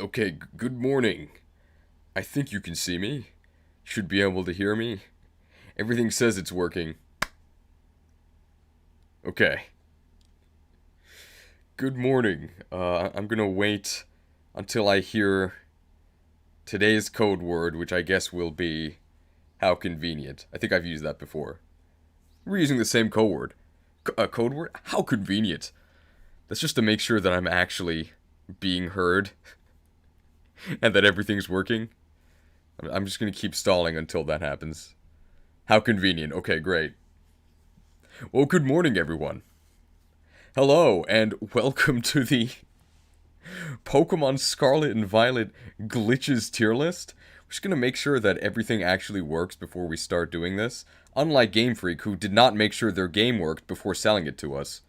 Okay, good morning. I think you can see me. Should be able to hear me. Everything says it's working. Okay. Good morning. I'm gonna wait until I hear today's code word, which I guess will be how convenient. I think I've used that before. We're using the same code word. Code word? How convenient. That's just to make sure that I'm actually being heard and that everything's working. I'm just gonna keep stalling until that happens. How convenient. Okay, great. Well, good morning, everyone. Hello, and welcome to the Pokemon Scarlet and Violet glitches tier list. We're just gonna make sure that everything actually works before we start doing this. Unlike Game Freak, who did not make sure their game worked before selling it to us.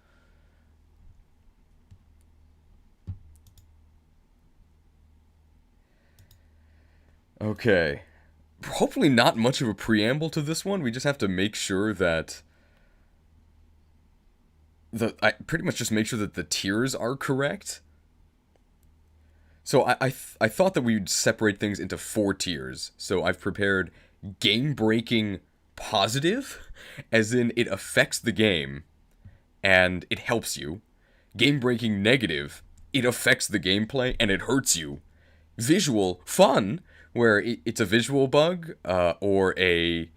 Okay. Hopefully not much of a preamble to this one. We just have to make sure that I pretty much just make sure that the tiers are correct. So I thought that we'd separate things into 4 tiers. So I've prepared game breaking positive, as in it affects the game and it helps you. Game breaking negative, it affects the gameplay and it hurts you. Visual fun, where it's a visual bug or an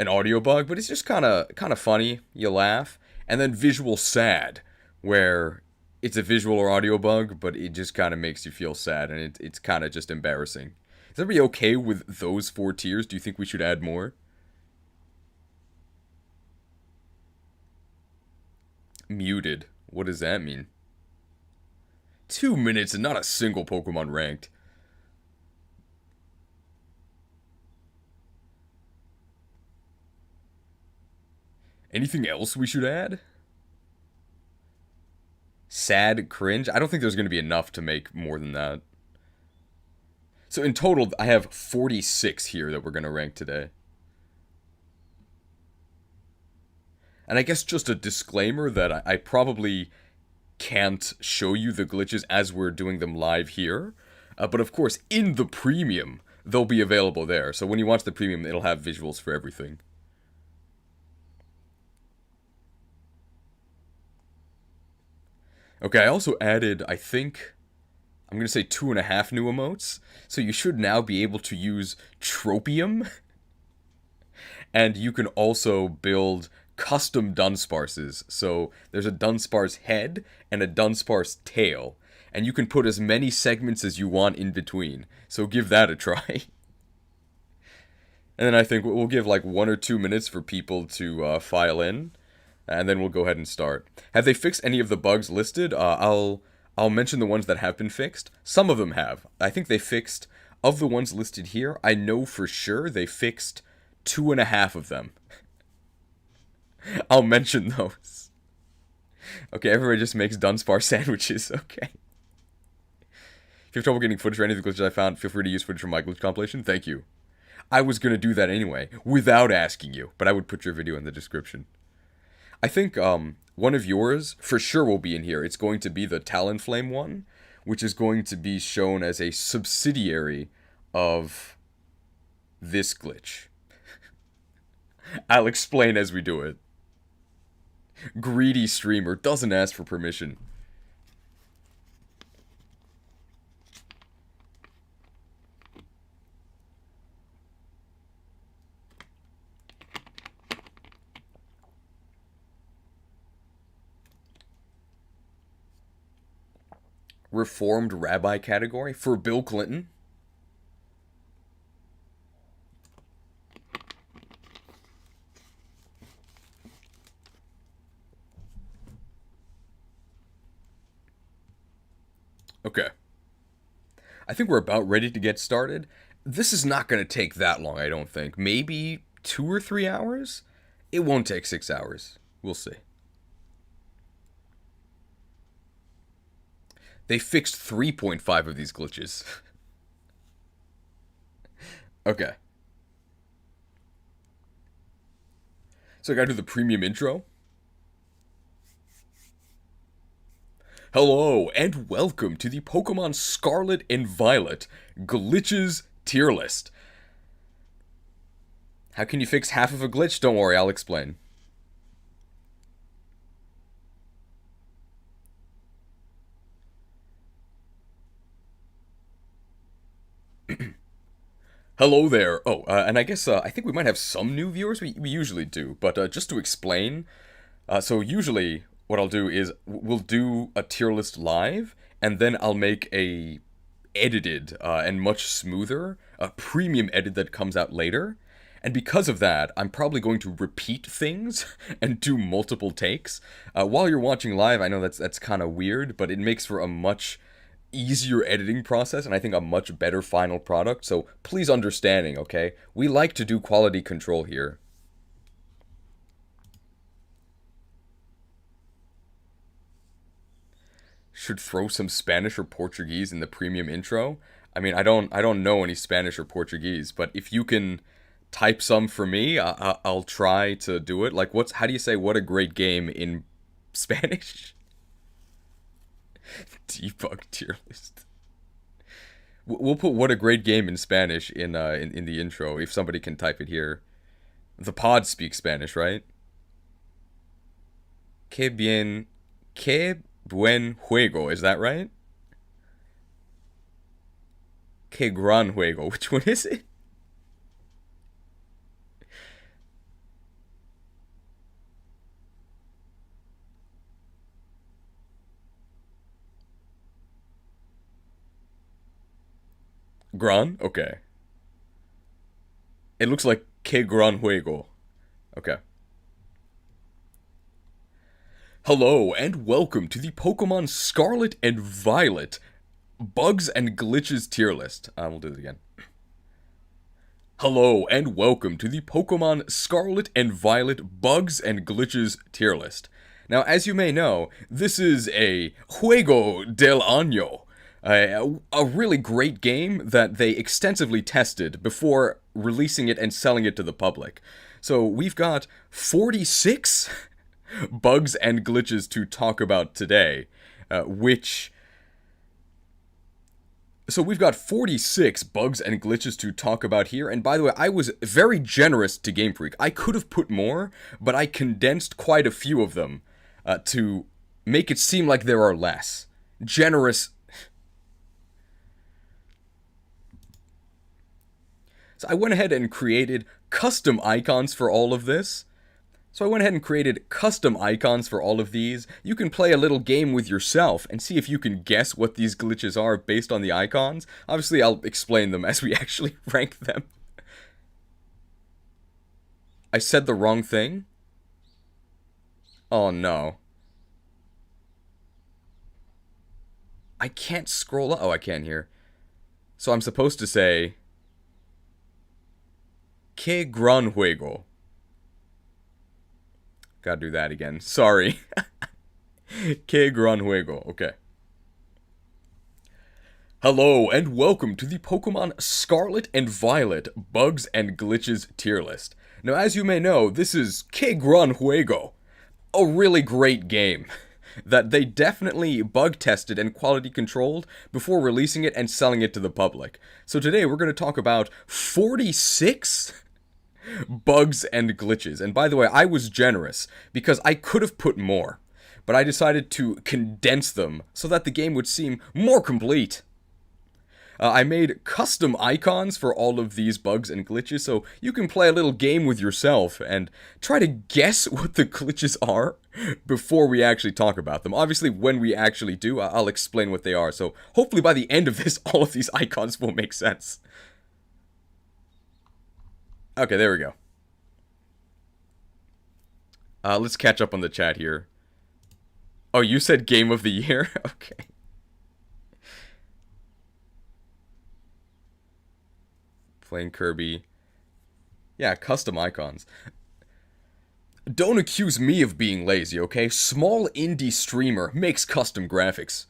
audio bug, but it's just kind of funny. You laugh. And then visual sad, where it's a visual or audio bug, but it just kind of makes you feel sad, and it's kind of just embarrassing. Is everybody okay with those 4 tiers? Do you think we should add more? Muted. What does that mean? 2 minutes and not a single Pokemon ranked. Anything else we should add? Sad, cringe? I don't think there's going to be enough to make more than that. So in total, I have 46 here that we're going to rank today. And I guess just a disclaimer that I probably can't show you the glitches as we're doing them live here. But of course, in the premium, they'll be available there. So when you watch the premium, it'll have visuals for everything. Okay, I also added, I think, I'm going to say 2.5 new emotes. So you should now be able to use Tropium. And you can also build custom Dunsparces. So there's a Dunsparce head and a Dunsparce tail. And you can put as many segments as you want in between. So give that a try. And then I think we'll give like 1 or 2 minutes for people to file in. And then we'll go ahead and start. Have they fixed any of the bugs listed? I'll mention the ones that have been fixed. Some of them have. I think they fixed, of the ones listed here, I know for sure they fixed 2.5 of them. I'll mention those. Okay, everybody just makes Dunsparce sandwiches. Okay. If you have trouble getting footage for any of the glitches I found, feel free to use footage from my glitch compilation. Thank you. I was going to do that anyway, without asking you, but I would put your video in the description. I think one of yours for sure will be in here. It's going to be the Talonflame one, which is going to be shown as a subsidiary of this glitch. I'll explain as we do it. Greedy streamer doesn't ask for permission. Reformed rabbi category for Bill Clinton. Okay. I think we're about ready to get started. This is not going to take that long, I don't think. Maybe 2 or 3 hours? It won't take 6 hours. We'll see. They fixed 3.5 of these glitches. Okay. So I gotta do the premium intro. Hello, and welcome to the Pokemon Scarlet and Violet Glitches tier list. How can you fix half of a glitch? Don't worry, I'll explain. Hello there. Oh, and I guess I think we might have some new viewers. We usually do, but just to explain, so usually what I'll do is we'll do a tier list live, and then I'll make a edited and much smoother premium edit that comes out later. And because of that, I'm probably going to repeat things and do multiple takes. While you're watching live, I know that's kind of weird, but it makes for a much easier editing process and I think a much better final product. So please understanding, okay? We like to do quality control here. Should throw some Spanish or Portuguese in the premium intro. I mean, I don't know any Spanish or Portuguese, but if you can type some for me, I'll try to do it. Like, how do you say "what a great game" in Spanish? Debug tier list. We'll put "what a great game" in Spanish in the intro if somebody can type it here. The pod speaks Spanish, right? Que buen juego, is that right? Que gran juego. Which one is it? Gran? Okay. It looks like Que gran juego. Okay. Hello, and welcome to the Pokemon Scarlet and Violet Bugs and Glitches tier list. We'll do it again. Hello, and welcome to the Pokemon Scarlet and Violet Bugs and Glitches tier list. Now, as you may know, this is a Juego del Año, a really great game that they extensively tested before releasing it and selling it to the public. So we've got 46 bugs and glitches to talk about today, So we've got 46 bugs and glitches to talk about here, and by the way, I was very generous to Game Freak. I could have put more, but I condensed quite a few of them to make it seem like there are less. Generous. So I went ahead and created custom icons for all of this. So I went ahead and created custom icons for all of these. You can play a little game with yourself and see if you can guess what these glitches are based on the icons. Obviously, I'll explain them as we actually rank them. I said the wrong thing? Oh no. I can't scroll up. Oh, I can here. So I'm supposed to say Que gran juego. Gotta do that again. Sorry. Que gran juego. Okay. Hello, and welcome to the Pokemon Scarlet and Violet Bugs and Glitches tier list. Now, as you may know, this is Que gran juego. A really great game that they definitely bug tested and quality controlled before releasing it and selling it to the public. So today we're going to talk about 46 bugs and glitches. And by the way, I was generous because I could have put more, but I decided to condense them so that the game would seem more complete. I made custom icons for all of these bugs and glitches, so you can play a little game with yourself and try to guess what the glitches are before we actually talk about them. Obviously, when we actually do, I'll explain what they are, so hopefully by the end of this, all of these icons will make sense. Okay, there we go. Let's catch up on the chat here. Oh, you said Game of the Year? Okay. Playing Kirby. Yeah, custom icons. Don't accuse me of being lazy, okay? Small indie streamer makes custom graphics.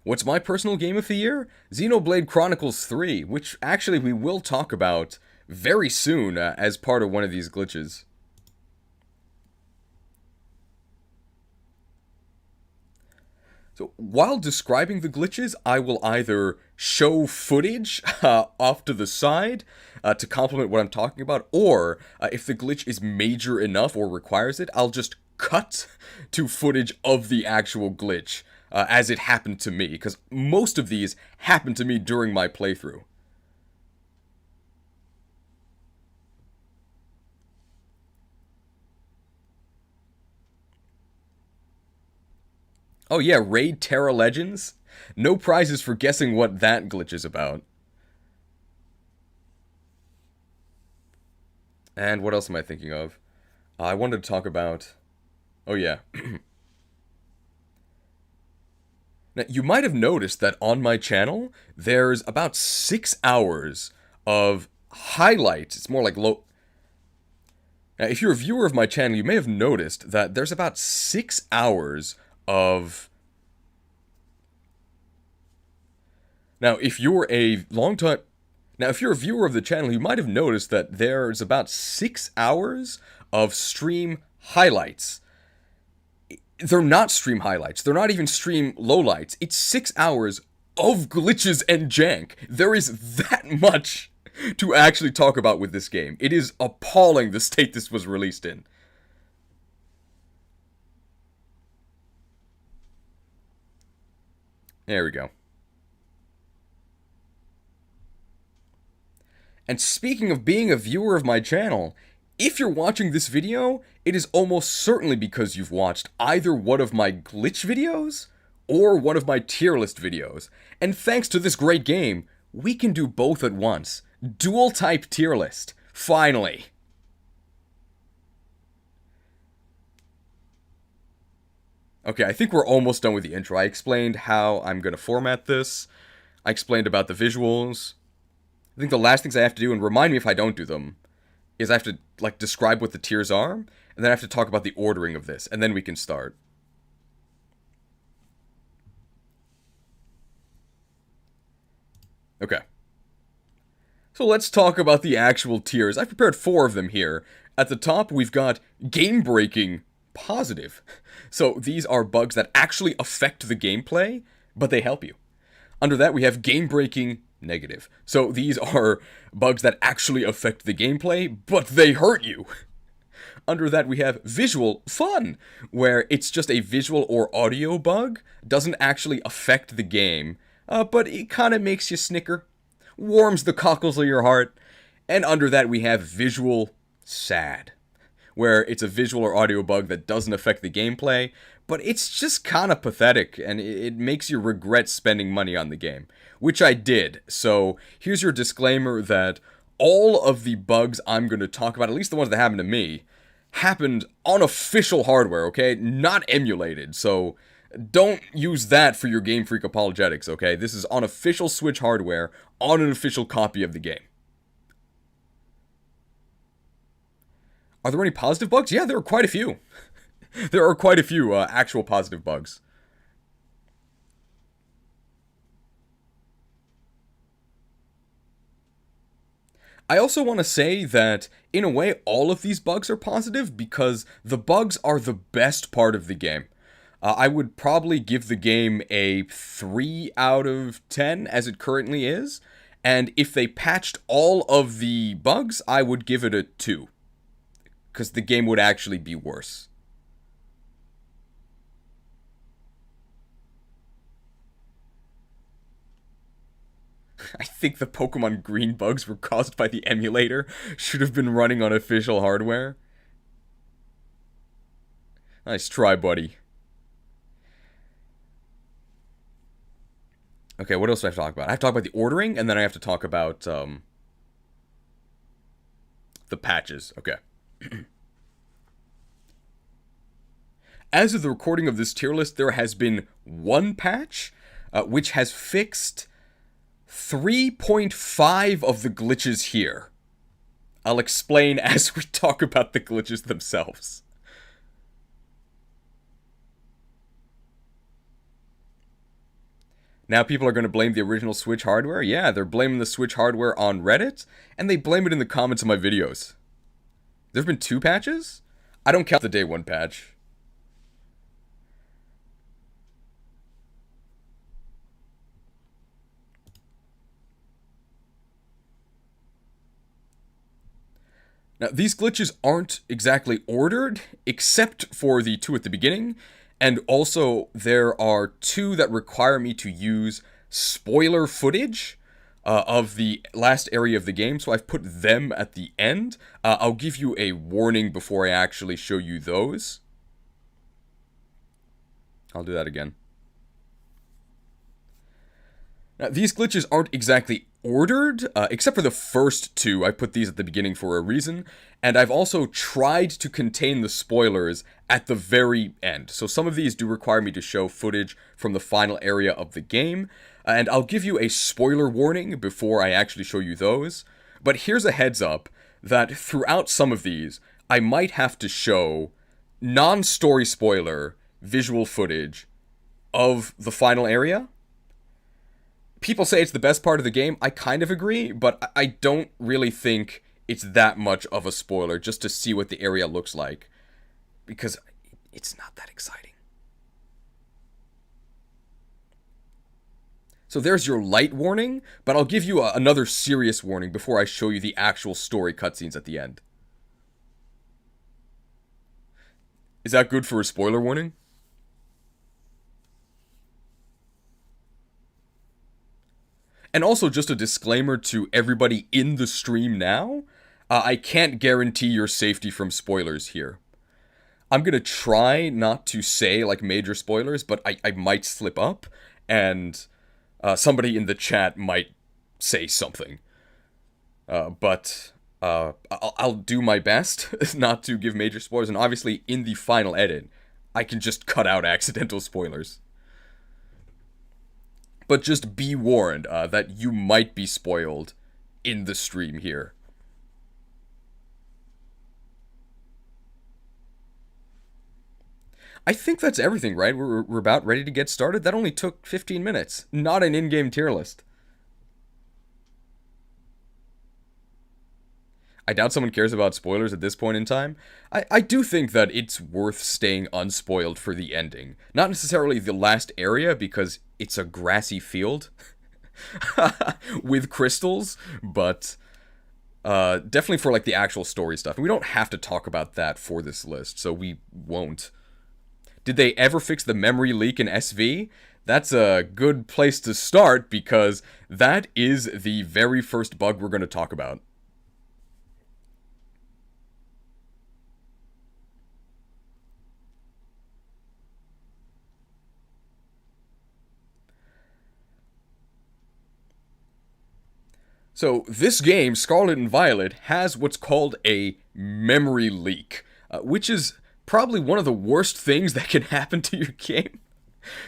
What's my personal game of the year? Xenoblade Chronicles 3, which actually we will talk about very soon as part of one of these glitches. So while describing the glitches, I will either show footage off to the side to complement what I'm talking about, or if the glitch is major enough or requires it, I'll just cut to footage of the actual glitch as it happened to me, because most of these happened to me during my playthrough. Oh yeah, Raid Terra Legends? No prizes for guessing what that glitch is about. And what else am I thinking of? I wanted to talk about... Oh yeah. Now, you might have noticed that on my channel, there's about 6 hours of highlights. It's more like low... Now, if you're a viewer of my channel, you may have noticed that there's about 6 hours of... Now, if you're a if you're a viewer of the channel, you might have noticed that there's about 6 hours of stream highlights. They're not stream highlights. They're not even stream lowlights. It's 6 hours of glitches and jank. There is that much to actually talk about with this game. It is appalling the state this was released in. There we go. And speaking of being a viewer of my channel, if you're watching this video, it is almost certainly because you've watched either one of my glitch videos or one of my tier list videos. And thanks to this great game, we can do both at once. Dual type tier list. Finally. Okay, I think we're almost done with the intro. I explained how I'm going to format this. I explained about the visuals. I think the last things I have to do, and remind me if I don't do them, is I have to, like, describe what the tiers are, and then I have to talk about the ordering of this, and then we can start. Okay. So let's talk about the actual tiers. I've prepared 4 of them here. At the top, we've got game-breaking positive. So these are bugs that actually affect the gameplay, but they help you. Under that, we have game-breaking negative. So these are bugs that actually affect the gameplay, but they hurt you. Under that, we have visual fun, where it's just a visual or audio bug, doesn't actually affect the game, but it kind of makes you snicker, warms the cockles of your heart. And under that, we have visual sad, where it's a visual or audio bug that doesn't affect the gameplay, but it's just kind of pathetic, and it makes you regret spending money on the game, which I did. So here's your disclaimer that all of the bugs I'm going to talk about, at least the ones that happened to me, happened on official hardware, okay? Not emulated, so don't use that for your Game Freak apologetics, okay? This is on official Switch hardware, on an official copy of the game. Are there any positive bugs? Yeah, there are quite a few. There are quite a few actual positive bugs. I also want to say that, in a way, all of these bugs are positive because the bugs are the best part of the game. I would probably give the game a 3 out of 10 as it currently is, and if they patched all of the bugs, I would give it a 2. Because the game would actually be worse. I think the Pokemon Green bugs were caused by the emulator. Should have been running on official hardware. Nice try, buddy. Okay, what else do I have to talk about? I have to talk about the ordering, and then I have to talk about the patches. Okay. As of the recording of this tier list, there has been one patch, which has fixed 3.5 of the glitches here. I'll explain as we talk about the glitches themselves. Now people are going to blame the original Switch hardware? Yeah, they're blaming the Switch hardware on Reddit, and they blame it in the comments of my videos. There have been 2 patches? I don't count the day 1 patch. Now, these glitches aren't exactly ordered, except for the two at the beginning, and also there are two that require me to use spoiler footage of the last area of the game, so I've put them at the end. I'll give you a warning before I actually show you those. I'll do that again. Now, these glitches aren't exactly ordered, except for the first two. I put these at the beginning for a reason, and I've also tried to contain the spoilers at the very end. So some of these do require me to show footage from the final area of the game, and I'll give you a spoiler warning before I actually show you those. But here's a heads up that throughout some of these, I might have to show non-story spoiler visual footage of the final area. People say it's the best part of the game. I kind of agree, but I don't really think it's that much of a spoiler just to see what the area looks like, because it's not that exciting. So there's your light warning, but I'll give you another serious warning before I show you the actual story cutscenes at the end. Is that good for a spoiler warning? And also, just a disclaimer to everybody in the stream now, I can't guarantee your safety from spoilers here. I'm gonna try not to say, like, major spoilers, but I might slip up, and somebody in the chat might say something. But I'll do my best not to give major spoilers, and obviously, in the final edit, I can just cut out accidental spoilers. But just be warned that you might be spoiled in the stream here. I think that's everything, right? We're about ready to get started. That only took 15 minutes. Not an in-game tier list. I doubt someone cares about spoilers at this point in time. I do think that it's worth staying unspoiled for the ending. Not necessarily the last area, because it's a grassy field with crystals, but definitely for, like, the actual story stuff. And we don't have to talk about that for this list, so we won't. Did they ever fix the memory leak in SV? That's a good place to start, because that is the very first bug we're going to talk about. So this game, Scarlet and Violet, has what's called a memory leak, which is probably one of the worst things that can happen to your game.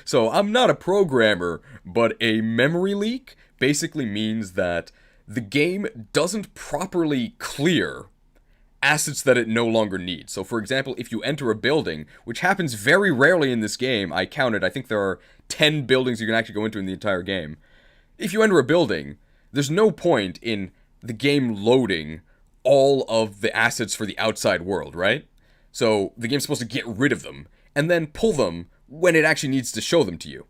So I'm not a programmer, but a memory leak basically means that the game doesn't properly clear assets that it no longer needs. So for example, if you enter a building, which happens very rarely in this game, I counted, I think there are 10 buildings you can actually go into in the entire game. If you enter a building, there's no point in the game loading all of the assets for the outside world, right? So the game's supposed to get rid of them, and then pull them when it actually needs to show them to you.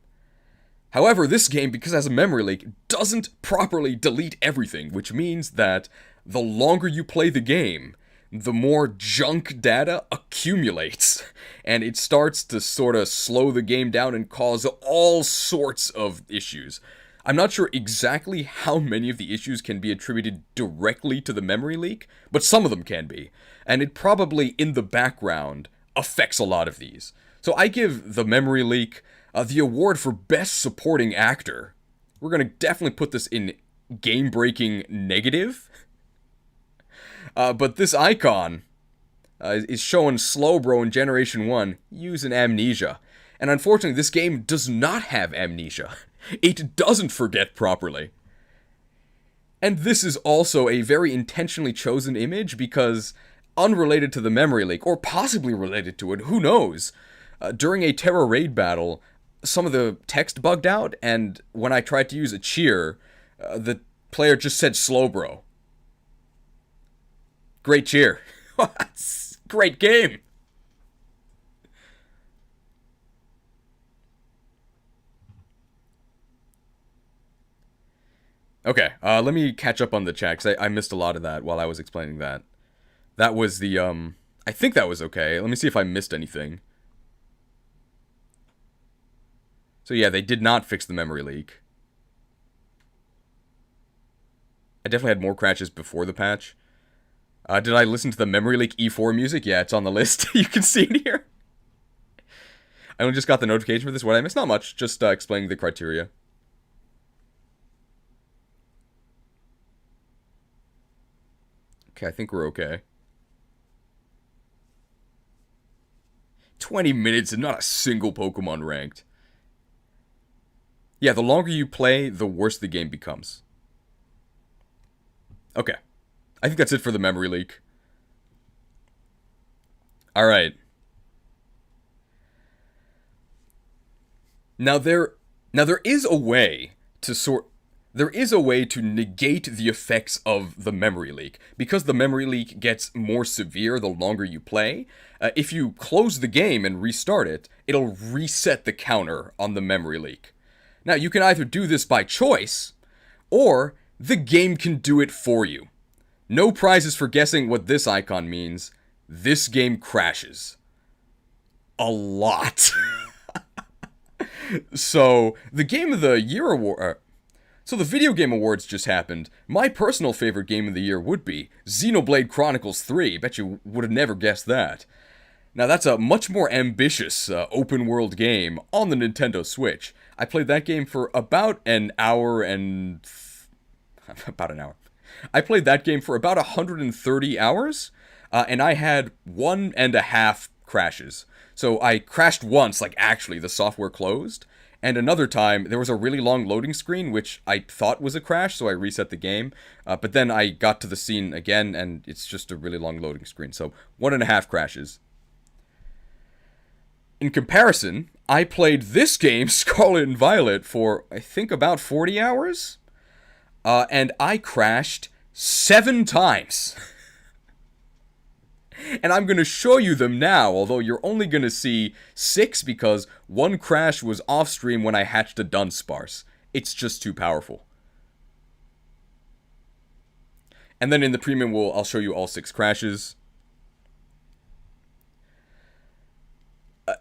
However, this game, because it has a memory leak, doesn't properly delete everything, which means that the longer you play the game, the more junk data accumulates, and it starts to sort of slow the game down and cause all sorts of issues. I'm not sure exactly how many of the issues can be attributed directly to the memory leak, but some of them can be, and it probably, in the background, affects a lot of these. So I give the memory leak the award for Best Supporting Actor. We're going to definitely put this in game-breaking negative. But this icon is showing Slowbro in Generation 1 using amnesia. And unfortunately, this game does not have amnesia. It doesn't forget properly. And this is also a very intentionally chosen image because, unrelated to the memory leak, or possibly related to it, who knows? During a Terra raid battle, some of the text bugged out, and when I tried to use a cheer, the player just said Slowbro. Great cheer. Great game. Okay, let me catch up on the chat, because I missed a lot of that while I was explaining that. That was the, I think that was okay. Let me see if I missed anything. So yeah, they did not fix the memory leak. I definitely had more crashes before the patch. Did I listen to the memory leak E4 music? Yeah, it's on the list. You can see it here. I only just got the notification for this. What I missed? Not much. Just explaining the criteria. Okay, I think we're okay. 20 minutes and not a single Pokemon ranked. Yeah, the longer you play, the worse the game becomes. Okay. I think that's it for the memory leak. Alright. Now there is a way to there is a way to negate the effects of the memory leak. Because the memory leak gets more severe the longer you play, if you close the game and restart it, it'll reset the counter on the memory leak. Now, you can either do this by choice, or the game can do it for you. No prizes for guessing what this icon means. This game crashes. A lot. So, the Game of the Year award... So the Video Game Awards just happened. My personal favorite game of the year would be Xenoblade Chronicles 3. Bet you would have never guessed that. Now that's a much more ambitious open-world game on the Nintendo Switch. I played that game for about an hour and... about an hour. I played that game for about 130 hours, and I had 1.5 crashes. So I crashed once, like actually the software closed, and another time there was a really long loading screen, which I thought was a crash, so I reset the game. But then I got to the scene again, and it's just a really long loading screen. So 1.5 crashes. In comparison, I played this game, Scarlet and Violet, for I think about 40 hours, and I crashed 7 times. And I'm going to show you them now, although you're only going to see 6 because one crash was off stream when I hatched a Dunsparce. It's just too powerful. And then in the premium, I'll show you all 6 crashes.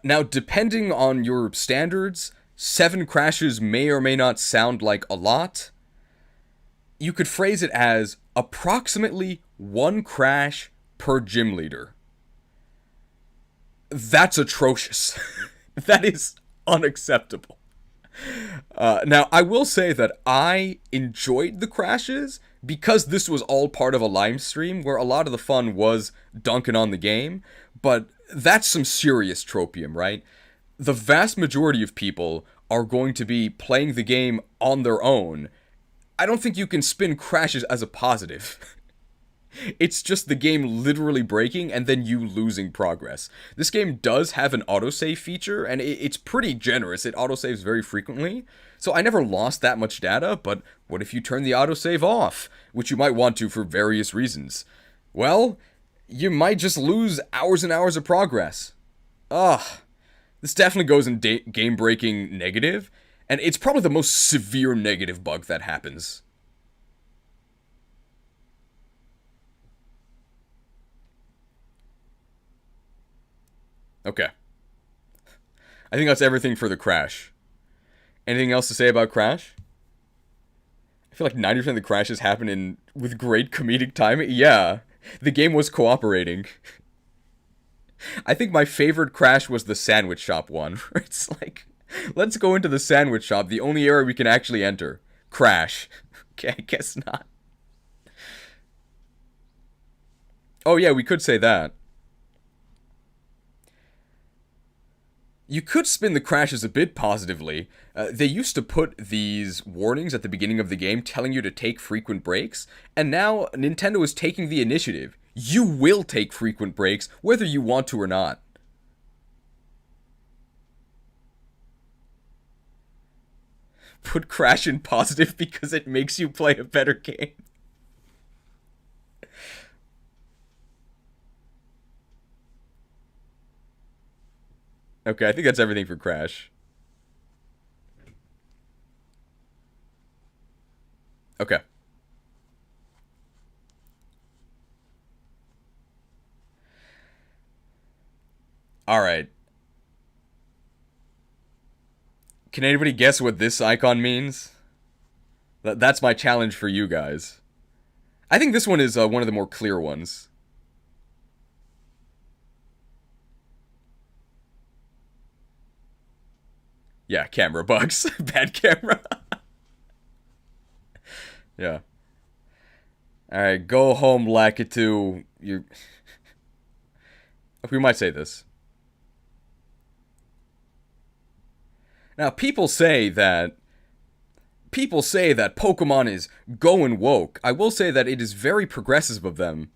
Now, depending on your standards, 7 crashes may or may not sound like a lot. You could phrase it as approximately 1 crash per gym leader. That's atrocious. That is unacceptable. Now, I will say that I enjoyed the crashes because this was all part of a live stream where a lot of the fun was dunking on the game, but that's some serious tropium, right? The vast majority of people are going to be playing the game on their own. I don't think you can spin crashes as a positive. It's just the game literally breaking and then you losing progress. This game does have an autosave feature, and it's pretty generous. It autosaves very frequently. So I never lost that much data, but what if you turn the autosave off? Which you might want to for various reasons. Well, you might just lose hours and hours of progress. Ugh. This definitely goes in game-breaking negative, and it's probably the most severe negative bug that happens. Okay. I think that's everything for the crash. Anything else to say about Crash? I feel like 90% of the crashes happen with great comedic timing. Yeah, the game was cooperating. I think my favorite crash was the sandwich shop one. Where it's like, let's go into the sandwich shop, the only area we can actually enter. Crash. Okay, I guess not. Oh yeah, we could say that. You could spin the crashes a bit positively. They used to put these warnings at the beginning of the game telling you to take frequent breaks, and now Nintendo is taking the initiative. You will take frequent breaks, whether you want to or not. Put Crash in positive because it makes you play a better game. Okay, I think that's everything for Crash. Okay. Alright. Can anybody guess what this icon means? That's my challenge for you guys. I think this one is one of the more clear ones. Yeah, camera bugs. Bad camera. Yeah. Alright, go home, Lakitu. You. We might say this. Now, people say that Pokemon is going woke. I will say that it is very progressive of them.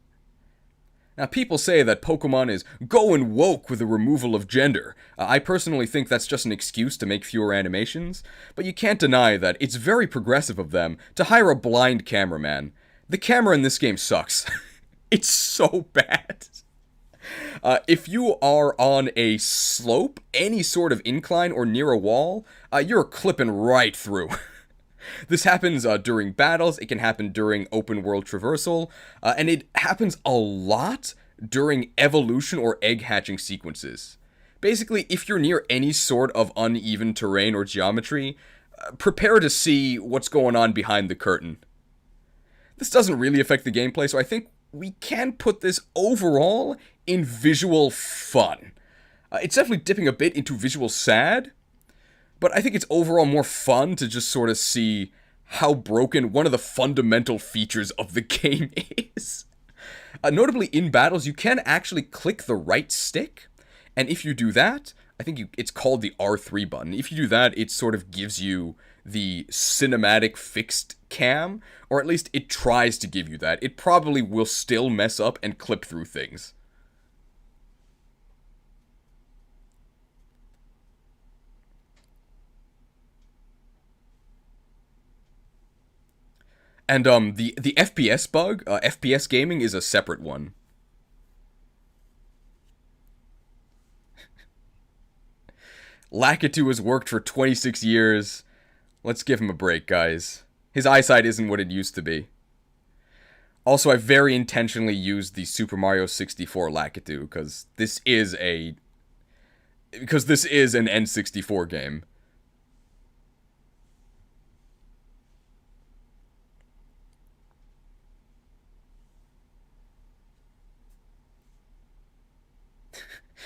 Now, people say that Pokemon is going woke with the removal of gender. I personally think that's just an excuse to make fewer animations, but you can't deny that it's very progressive of them to hire a blind cameraman. The camera in this game sucks. It's so bad. If you are on a slope, any sort of incline, or near a wall, you're clipping right through. This happens during battles, it can happen during open world traversal, and it happens a lot during evolution or egg hatching sequences. Basically, if you're near any sort of uneven terrain or geometry, prepare to see what's going on behind the curtain. This doesn't really affect the gameplay, so I think we can put this overall in visual fun. It's definitely dipping a bit into visual sad, but I think it's overall more fun to just sort of see how broken one of the fundamental features of the game is. Notably, in battles, you can actually click the right stick, and if you do that, I think it's called the R3 button. If you do that, it sort of gives you the cinematic fixed cam, or at least it tries to give you that. It probably will still mess up and clip through things. And the FPS bug, FPS gaming is a separate one. Lakitu has worked for 26 years. Let's give him a break, guys. His eyesight isn't what it used to be. Also, I very intentionally used the Super Mario 64 Lakitu, because this is an N64 game.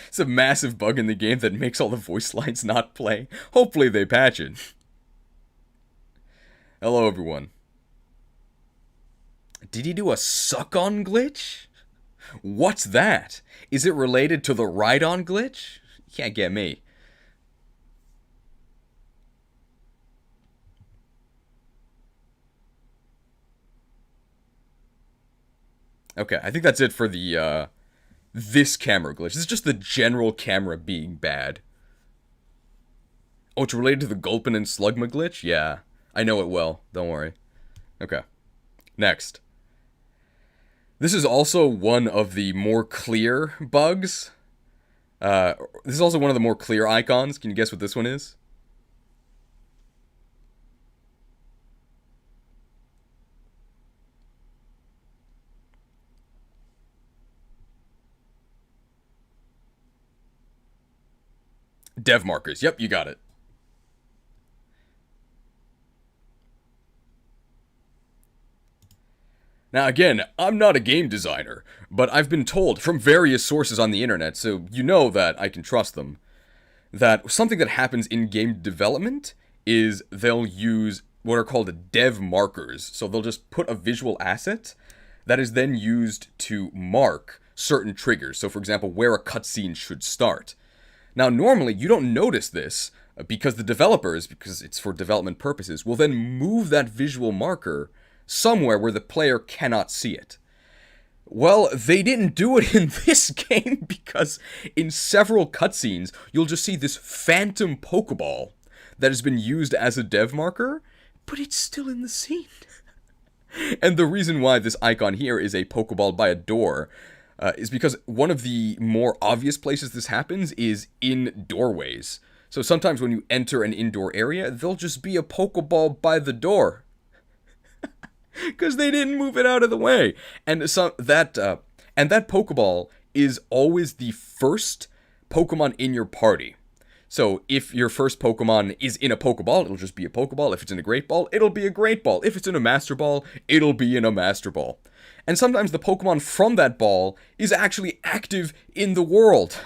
It's a massive bug in the game that makes all the voice lines not play. Hopefully they patch it. Hello, everyone. Did he do a suck-on glitch? What's that? Is it related to the ride-on glitch? You can't get me. Okay, I think that's it for the, this camera glitch. This is just the general camera being bad. Oh, it's related to the Gulpin and Slugma glitch? Yeah, I know it well. Don't worry. Okay. Next. This is also one of the more clear bugs. This is also one of the more clear icons. Can you guess what this one is? Dev markers. Yep, you got it. Now again, I'm not a game designer, but I've been told from various sources on the internet, so you know that I can trust them, that something that happens in game development is they'll use what are called dev markers. So they'll just put a visual asset that is then used to mark certain triggers. So for example, where a cutscene should start. Now, normally, you don't notice this because the developers, because it's for development purposes, will then move that visual marker somewhere where the player cannot see it. Well, they didn't do it in this game because in several cutscenes, you'll just see this phantom Pokeball that has been used as a dev marker, but it's still in the scene. And the reason why this icon here is a Pokeball by a door is because one of the more obvious places this happens is in doorways. So sometimes when you enter an indoor area, there'll just be a Pokeball by the door. Because they didn't move it out of the way. And that Pokeball is always the first Pokemon in your party. So if your first Pokemon is in a Pokeball, it'll just be a Pokeball. If it's in a Great Ball, it'll be a Great Ball. If it's in a Master Ball, it'll be in a Master Ball. And sometimes the Pokemon from that ball is actually active in the world.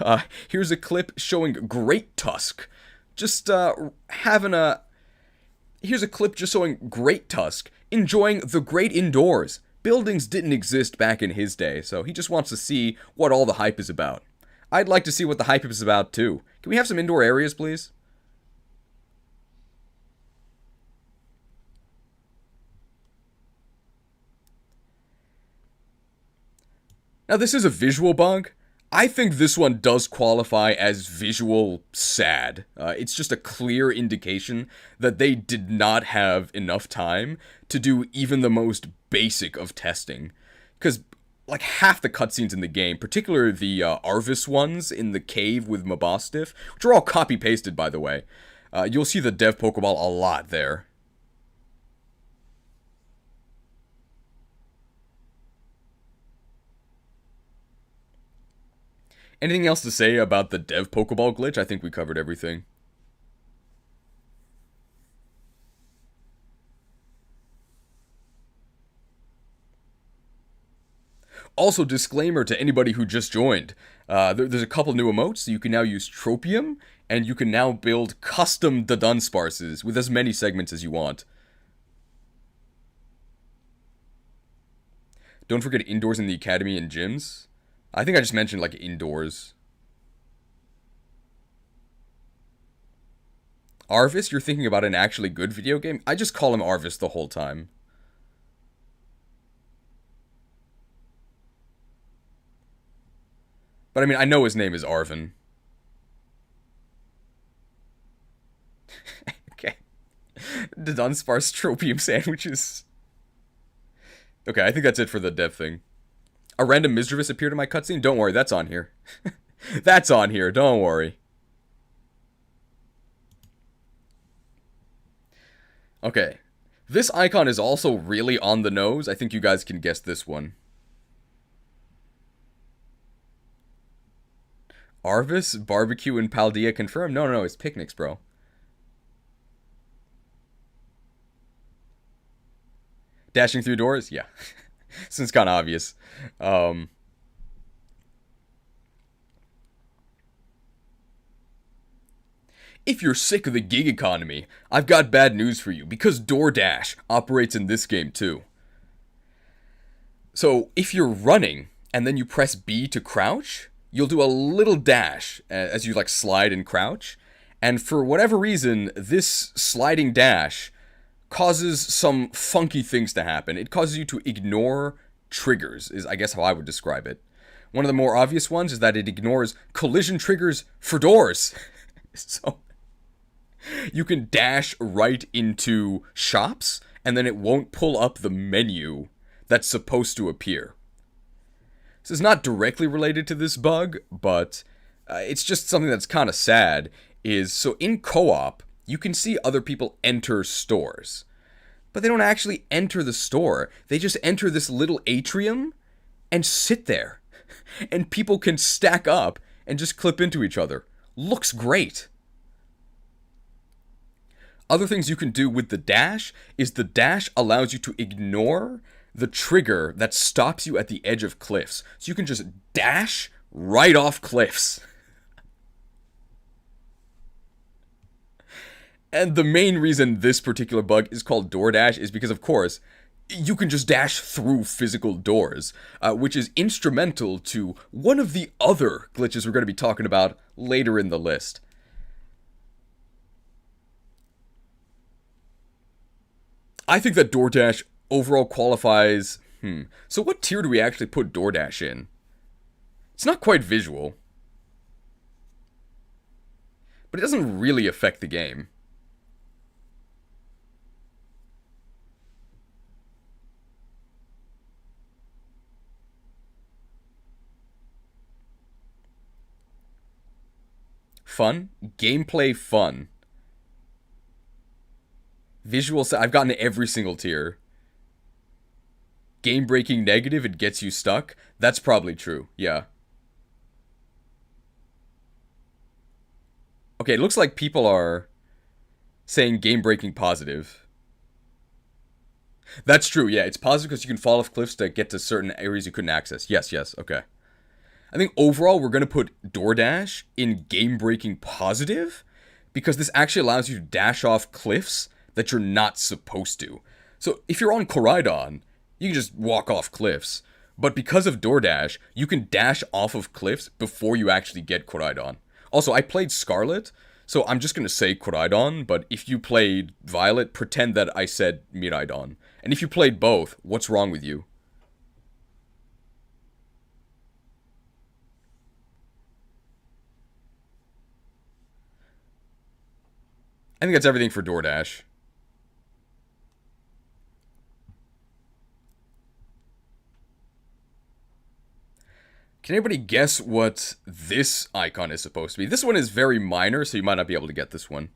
Here's a clip showing Great Tusk. Here's a clip just showing Great Tusk enjoying the great indoors. Buildings didn't exist back in his day, so he just wants to see what all the hype is about. I'd like to see what the hype is about, too. Can we have some indoor areas, please? Now, this is a visual bug. I think this one does qualify as visual sad. It's just a clear indication that they did not have enough time to do even the most basic of testing. Because like half the cutscenes in the game, particularly the Arvis ones in the cave with Mabostiff, which are all copy-pasted, by the way. You'll see the dev Pokeball a lot there. Anything else to say about the dev Pokeball glitch? I think we covered everything. Also, disclaimer to anybody who just joined. There's a couple new emotes, so you can now use Tropium, and you can now build custom Dunsparces with as many segments as you want. Don't forget indoors in the academy and gyms. I think I just mentioned, like, indoors. Arvis, you're thinking about an actually good video game? I just call him Arvis the whole time. But I mean, I know his name is Arvin. Okay. The Dunsparce Tropium sandwiches. Okay, I think that's it for the dev thing. A random Misdreavus appeared in my cutscene? Don't worry, that's on here. That's on here, don't worry. Okay. This icon is also really on the nose. I think you guys can guess this one. Arvis, Barbecue, and Paldea confirmed? No, it's picnics, bro. Dashing through doors? Yeah. Since it's kind of obvious. If you're sick of the gig economy, I've got bad news for you, because DoorDash operates in this game too. So, if you're running, and then you press B to crouch, you'll do a little dash as you like slide and crouch, and for whatever reason, this sliding dash causes some funky things to happen. It causes you to ignore triggers, is I guess how I would describe it. One of the more obvious ones is that it ignores collision triggers for doors. So you can dash right into shops, and then it won't pull up the menu that's supposed to appear. This is not directly related to this bug, but it's just something that's kind of sad. So in co-op, you can see other people enter stores. But they don't actually enter the store. They just enter this little atrium and sit there. And people can stack up and just clip into each other. Looks great. Other things you can do with the dash is the dash allows you to ignore the trigger that stops you at the edge of cliffs. So you can just dash right off cliffs. And the main reason this particular bug is called DoorDash is because, of course, you can just dash through physical doors, which is instrumental to one of the other glitches we're going to be talking about later in the list. I think that DoorDash overall qualifies... So what tier do we actually put DoorDash in? It's not quite visual. But it doesn't really affect the game. Fun? Gameplay fun. Visual, I've gotten every single tier. Game breaking negative, it gets you stuck. That's probably true, yeah. Okay, it looks like people are saying game breaking positive. That's true, yeah. It's positive because you can fall off cliffs to get to certain areas you couldn't access. Yes, yes, okay. I think overall we're going to put DoorDash in game breaking positive because this actually allows you to dash off cliffs that you're not supposed to. So if you're on Koraidon, you can just walk off cliffs. But because of DoorDash, you can dash off of cliffs before you actually get Koraidon. Also, I played Scarlet, so I'm just going to say Koraidon, but if you played Violet, pretend that I said Miraidon. And if you played both, what's wrong with you? I think that's everything for DoorDash. Can anybody guess what this icon is supposed to be? This one is very minor, so you might not be able to get this one.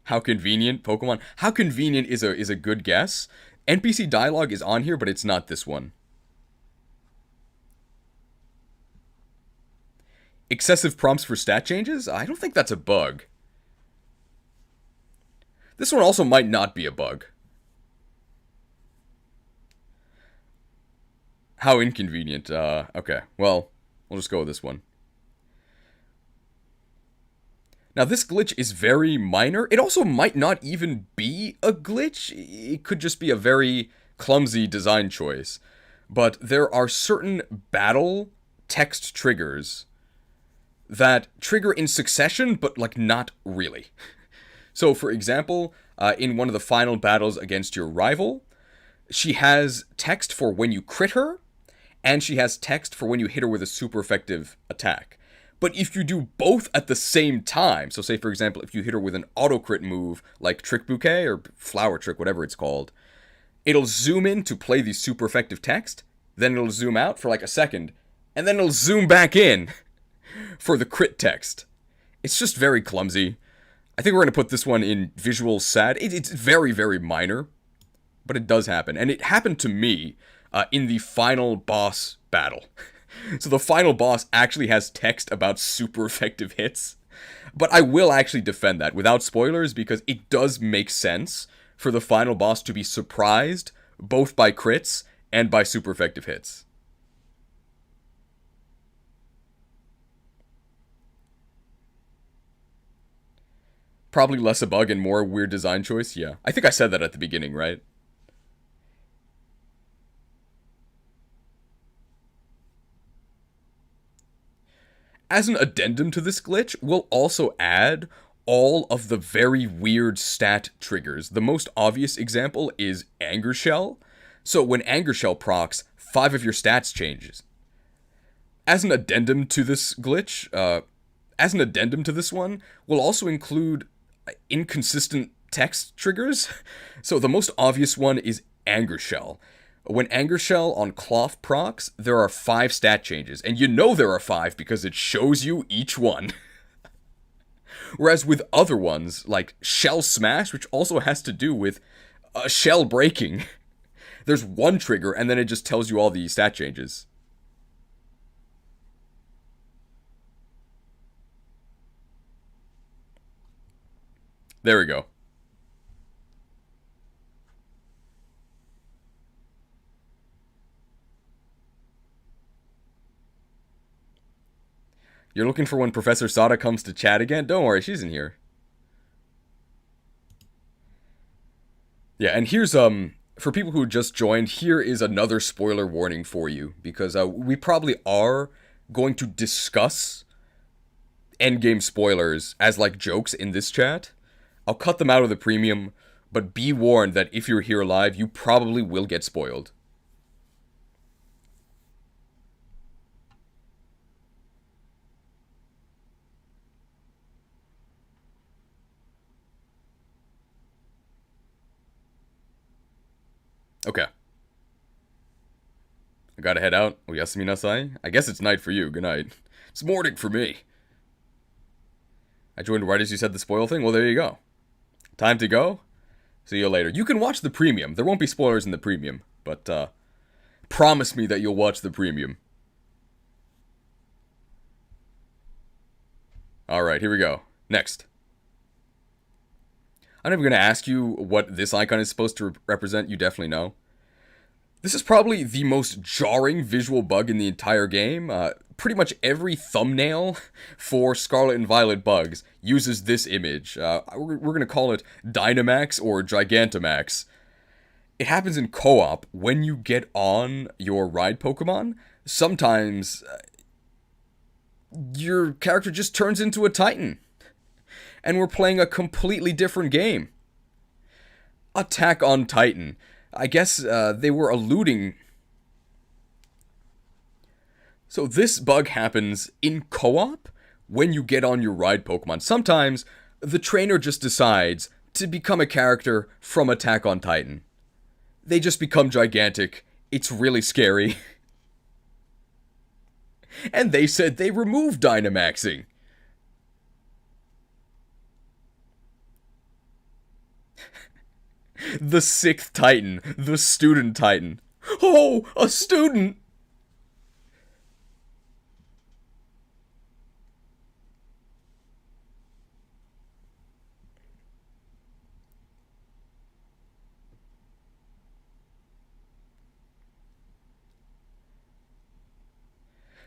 How convenient, Pokemon. How convenient is a good guess. NPC dialogue is on here, but it's not this one. Excessive prompts for stat changes? I don't think that's a bug. This one also might not be a bug. How inconvenient. Okay. Well, we'll just go with this one. Now, this glitch is very minor. It also might not even be a glitch. It could just be a very clumsy design choice. But there are certain battle text triggers that trigger in succession, but, like, not really. So, for example, in one of the final battles against your rival, she has text for when you crit her, and she has text for when you hit her with a super effective attack. But if you do both at the same time, so say for example, if you hit her with an auto crit move like Trick Bouquet or Flower Trick, whatever it's called, it'll zoom in to play the super effective text, then it'll zoom out for like a second, and then it'll zoom back in for the crit text. It's just very clumsy. I think we're going to put this one in visual sad. It's very, very minor, but it does happen. And it happened to me in the final boss battle. So the final boss actually has text about super effective hits. But I will actually defend that without spoilers because it does make sense for the final boss to be surprised both by crits and by super effective hits. Probably less a bug and more a weird design choice, yeah. I think I said that at the beginning, right? As an addendum to this glitch, we'll also add all of the very weird stat triggers. The most obvious example is Anger Shell. So when Anger Shell procs, 5 of your stats changes. As an addendum to this glitch, as an addendum to this one, we'll also include inconsistent text triggers. So the most obvious one is Anger Shell. When Anger Shell on Cloth procs, there are 5 stat changes, and you know there are 5 because it shows you each one. Whereas with other ones, like Shell Smash, which also has to do with shell breaking, there's one trigger, and then it just tells you all the stat changes. There we go. You're looking for when Professor Sada comes to chat again? Don't worry, she's in here. Yeah, and here's, for people who just joined, here is another spoiler warning for you, because we probably are going to discuss endgame spoilers as, like, jokes in this chat. I'll cut them out of the premium, but be warned that if you're here live, you probably will get spoiled. Okay. I gotta head out. Oyasumi nasai. I guess it's night for you. Good night. It's morning for me. I joined right as you said the spoil thing. Well, there you go. Time to go? See you later. You can watch the premium. There won't be spoilers in the premium, but promise me that you'll watch the premium. Alright, here we go. Next. I'm never going to ask you what this icon is supposed to represent. You definitely know. This is probably the most jarring visual bug in the entire game. Pretty much every thumbnail for Scarlet and Violet bugs uses this image. We're going to call it Dynamax or Gigantamax. It happens in co-op when you get on your ride Pokemon. Sometimes your character just turns into a Titan. And we're playing a completely different game. Attack on Titan. I guess they were alluding. So this bug happens in co-op when you get on your ride Pokemon. Sometimes the trainer just decides to become a character from Attack on Titan. They just become gigantic. It's really scary. And they said they removed Dynamaxing. The 6th Titan. The student Titan. Oh, a student!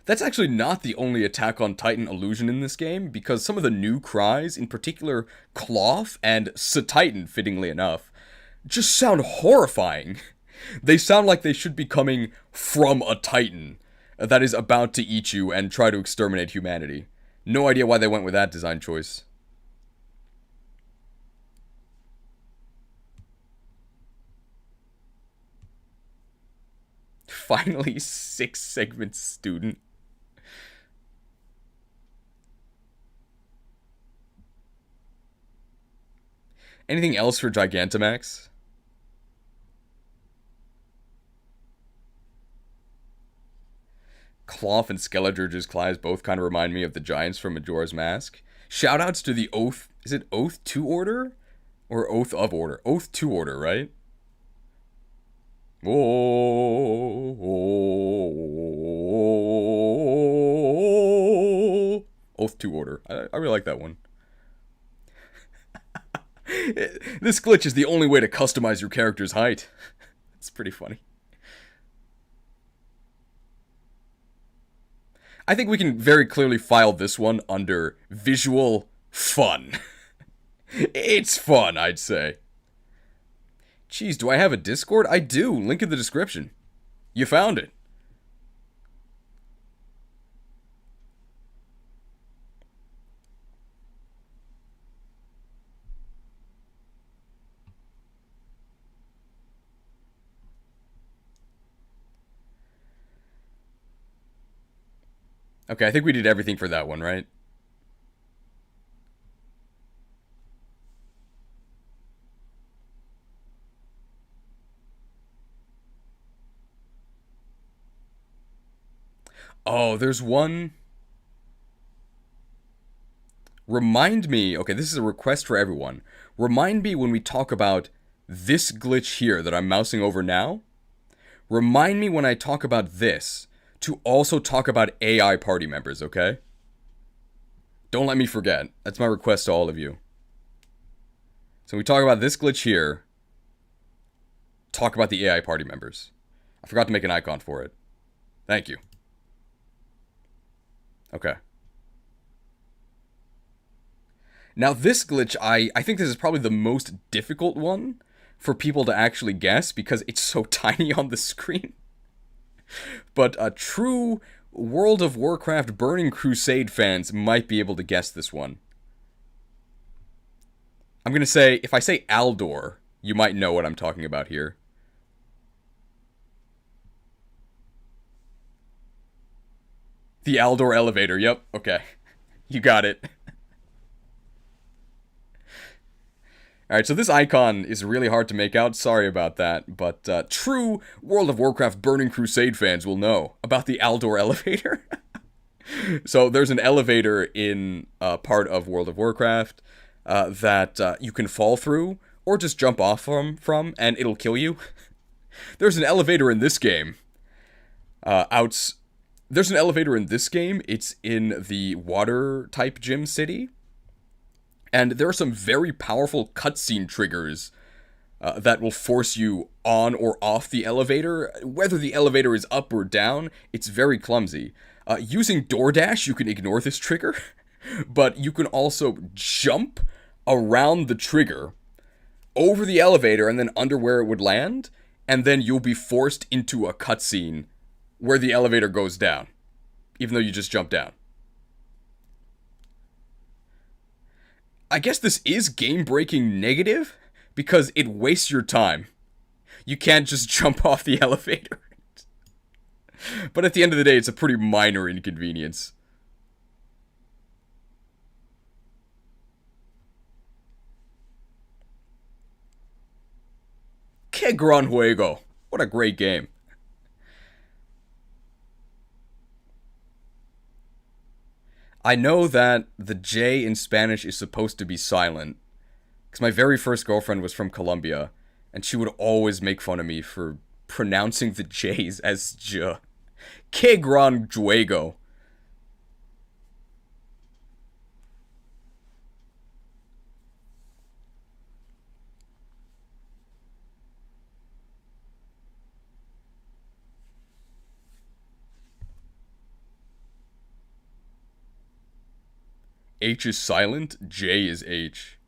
That's actually not the only Attack on Titan illusion in this game, because some of the new cries, in particular Cloth and Titan, fittingly enough, just sound horrifying. They sound like they should be coming from a Titan that is about to eat you and try to exterminate humanity. No idea why they went with that design choice. Finally, 6-segment student. Anything else for Gigantamax? Cloth and Skeledirge's claws both kind of remind me of the giants from Majora's Mask. Shoutouts to the Oath. Is it Oath 2 Order? Or Oath of Order? Oath 2 Order, right? Oh, Oath 2 Order. I really like that one. This glitch is the only way to customize your character's height. It's pretty funny. I think we can very clearly file this one under visual fun. It's fun, I'd say. Jeez, do I have a Discord? I do. Link in the description. You found it. Okay, I think we did everything for that one, right? Oh, there's one. Remind me. Okay, this is a request for everyone. Remind me when we talk about this glitch here that I'm mousing over now. Remind me when I talk about this to also talk about AI party members, okay? Don't let me forget. That's my request to all of you. So we talk about this glitch here. Talk about the AI party members. I forgot to make an icon for it. Thank you. Okay. Now this glitch, I think this is probably the most difficult one for people to actually guess because it's so tiny on the screen. But true World of Warcraft Burning Crusade fans might be able to guess this one. I'm going to say, if I say Aldor, you might know what I'm talking about here. The Aldor elevator, yep, okay. You got it. Alright, so this icon is really hard to make out, sorry about that, but true World of Warcraft Burning Crusade fans will know about the Aldor elevator. So there's an elevator in part of World of Warcraft. that you can fall through or just jump off from, and it'll kill you. There's an elevator in this game. Outs. There's an elevator in this game. It's in the water type gym city, and there are some very powerful cutscene triggers that will force you on or off the elevator. Whether the elevator is up or down, it's very clumsy. Using DoorDash, you can ignore this trigger, but you can also jump around the trigger, over the elevator, and then under where it would land, and then you'll be forced into a cutscene where the elevator goes down, even though you just jumped down. I guess this is game-breaking negative, because it wastes your time. You can't just jump off the elevator. But at the end of the day, it's a pretty minor inconvenience. Que gran juego. What a great game. I know that the J in Spanish is supposed to be silent, because my very first girlfriend was from Colombia, and she would always make fun of me for pronouncing the J's as J. Que gran juego. H is silent, J is H.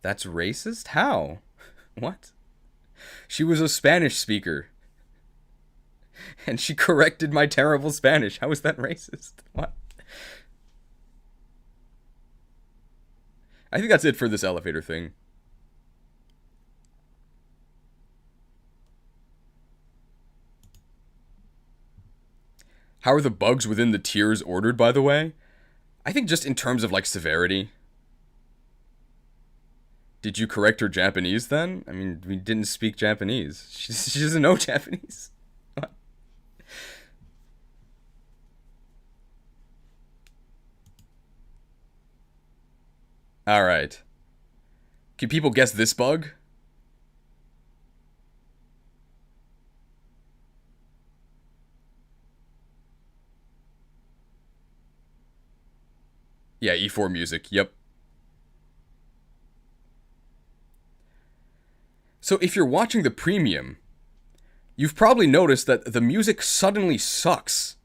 That's racist? How? What? She was a Spanish speaker. And she corrected my terrible Spanish. How is that racist? What? I think that's it for this elevator thing. How are the bugs within the tiers ordered, by the way? I think just in terms of, like, severity. Did you correct her Japanese, then? I mean, we didn't speak Japanese. She doesn't know Japanese. What? Alright. Can people guess this bug? Yeah, E4 music, yep. So if you're watching the premium, you've probably noticed that the music suddenly sucks.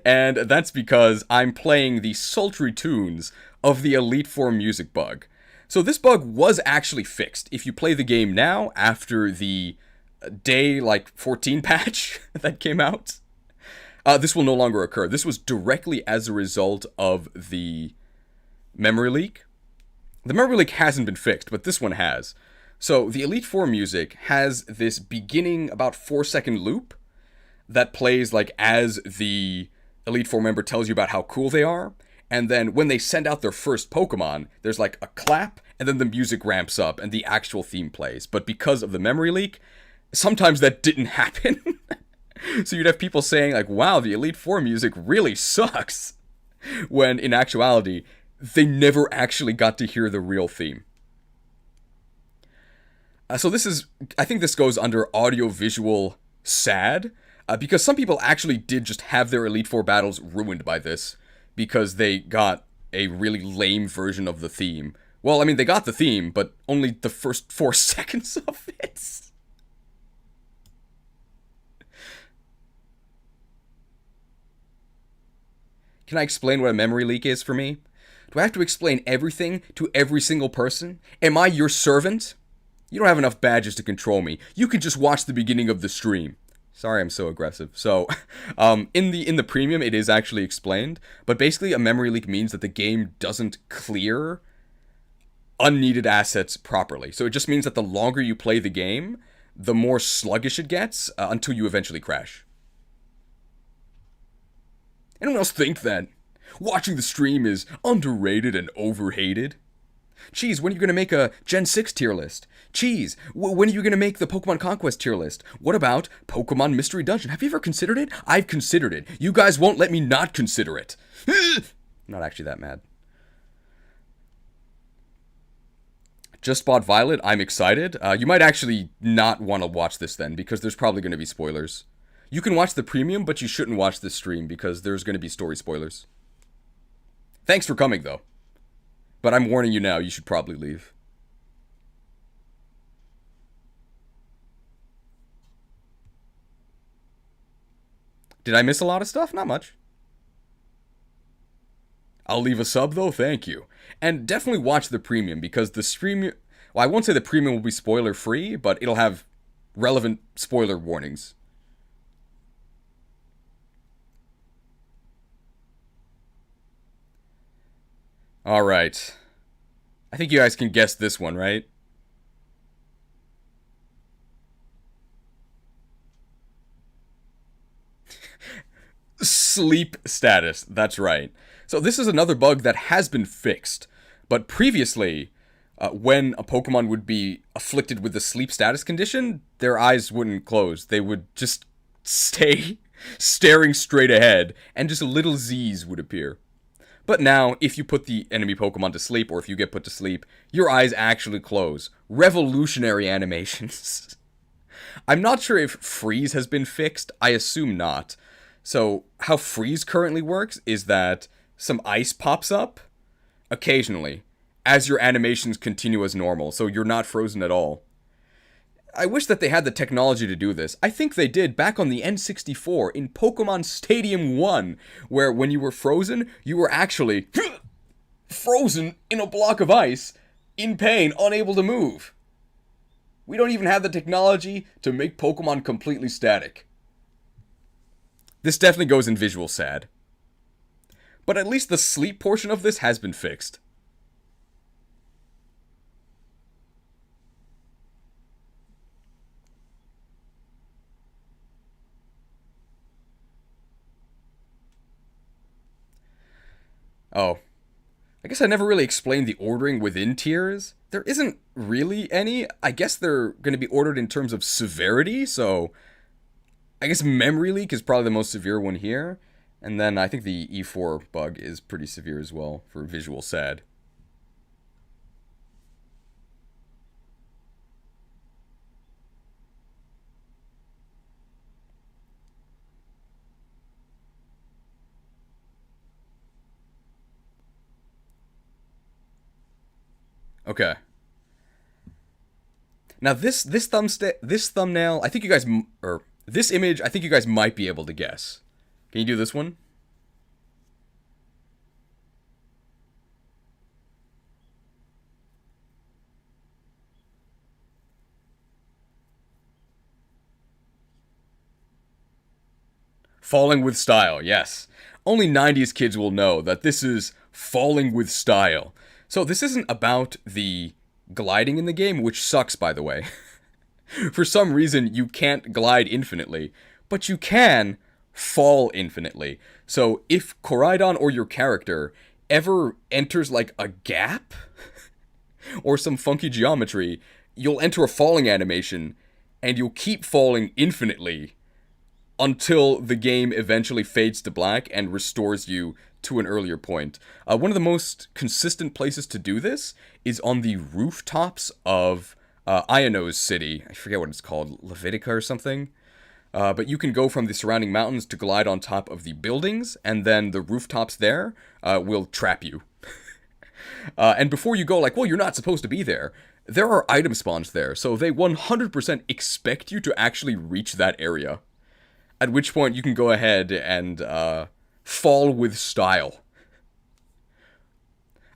And that's because I'm playing the sultry tunes of the Elite Four music bug. So this bug was actually fixed. If you play the game now, after the day, 14 patch that came out, this will no longer occur. This was directly as a result of the memory leak. The memory leak hasn't been fixed, but this one has. So the Elite Four music has this beginning about 4-second loop that plays as the Elite Four member tells you about how cool they are. And then when they send out their first Pokemon, there's a clap, and then the music ramps up and the actual theme plays. But because of the memory leak, sometimes that didn't happen. So you'd have people saying wow, the Elite Four music really sucks. When in actuality, they never actually got to hear the real theme. So I think this goes under audio-visual sad, because some people actually did just have their Elite Four battles ruined by this, because they got a really lame version of the theme. Well, I mean, they got the theme, but only the first 4 seconds of it. Can I explain what a memory leak is for me? Do I have to explain everything to every single person? Am I your servant? You don't have enough badges to control me. You can just watch the beginning of the stream. Sorry I'm so aggressive. So, in the premium, it is actually explained. But basically, a memory leak means that the game doesn't clear unneeded assets properly. So it just means that the longer you play the game, the more sluggish it gets, until you eventually crash. Anyone else think that watching the stream is underrated and overhated? Cheese, when are you going to make a Gen 6 tier list? Cheese, when are you going to make the Pokemon Conquest tier list? What about Pokemon Mystery Dungeon? Have you ever considered it? I've considered it. You guys won't let me not consider it. Not actually that mad. Just bought Violet. I'm excited. You might actually not want to watch this then, because there's probably going to be spoilers. You can watch the premium, but you shouldn't watch this stream, because there's going to be story spoilers. Thanks for coming, though. But I'm warning you now, you should probably leave. Did I miss a lot of stuff? Not much. I'll leave a sub, though, thank you. And definitely watch the premium, because the stream... Well, I won't say the premium will be spoiler-free, but it'll have relevant spoiler warnings. Alright. I think you guys can guess this one, right? Sleep status, that's right. So this is another bug that has been fixed. But previously, when a Pokemon would be afflicted with the sleep status condition, their eyes wouldn't close. They would just stay staring straight ahead, and just little Z's would appear. But now, if you put the enemy Pokemon to sleep, or if you get put to sleep, your eyes actually close. Revolutionary animations. I'm not sure if freeze has been fixed. I assume not. So, how freeze currently works is that some ice pops up occasionally as your animations continue as normal, so you're not frozen at all. I wish that they had the technology to do this. I think they did back on the N64 in Pokemon Stadium 1, where when you were frozen, you were actually frozen in a block of ice, in pain, unable to move. We don't even have the technology to make Pokemon completely static. This definitely goes in visual sad. But at least the sleep portion of this has been fixed. Oh. I guess I never really explained the ordering within tiers. There isn't really any. I guess they're going to be ordered in terms of severity, so... I guess memory leak is probably the most severe one here. And then I think the E4 bug is pretty severe as well for visual sad. Okay. Now this thumbnail, I think you guys, or this image, I think you guys might be able to guess. Can you do this one? Falling with style, yes. Only 90s kids will know that this is falling with style. So this isn't about the gliding in the game, which sucks, by the way. For some reason, you can't glide infinitely, but you can fall infinitely. So if Koraidon or your character ever enters like a gap or some funky geometry, you'll enter a falling animation and you'll keep falling infinitely until the game eventually fades to black and restores you to an earlier point. One of the most consistent places to do this is on the rooftops of Iono's city. I forget what it's called, Levitica or something. But you can go from the surrounding mountains to glide on top of the buildings, and then the rooftops there will trap you. And before you go, like, well, you're not supposed to be there. There are item spawns there, so they 100% expect you to actually reach that area. At which point you can go ahead and fall with style.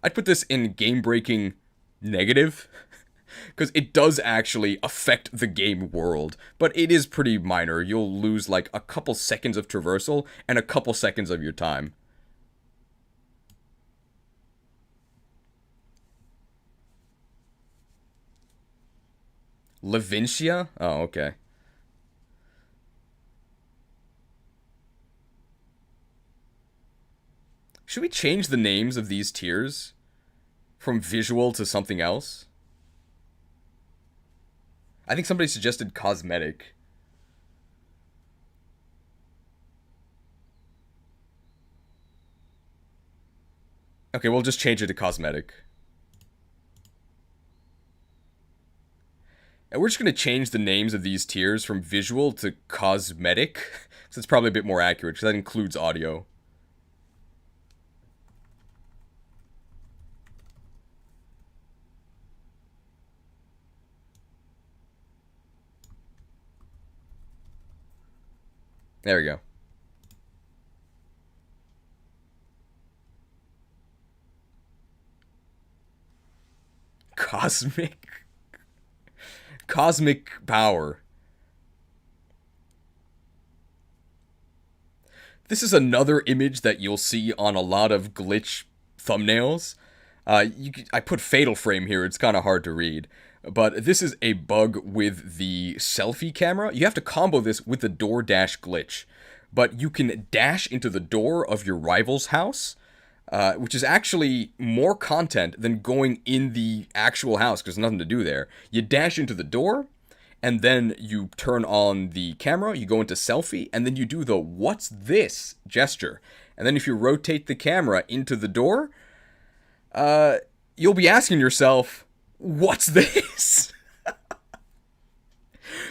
I'd put this in game-breaking negative, because it does actually affect the game world, but it is pretty minor. You'll lose like a couple seconds of traversal and a couple seconds of your time. Levincia? Oh, okay. Should we change the names of these tiers from visual to something else. I think somebody suggested cosmetic. Okay, we'll just change it to cosmetic. And we're just going to change the names of these tiers from visual to cosmetic. So it's probably a bit more accurate, because that includes audio. There we go. Cosmic power. This is another image that you'll see on a lot of glitch thumbnails. I put fatal frame here, it's kind of hard to read. But this is a bug with the selfie camera. You have to combo this with the door dash glitch. But you can dash into the door of your rival's house, which is actually more content than going in the actual house, because there's nothing to do there. You dash into the door, and then you turn on the camera, you go into selfie, and then you do the "what's this" gesture. And then if you rotate the camera into the door, you'll be asking yourself, what's this?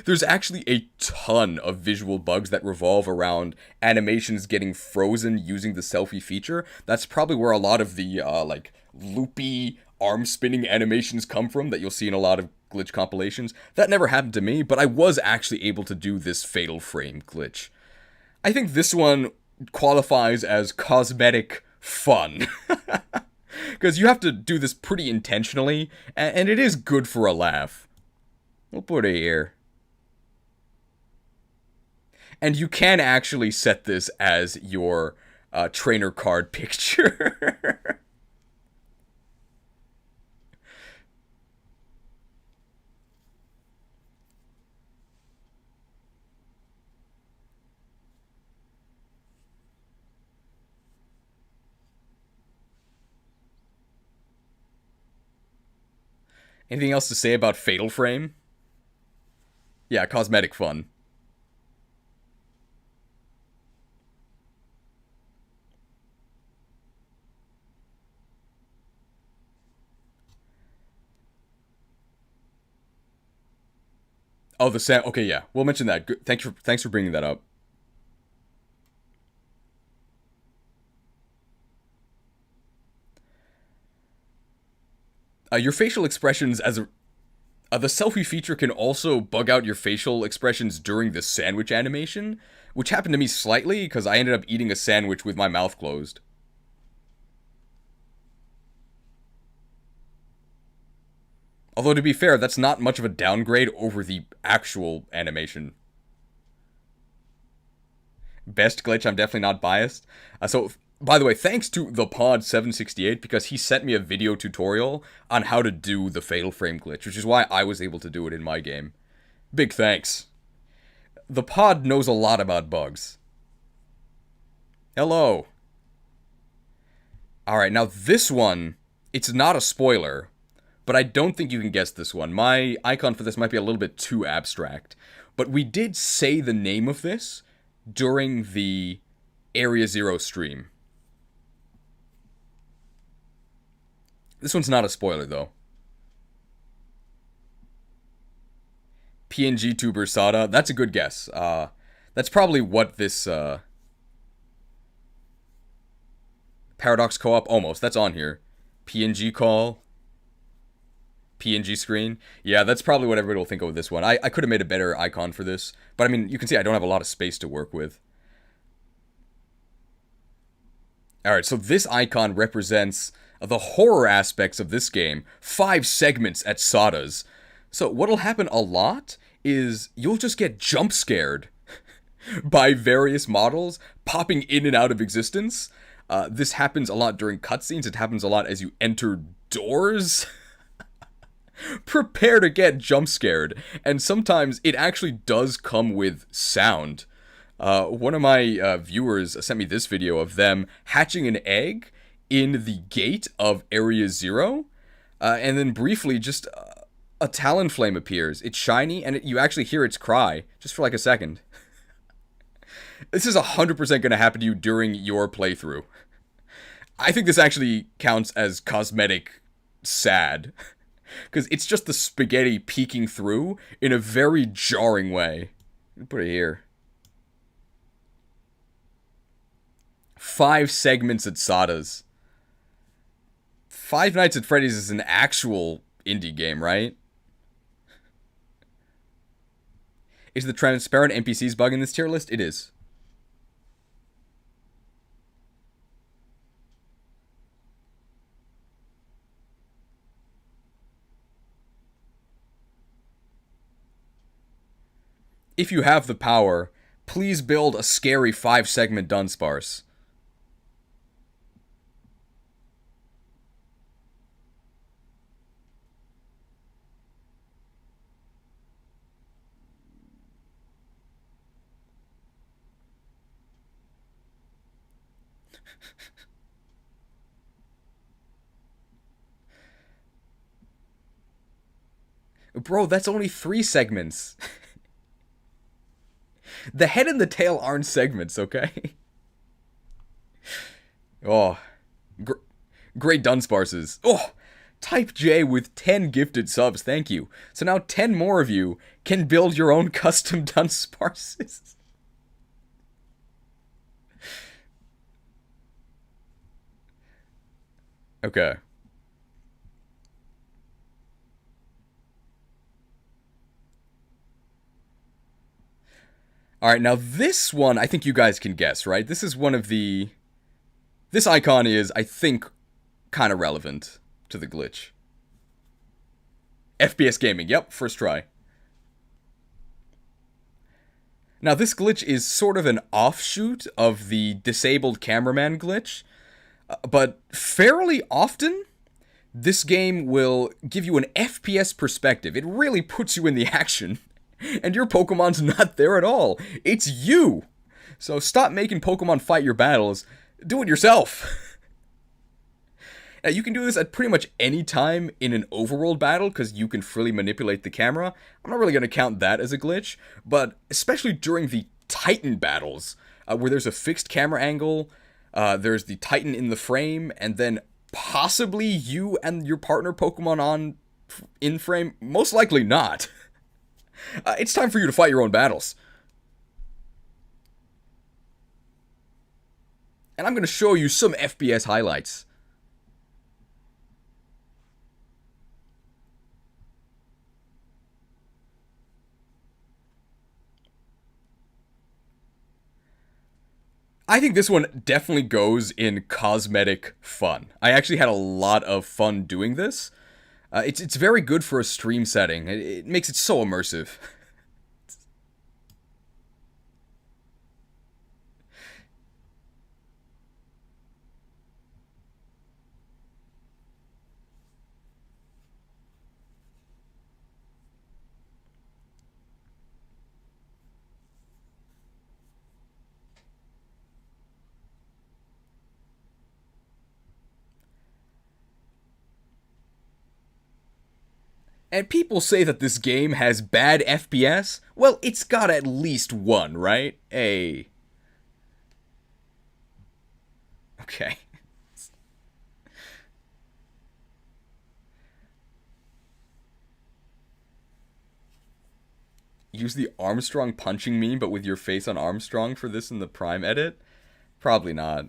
There's actually a ton of visual bugs that revolve around animations getting frozen using the selfie feature. That's probably where a lot of the, like, loopy arm spinning animations come from that you'll see in a lot of glitch compilations. That never happened to me, but I was actually able to do this fatal frame glitch. I think this one qualifies as cosmetic fun. Because you have to do this pretty intentionally, and it is good for a laugh. We'll put it here. And you can actually set this as your trainer card picture. Anything else to say about Fatal Frame? Yeah, cosmetic fun. Oh, the sound. Okay, yeah, we'll mention that. Good. Thanks for bringing that up. Your facial expressions as a the selfie feature can also bug out your facial expressions during the sandwich animation, which happened to me slightly because I ended up eating a sandwich with my mouth closed. Although, to be fair, that's not much of a downgrade over the actual animation. Best glitch, I'm definitely not biased. By the way, thanks to the Pod 768, because he sent me a video tutorial on how to do the Fatal Frame glitch, which is why I was able to do it in my game. Big thanks. The Pod knows a lot about bugs. Hello. Alright, now this one, it's not a spoiler, but I don't think you can guess this one. My icon for this might be a little bit too abstract. But we did say the name of this during the Area Zero stream. This one's not a spoiler, though. PNG Tuber Sada. That's a good guess. That's probably what this... Paradox Co-op, almost. That's on here. PNG call. PNG screen. Yeah, that's probably what everybody will think of with this one. I could have made a better icon for this. But, I mean, you can see I don't have a lot of space to work with. Alright, so this icon represents the horror aspects of this game. 5 segments at Sada's. So what'll happen a lot is you'll just get jump scared by various models popping in and out of existence. This happens a lot during cutscenes. It happens a lot as you enter doors. Prepare to get jump scared. And sometimes it actually does come with sound. One of my viewers sent me this video of them hatching an egg in the gate of Area Zero. And then briefly, just a talon flame appears. It's shiny, and you actually hear its cry, just for like a second. This is 100% going to happen to you during your playthrough. I think this actually counts as cosmetic sad. Because it's just the spaghetti peeking through in a very jarring way. Put it here. 5 segments at Sada's. Five Nights at Freddy's is an actual indie game, right? Is the transparent NPCs bug in this tier list? It is. If you have the power, please build a scary 5-segment Dunsparce. Bro, that's only 3 segments. The head and the tail aren't segments, okay? Oh, great Dunsparces. Oh, Type J with 10 gifted subs, thank you. So now 10 more of you can build your own custom Dunsparces. Okay. Alright, now this one, I think you guys can guess, right? This is one of the... This icon is, I think, kind of relevant to the glitch. FPS Gaming, yep, first try. Now, this glitch is sort of an offshoot of the disabled cameraman glitch, but fairly often, this game will give you an FPS perspective. It really puts you in the action. And your Pokemon's not there at all. It's you! So stop making Pokemon fight your battles. Do it yourself! Now, you can do this at pretty much any time in an overworld battle, because you can freely manipulate the camera. I'm not really going to count that as a glitch, but especially during the Titan battles, where there's a fixed camera angle, there's the Titan in the frame, and then possibly you and your partner Pokemon on in frame. Most likely not. It's time for you to fight your own battles. And I'm going to show you some FPS highlights. I think this one definitely goes in cosmetic fun. I actually had a lot of fun doing this. It's very good for a stream setting. It makes it so immersive. And people say that this game has bad FPS. Well, it's got at least one, right? Hey. Okay. Use the Armstrong punching meme, but with your face on Armstrong for this in the Prime edit? Probably not.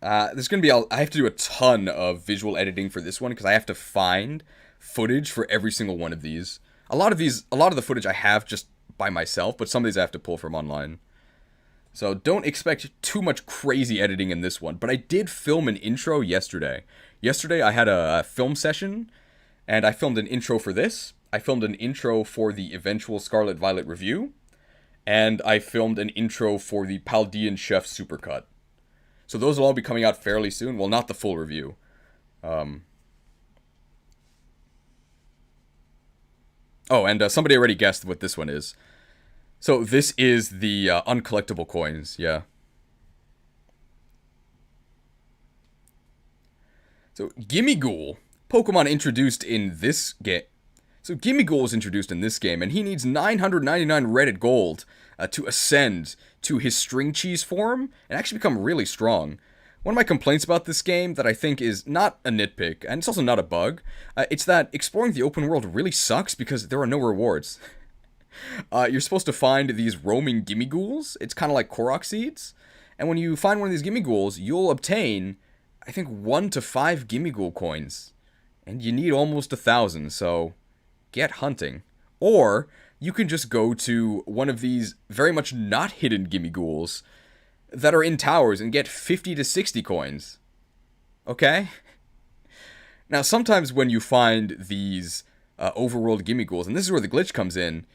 There's gonna be I have to do a ton of visual editing for this one because I have to find footage for every single one of these. A lot of the footage I have just by myself, but some of these I have to pull from online. So don't expect too much crazy editing in this one. But I did film an intro yesterday. Yesterday I had a film session, and I filmed an intro for this. I filmed an intro for the eventual Scarlet Violet review, and I filmed an intro for the Paldean Chef Supercut. So those will all be coming out fairly soon. Well, not the full review. Oh, and somebody already guessed what this one is. So this is the uncollectible coins, yeah. So Gimme Ghoul Pokemon introduced in this game. So Gimmighoul is introduced in this game, and he needs 999 Reddit gold to ascend to his string cheese form and actually become really strong. One of my complaints about this game that I think is not a nitpick, and it's also not a bug, it's that exploring the open world really sucks because there are no rewards. You're supposed to find these roaming Gimmighouls. It's kind of like Korok seeds. And when you find one of these Gimmighouls, you'll obtain, I think, 1 to 5 Gimmighoul coins. And you need almost 1,000, so get hunting. Or you can just go to one of these very much not hidden Gimmighouls that are in towers and get 50 to 60 coins. Okay? Now, sometimes when you find these overworld Gimmighouls, and this is where the glitch comes in,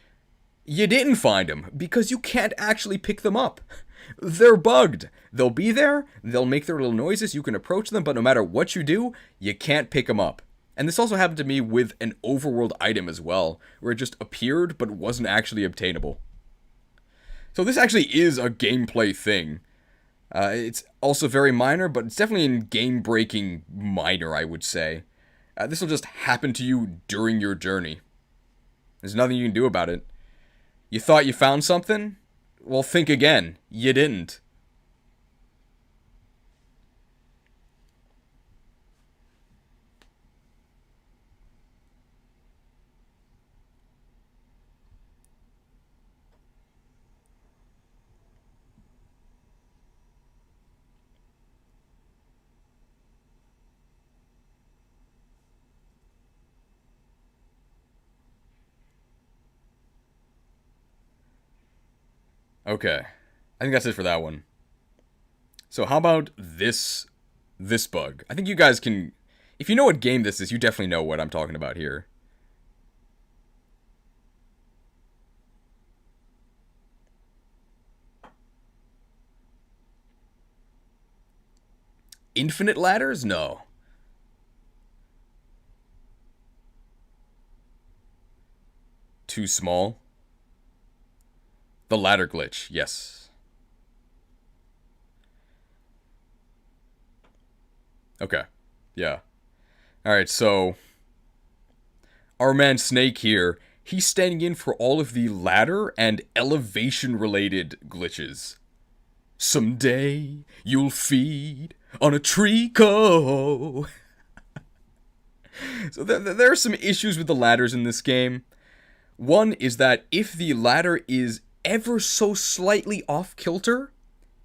you didn't find them because you can't actually pick them up. They're bugged. They'll be there, they'll make their little noises, you can approach them, but no matter what you do, you can't pick them up. And this also happened to me with an overworld item as well, where it just appeared but wasn't actually obtainable. So this actually is a gameplay thing. It's also very minor, but it's definitely in game-breaking minor, I would say. This will just happen to you during your journey. There's nothing you can do about it. You thought you found something? Well, think again. You didn't. Okay. I think that's it for that one. So how about this bug? I think you guys can... If you know what game this is, you definitely know what I'm talking about here. Infinite ladders? No. Too small? The ladder glitch, yes. Okay, yeah. Alright, so... Our man Snake here, he's standing in for all of the ladder and elevation-related glitches. Someday, you'll feed on a Trico. So there are some issues with the ladders in this game. One is that if the ladder is ever so slightly off kilter,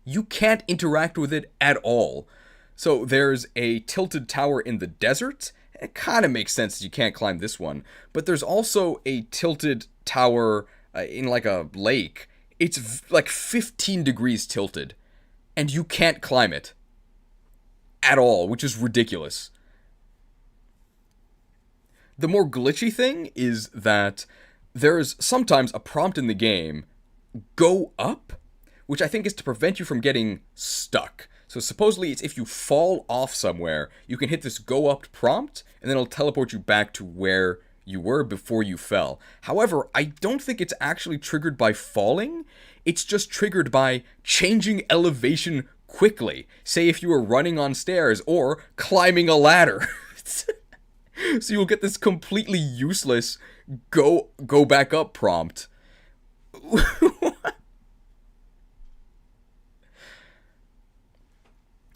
you can't interact with it at all. So there's a tilted tower in the desert. It kind of makes sense that you can't climb this one. But there's also a tilted tower in like a lake. It's like 15 degrees tilted. And you can't climb it. At all, which is ridiculous. The more glitchy thing is that there's sometimes a prompt in the game, go up, which I think is to prevent you from getting stuck. So supposedly it's if you fall off somewhere, you can hit this go up prompt, and then it'll teleport you back to where you were before you fell. However, I don't think it's actually triggered by falling, it's just triggered by changing elevation quickly. Say if you were running on stairs or climbing a ladder. So you'll get this completely useless go back up prompt.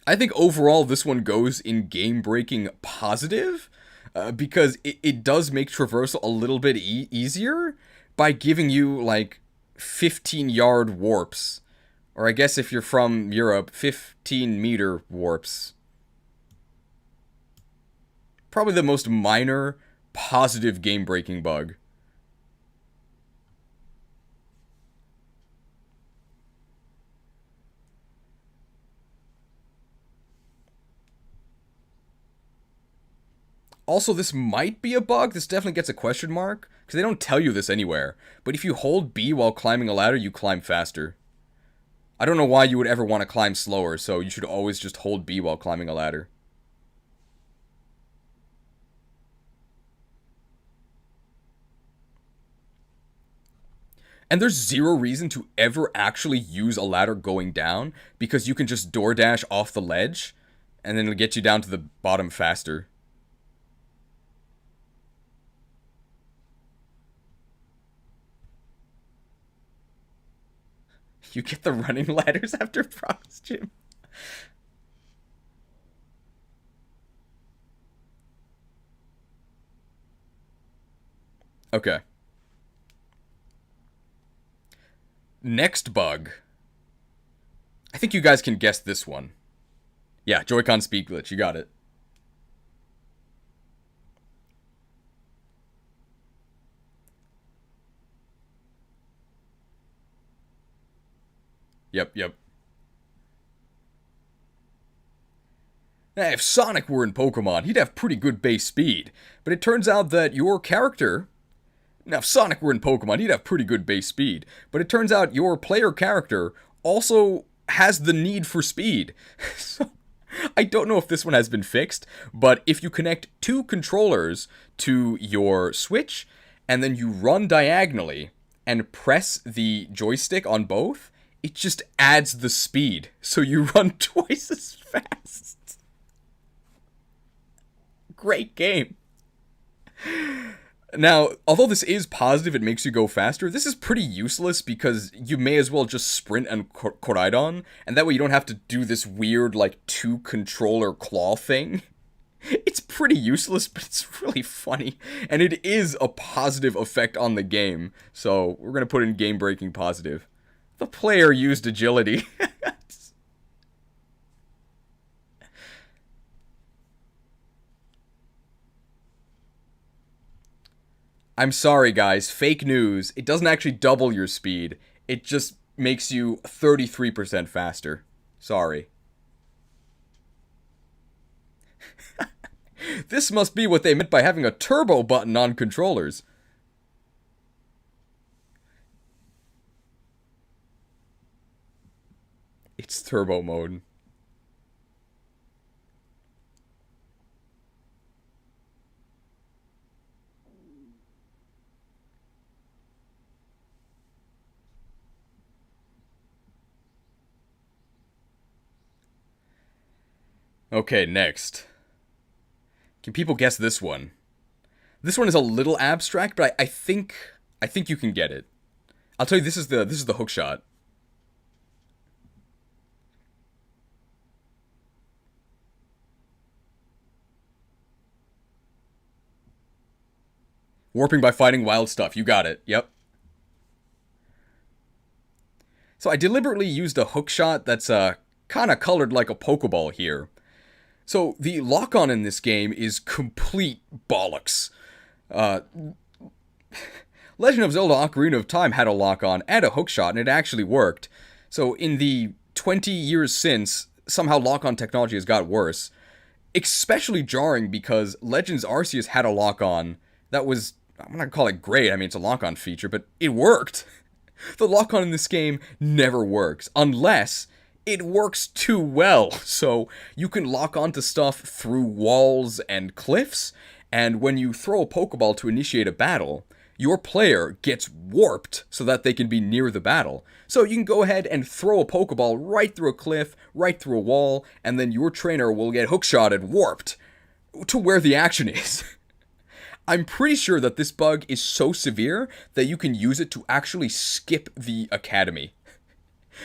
I think overall this one goes in game-breaking positive, because it does make traversal a little bit easier by giving you, like, 15-yard warps. Or I guess if you're from Europe, 15-meter warps. Probably the most minor, positive game-breaking bug. Also, this might be a bug. This definitely gets a question mark, because they don't tell you this anywhere. But if you hold B while climbing a ladder, you climb faster. I don't know why you would ever want to climb slower, so you should always just hold B while climbing a ladder. And there's zero reason to ever actually use a ladder going down, because you can just DoorDash off the ledge, and then it'll get you down to the bottom faster. You get the running ladders after Promise Gym. Okay. Next bug. I think you guys can guess this one. Yeah, Joy-Con speed glitch. You got it. Yep, yep. If Sonic were in Pokemon, he'd have pretty good base speed. But it turns out that your character... Now, if Sonic were in Pokemon, he'd have pretty good base speed. But it turns out your player character also has the need for speed. So, I don't know if this one has been fixed, but if you connect two controllers to your Switch, and then you run diagonally, and press the joystick on both, it just adds the speed. So you run twice as fast. Great game. Now, although this is positive, it makes you go faster, this is pretty useless because you may as well just sprint and Koraidon, and that way you don't have to do this weird, like, two-controller claw thing. It's pretty useless, but it's really funny, and it is a positive effect on the game, so we're gonna put in game-breaking positive. The player used agility. I'm sorry, guys. Fake news. It doesn't actually double your speed. It just makes you 33% faster. Sorry. This must be what they meant by having a turbo button on controllers. It's turbo mode. Okay, next. Can people guess this one? This one is a little abstract, but I think you can get it. I'll tell you, this is the hook shot. Warping by fighting wild stuff. You got it. Yep. So I deliberately used a hook shot that's kind of colored like a Pokeball here. So the lock-on in this game is complete bollocks. Legend of Zelda Ocarina of Time had a lock-on and a hookshot, and it actually worked. So in the 20 years since, somehow lock-on technology has got worse. Especially jarring because Legends Arceus had a lock-on that was, I'm not gonna call it great, I mean it's a lock-on feature, but it worked. The lock-on in this game never works, unless it works too well. So you can lock onto stuff through walls and cliffs, and when you throw a Pokeball to initiate a battle, your player gets warped so that they can be near the battle. So you can go ahead and throw a Pokeball right through a cliff, right through a wall, and then your trainer will get hookshotted, warped, to where the action is. I'm pretty sure that this bug is so severe that you can use it to actually skip the academy.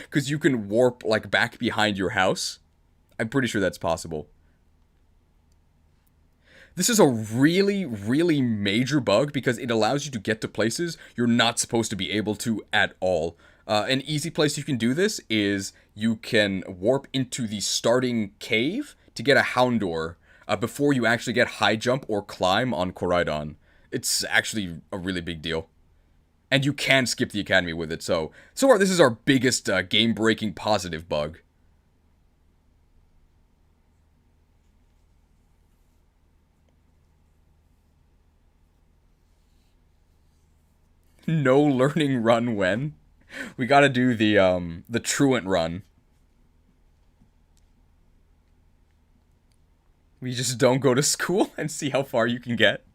Because you can warp, like, back behind your house. I'm pretty sure that's possible. This is a really, really major bug because it allows you to get to places you're not supposed to be able to at all. An easy place you can do this is you can warp into the starting cave to get a Houndour before you actually get high jump or climb on Koraidon. It's actually a really big deal. And you can skip the academy with it, so far this is our biggest game-breaking positive bug. No learning run when? We gotta do the truant run. We just don't go to school and see how far you can get.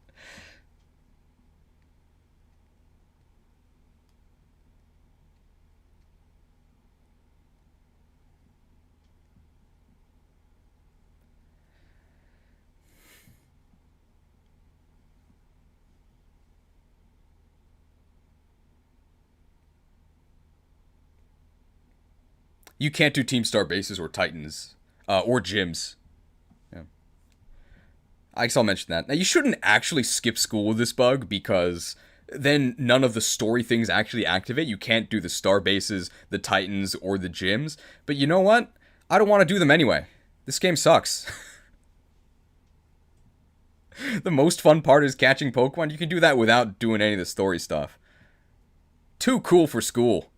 You can't do Team Star bases or Titans, or gyms. Yeah. I guess I'll mention that. Now, you shouldn't actually skip school with this bug, because then none of the story things actually activate. You can't do the Star bases, the Titans, or the gyms. But you know what? I don't want to do them anyway. This game sucks. The most fun part is catching Pokemon. You can do that without doing any of the story stuff. Too cool for school.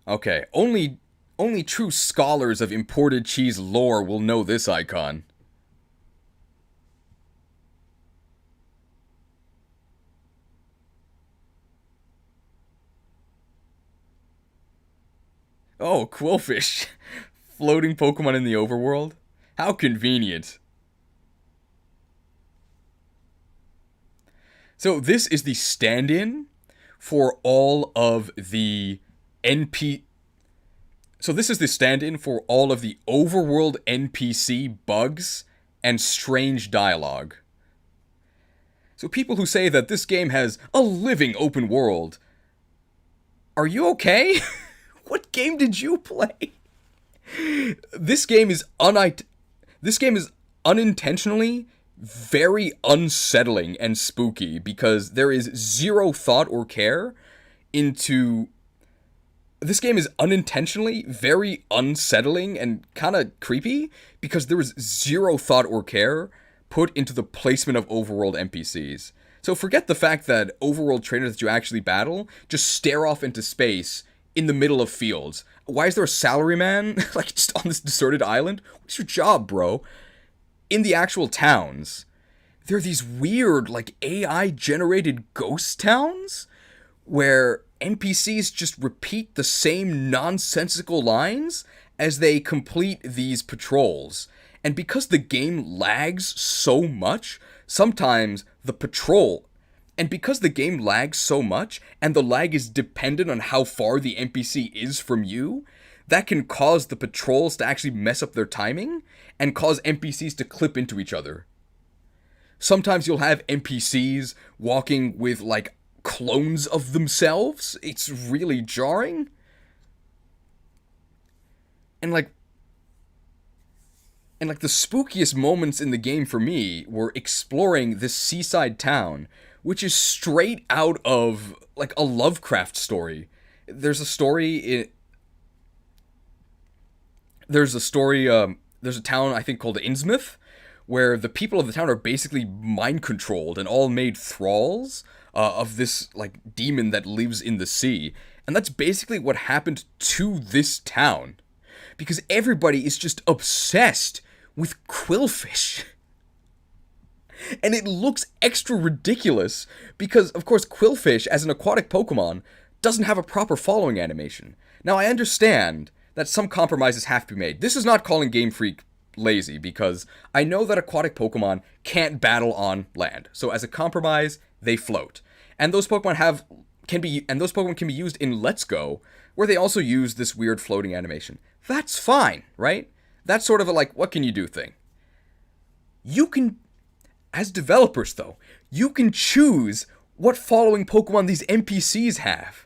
Okay, only true scholars of imported cheese lore will know this icon. Oh, Quillfish. Floating Pokemon in the overworld? How convenient. So this is the stand-in for all of the NP... So this is the stand-in for all of the overworld NPC bugs and strange dialogue. So people who say that this game has a living open world, are you okay? What game did you play? This game is unintentionally very unsettling and spooky, because there is zero thought or care into... This game is unintentionally very unsettling and kind of creepy, because there is zero thought or care put into the placement of overworld NPCs. So forget the fact that overworld trainers that you actually battle just stare off into space in the middle of fields. Why is there a salaryman, like, just on this deserted island? What's your job, bro? In the actual towns, there are these weird, like, AI-generated ghost towns where NPCs just repeat the same nonsensical lines as they complete these patrols. And because the game lags so much, sometimes the patrol... And because the game lags so much, and the lag is dependent on how far the NPC is from you, that can cause the patrols to actually mess up their timing, and cause NPCs to clip into each other. Sometimes you'll have NPCs walking with, like, clones of themselves. It's really jarring. And like the spookiest moments in the game for me were exploring this seaside town, which is straight out of, like, a Lovecraft story. There's a town, I think, called Innsmouth, where the people of the town are basically mind-controlled and all made thralls of this, like, demon that lives in the sea. And that's basically what happened to this town. Because everybody is just obsessed with Quillfish. And it looks extra ridiculous because, of course, Quillfish, as an aquatic Pokemon, doesn't have a proper following animation. Now, I understand that some compromises have to be made. This is not calling Game Freak lazy, because I know that aquatic Pokemon can't battle on land. So as a compromise, they float. And those Pokemon can be used in Let's Go, where they also use this weird floating animation. That's fine, right? That's sort of a, like, what can you do thing. You can... As developers, though, you can choose what following Pokemon these NPCs have.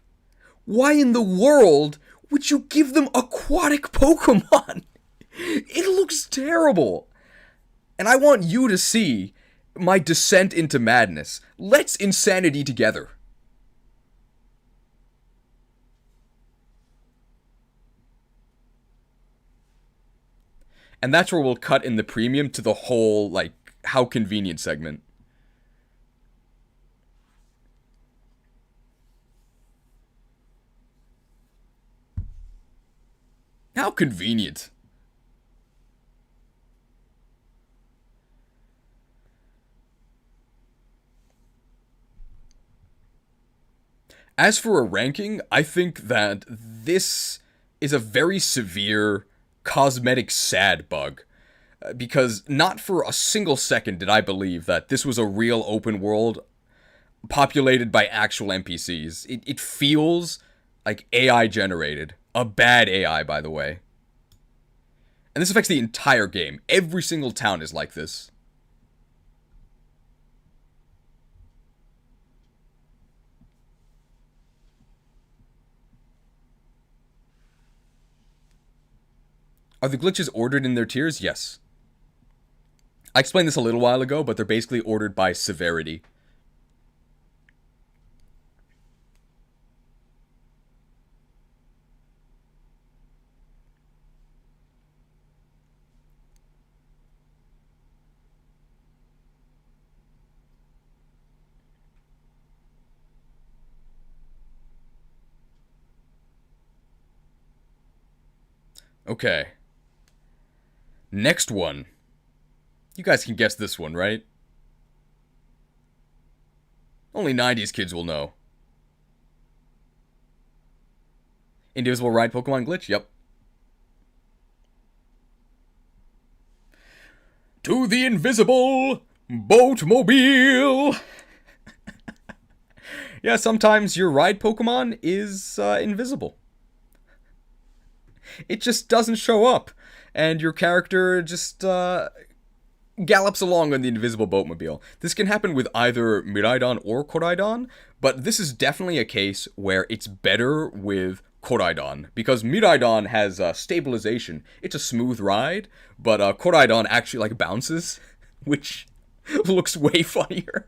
Why in the world would you give them aquatic Pokemon? It looks terrible. And I want you to see my descent into madness. Let's insanity together. And that's where we'll cut in the premium to the whole, like, how convenient segment. How convenient. As for a ranking, I think that this is a very severe cosmetic sad bug. Because not for a single second did I believe that this was a real open world populated by actual NPCs. It feels like AI generated. A bad AI, by the way. And this affects the entire game. Every single town is like this. Are the glitches ordered in their tiers? Yes. I explained this a little while ago, but they're basically ordered by severity. Okay. Next one. You guys can guess this one, right? Only 90s kids will know. Indivisible ride Pokemon glitch? Yep. To the invisible boatmobile! Yeah, sometimes your ride Pokemon is invisible. It just doesn't show up. And your character just gallops along on the invisible boatmobile. This can happen with either Miraidon or Koraidon, but this is definitely a case where it's better with Koraidon, because Miraidon has stabilization. It's a smooth ride, but Koraidon actually like bounces, which looks way funnier.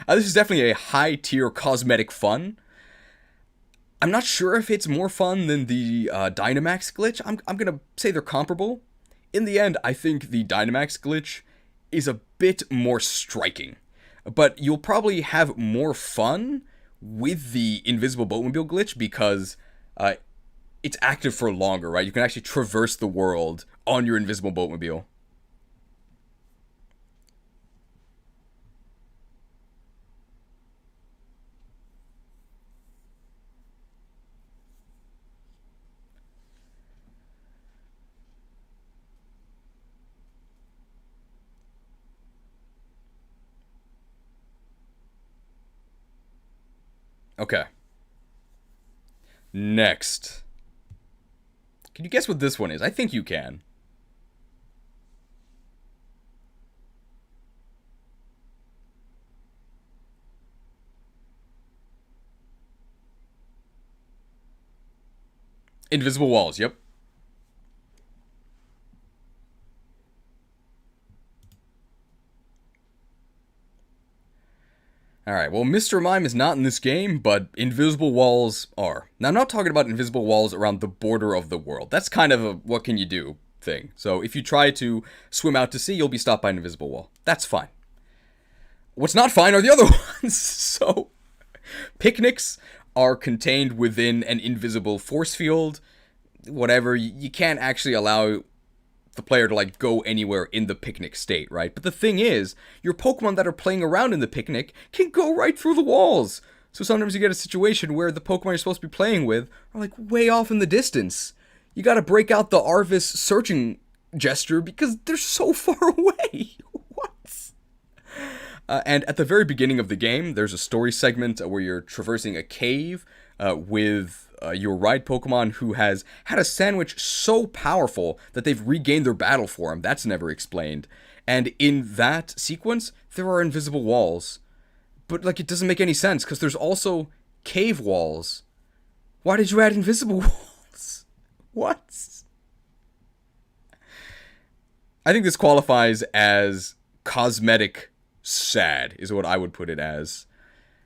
This is definitely a high tier cosmetic fun. I'm not sure if it's more fun than the Dynamax glitch. I'm gonna say they're comparable. In the end, I think the Dynamax glitch is a bit more striking. But you'll probably have more fun with the Invisible Boatmobile glitch because it's active for longer, right? You can actually traverse the world on your Invisible Boatmobile. Okay. Next. Can you guess what this one is? I think you can. Invisible walls, yep. Alright, well, Mr. Mime is not in this game, but invisible walls are. Now, I'm not talking about invisible walls around the border of the world. That's kind of a what can you do thing. So if you try to swim out to sea, you'll be stopped by an invisible wall. That's fine. What's not fine are the other ones. So, picnics are contained within an invisible force field. Whatever, you can't actually allow the player to like go anywhere in the picnic state, right? But the thing is, your Pokemon that are playing around in the picnic can go right through the walls. So sometimes you get a situation where the Pokemon you're supposed to be playing with are like way off in the distance. You gotta break out the Arvis searching gesture because they're so far away. What? And at the very beginning of the game, there's a story segment where you're traversing a cave with your ride Pokemon who has had a sandwich so powerful that they've regained their battle form. That's never explained. And in that sequence, there are invisible walls. But, like, it doesn't make any sense, because there's also cave walls. Why did you add invisible walls? What? I think this qualifies as cosmetic sad, is what I would put it as.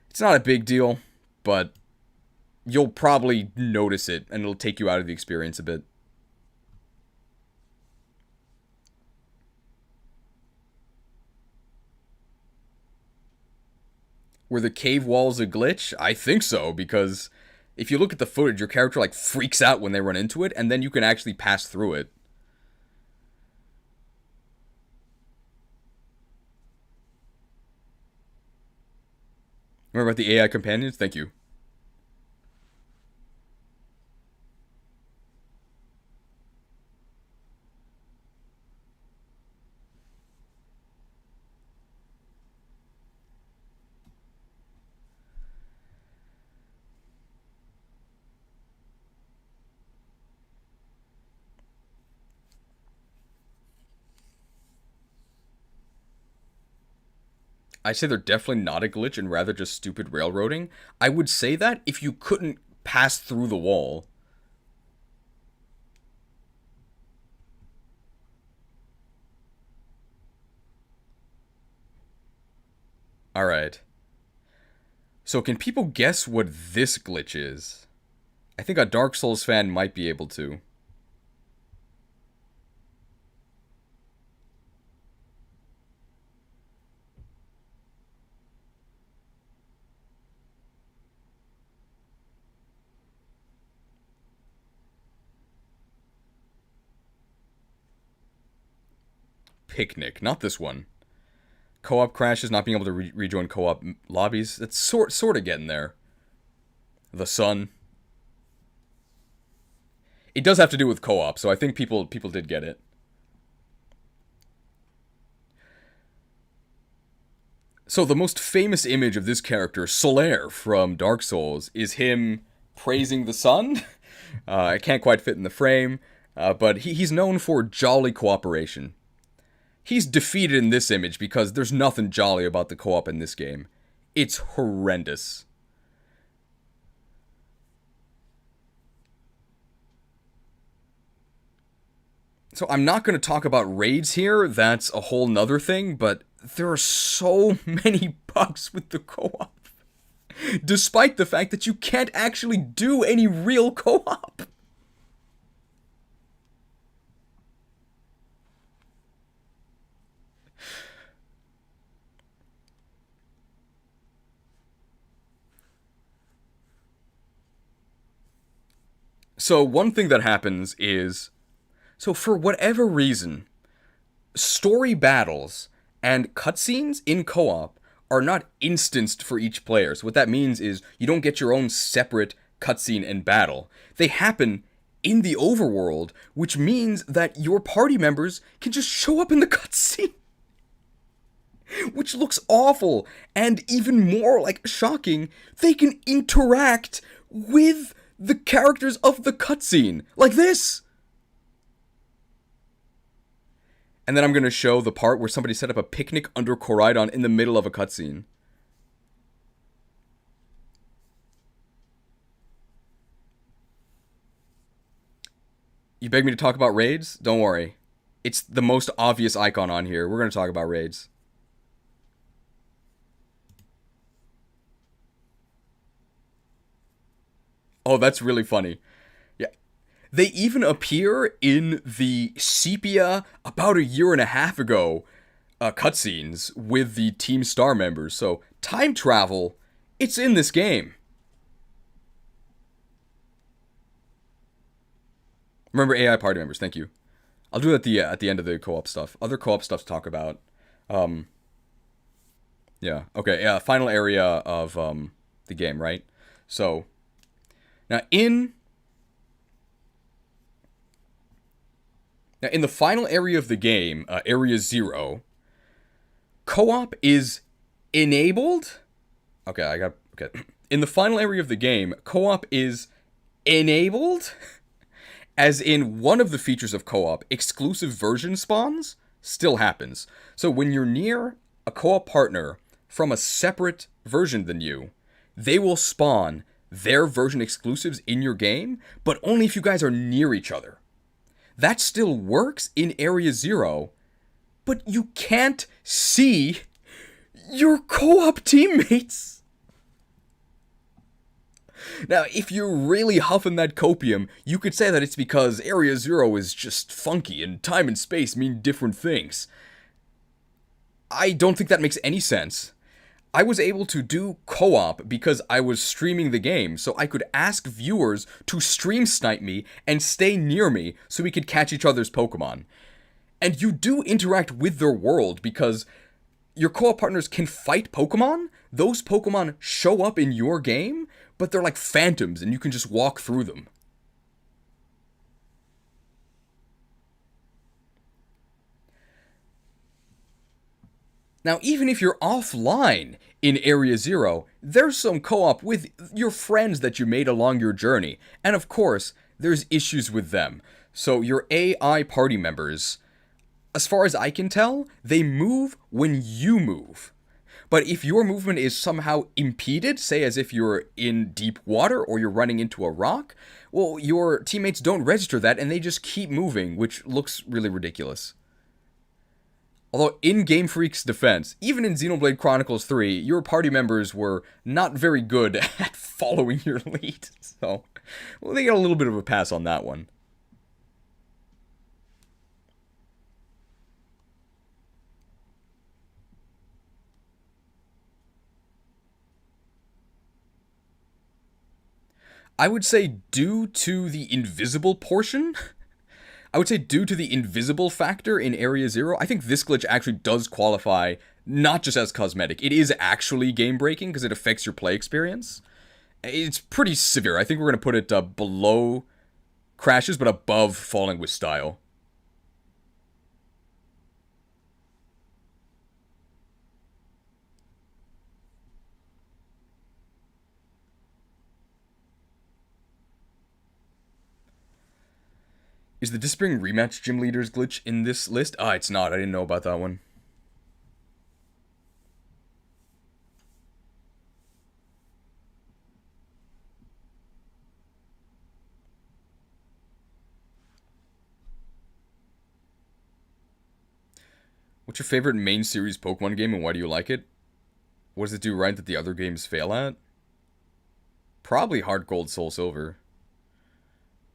It's not a big deal, but you'll probably notice it, and it'll take you out of the experience a bit. Were the cave walls a glitch? I think so, because if you look at the footage, your character like freaks out when they run into it, and then you can actually pass through it. Remember about the AI companions? Thank you. I say they're definitely not a glitch and rather just stupid railroading. I would say that if you couldn't pass through the wall. Alright. So can people guess what this glitch is? I think a Dark Souls fan might be able to. Picnic, not this one. Co-op crashes, not being able to rejoin co-op lobbies. That's sort of getting there. The sun. It does have to do with co-op, so I think people did get it. So the most famous image of this character, Solaire from Dark Souls, is him praising the sun. It can't quite fit in the frame, but he's known for jolly cooperation. He's defeated in this image because there's nothing jolly about the co-op in this game. It's horrendous. So I'm not going to talk about raids here, that's a whole nother thing, but there are so many bugs with the co-op. Despite the fact that you can't actually do any real co-op. So one thing that happens is, so for whatever reason, story battles and cutscenes in co-op are not instanced for each player. So what that means is you don't get your own separate cutscene and battle. They happen in the overworld, which means that your party members can just show up in the cutscene. Which looks awful, and even more, like, shocking, they can interact with the characters of the cutscene, like this. And then I'm going to show the part where somebody set up a picnic under Koraidon in the middle of a cutscene. You beg me to talk about raids? Don't worry. It's the most obvious icon on here. We're going to talk about raids. Oh, that's really funny. Yeah. They even appear in the sepia about a year and a half ago cutscenes with the Team Star members. So, time travel, it's in this game. Remember AI party members, thank you. I'll do it at the end of the co-op stuff. Other co-op stuff to talk about. Yeah, okay, yeah, final area of the game, right? So, now in the final area of the game, Area 0, co-op is enabled. Okay. In the final area of the game, co-op is enabled, as in one of the features of co-op, exclusive version spawns, still happens. So when you're near a co-op partner from a separate version than you, they will spawn their version exclusives in your game, but only if you guys are near each other. That still works in Area 0, but you can't see your co-op teammates. Now, if you're really huffing that copium, you could say that it's because Area 0 is just funky and time and space mean different things. I don't think that makes any sense. I was able to do co-op because I was streaming the game, so I could ask viewers to stream snipe me and stay near me so we could catch each other's Pokemon. And you do interact with their world because your co-op partners can fight Pokemon. Those Pokemon show up in your game, but they're like phantoms and you can just walk through them. Now, even if you're offline in Area 0, there's some co-op with your friends that you made along your journey. And of course, there's issues with them. So your AI party members, as far as I can tell, they move when you move. But if your movement is somehow impeded, say as if you're in deep water or you're running into a rock, well, your teammates don't register that and they just keep moving, which looks really ridiculous. Although, in Game Freak's defense, even in Xenoblade Chronicles 3, your party members were not very good at following your lead. So, well, they get a little bit of a pass on that one. I would say due to the invisible portion, I would say due to the invisible factor in Area Zero, I think this glitch actually does qualify not just as cosmetic. It is actually game breaking because it affects your play experience. It's pretty severe. I think we're going to put it below crashes, but above falling with style. Is the disappearing rematch gym leaders glitch in this list? Ah, it's not. I didn't know about that one. What's your favorite main series Pokemon game and why do you like it? What does it do right that the other games fail at? Probably Heart Gold Soul Silver.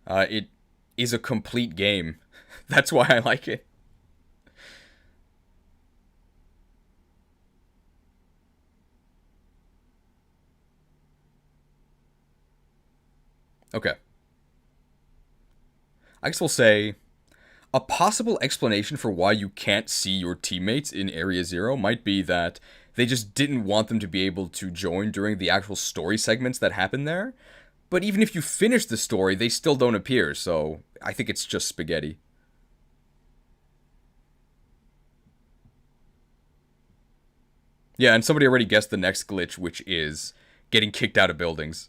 It is a complete game. That's why I like it. Okay. I guess we'll say a possible explanation for why you can't see your teammates in Area Zero might be that they just didn't want them to be able to join during the actual story segments that happen there. But even if you finish the story, they still don't appear, so I think it's just spaghetti. Yeah, and somebody already guessed the next glitch, which is getting kicked out of buildings.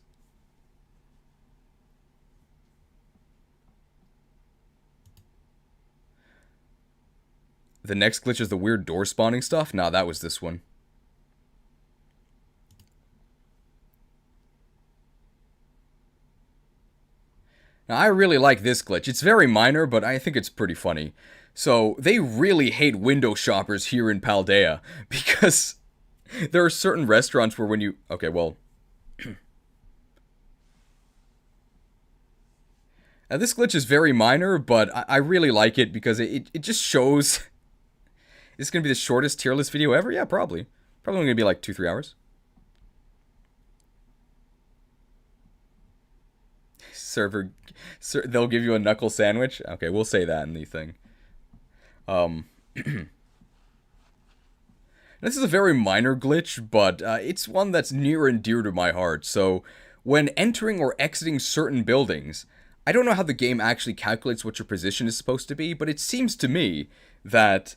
The next glitch is the weird door spawning stuff? Nah, that was this one. Now, I really like this glitch. It's very minor, but I think it's pretty funny. So, they really hate window shoppers here in Paldea, because there are certain restaurants where when you... Okay, well... Now, this glitch is very minor, but I really like it because it just shows... Is this going to be the shortest tier list video ever? Yeah, probably. Probably only going to be like 2-3 hours. Server... they'll give you a knuckle sandwich? Okay, we'll say that in the thing. This is a very minor glitch, but it's one that's near and dear to my heart. So, when entering or exiting certain buildings, I don't know how the game actually calculates what your position is supposed to be, but it seems to me that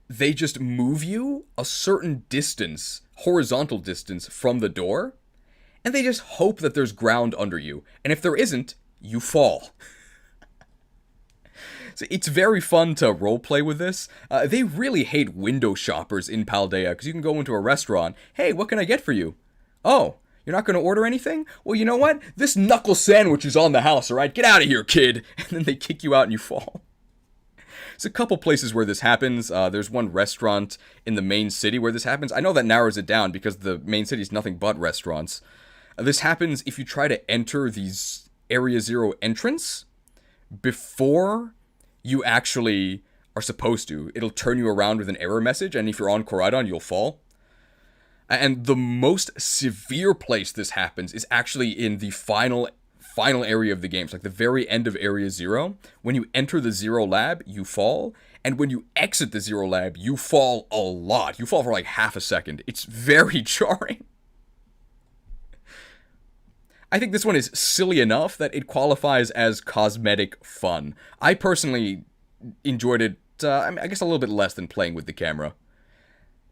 they just move you a certain distance, horizontal distance, from the door, and they just hope that there's ground under you. And if there isn't, you fall. So it's very fun to roleplay with this. They really hate window shoppers in Paldea, because you can go into a restaurant. Hey, what can I get for you? Oh, you're not going to order anything? Well, you know what? This knuckle sandwich is on the house, alright? Get out of here, kid! And then they kick you out and you fall. There's a couple places where this happens. There's one restaurant in the main city where this happens. I know that narrows it down because the main city is nothing but restaurants. This happens if you try to enter these Area Zero entrance before you actually are supposed to. It'll turn you around with an error message, and if you're on Koraidon, you'll fall. And the most severe place this happens is actually in the final area of the game. It's like the very end of Area Zero. When you enter the Zero Lab, you fall. And when you exit the Zero Lab, you fall a lot. You fall for like half a second. It's very jarring. I think this one is silly enough that it qualifies as cosmetic fun. I personally enjoyed it, I guess a little bit less than playing with the camera.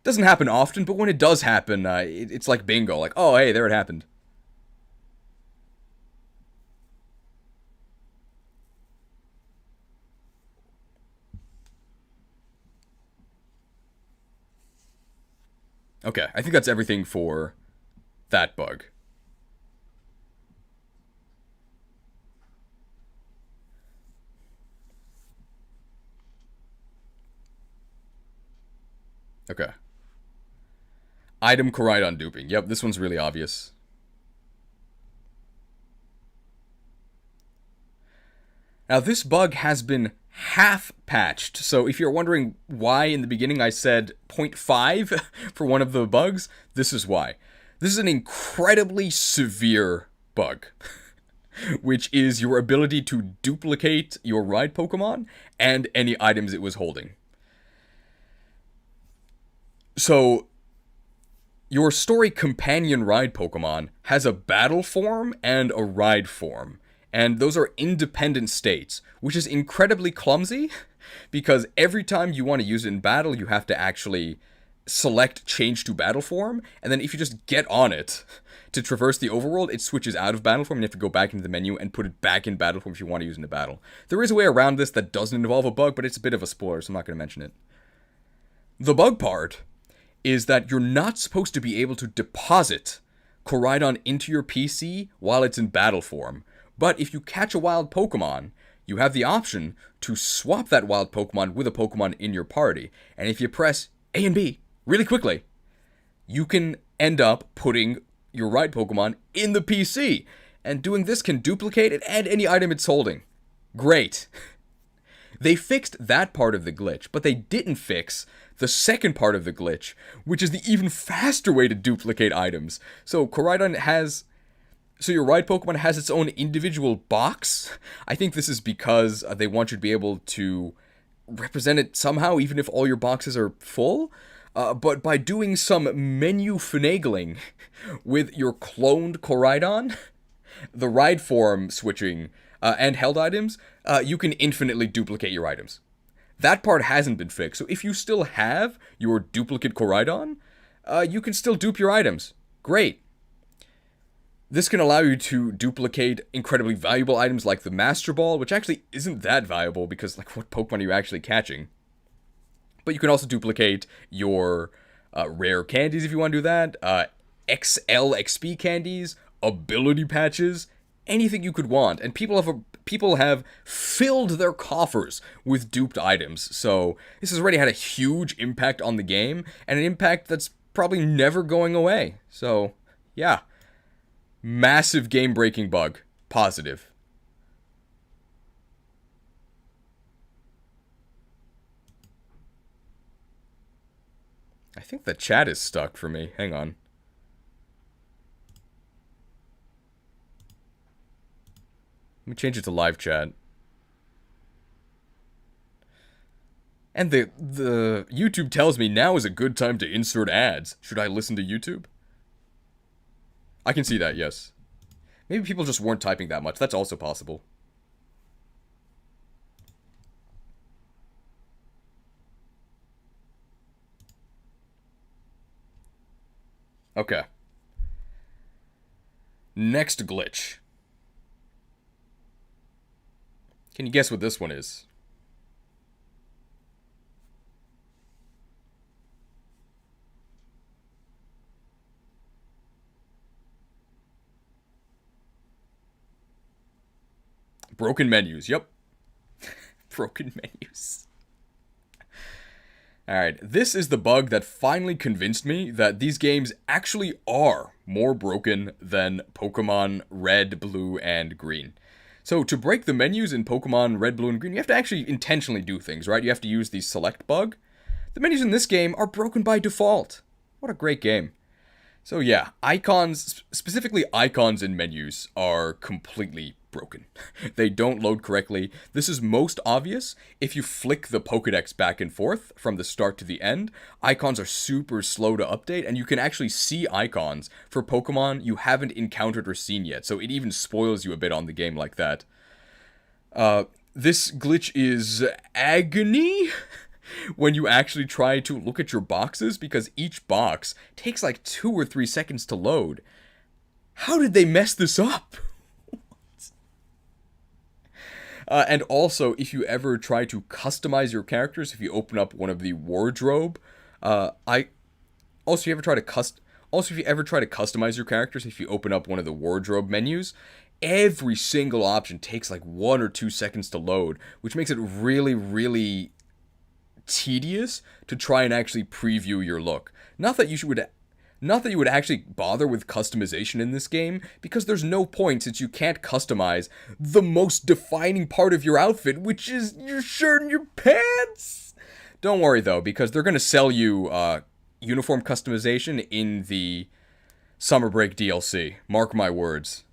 Doesn't happen often, but when it does happen, it's like bingo. Like, oh, hey, there it happened. Okay, I think that's everything for that bug. Okay. Item Koridon duping. Yep, this one's really obvious. Now, this bug has been half patched, so if you're wondering why in the beginning I said 0.5 for one of the bugs, this is why. This is an incredibly severe bug, which is your ability to duplicate your ride Pokemon and any items it was holding. So, your story companion ride Pokemon has a battle form and a ride form. And those are independent states, which is incredibly clumsy because every time you want to use it in battle, you have to actually select change to battle form. And then if you just get on it to traverse the overworld, it switches out of battle form and you have to go back into the menu and put it back in battle form if you want to use it in a battle. There is a way around this that doesn't involve a bug, but it's a bit of a spoiler, so I'm not going to mention it. The bug part is that you're not supposed to be able to deposit Koridon into your PC while it's in battle form. But if you catch a wild Pokemon, you have the option to swap that wild Pokemon with a Pokemon in your party. And if you press A and B really quickly, you can end up putting your right Pokemon in the PC. And doing this can duplicate it and any item it's holding. Great. They fixed that part of the glitch, but they didn't fix the second part of the glitch, which is the even faster way to duplicate items. So Koridon has... So your ride Pokemon has its own individual box. I think this is because they want you to be able to represent it somehow, even if all your boxes are full. But by doing some menu finagling with your cloned Koridon, the ride form switching, and held items, you can infinitely duplicate your items. That part hasn't been fixed, so if you still have your duplicate Koridon, you can still dupe your items. Great. This can allow you to duplicate incredibly valuable items like the Master Ball, which actually isn't that valuable because, like, what Pokemon are you actually catching? But you can also duplicate your rare candies if you want to do that, XL XP candies, ability patches, anything you could want. And people have filled their coffers with duped items. So this has already had a huge impact on the game, and an impact that's probably never going away. So, yeah. Massive game-breaking bug. Positive. I think the chat is stuck for me. Hang on. Let me change it to live chat. And the YouTube tells me now is a good time to insert ads. Should I listen to YouTube? I can see that, yes. Maybe people just weren't typing that much. That's also possible. Okay. Next glitch. Can you guess what this one is? Broken menus, yep. Broken menus. Alright, this is the bug that finally convinced me that these games actually are more broken than Pokemon Red, Blue, and Green. So to break the menus in Pokemon Red, Blue, and Green, you have to actually intentionally do things, right? You have to use the select bug. The menus in this game are broken by default. What a great game. So yeah, icons, specifically icons in menus, are completely broken. They don't load correctly. This is most obvious if you flick the Pokedex back and forth from the start to the end. Icons are super slow to update, and you can actually see icons for Pokemon you haven't encountered or seen yet, so it even spoils you a bit on the game like that. This glitch is agony when you actually try to look at your boxes, because each box takes like 2 or 3 seconds to load. How did they mess this up? And also, if you ever try to customize your characters, if you open up one of the wardrobe Also, if you ever try to customize your characters, if you open up one of the wardrobe menus, every single option takes like 1 or 2 seconds to load, which makes it really, really tedious to try and actually preview your look. Not that you would actually bother with customization in this game, because there's no point since you can't customize the most defining part of your outfit, which is your shirt and your pants. Don't worry though, because they're going to sell you uniform customization in the Summer Break DLC. Mark my words.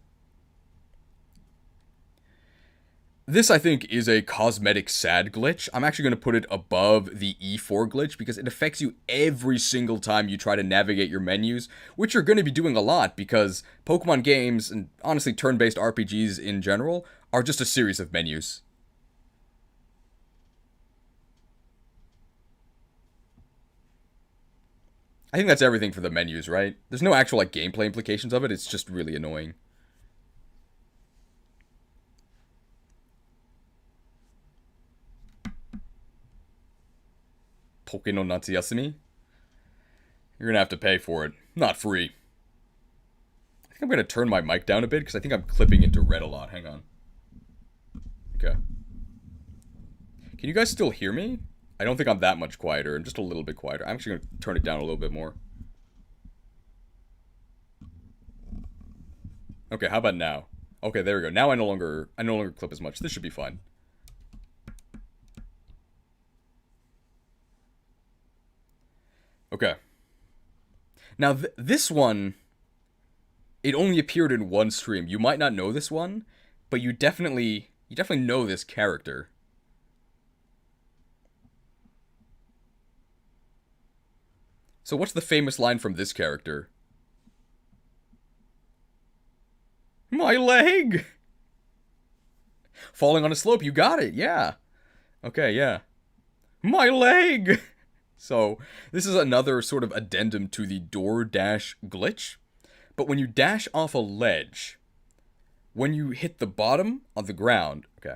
This, I think, is a cosmetic sad glitch. I'm actually going to put it above the E4 glitch because it affects you every single time you try to navigate your menus, which you're going to be doing a lot because Pokemon games, and honestly turn-based RPGs in general, are just a series of menus. I think that's everything for the menus, right? There's no actual like gameplay implications of it, it's just really annoying. Poke no Natsuyasumi? You're gonna have to pay for it. Not free. I think I'm gonna turn my mic down a bit because I think I'm clipping into red a lot. Hang on. Okay. Can you guys still hear me? I don't think I'm that much quieter. I'm just a little bit quieter. I'm actually gonna turn it down a little bit more. Okay, how about now? Okay, there we go. Now I no longer clip as much. This should be fine. Okay. Now this one, it only appeared in one stream. You might not know this one, but you definitely know this character. So what's the famous line from this character? My leg! Falling on a slope, you got it, yeah. Okay, yeah. My leg! So, this is another sort of addendum to the door dash glitch. But when you dash off a ledge, when you hit the bottom of the ground, okay,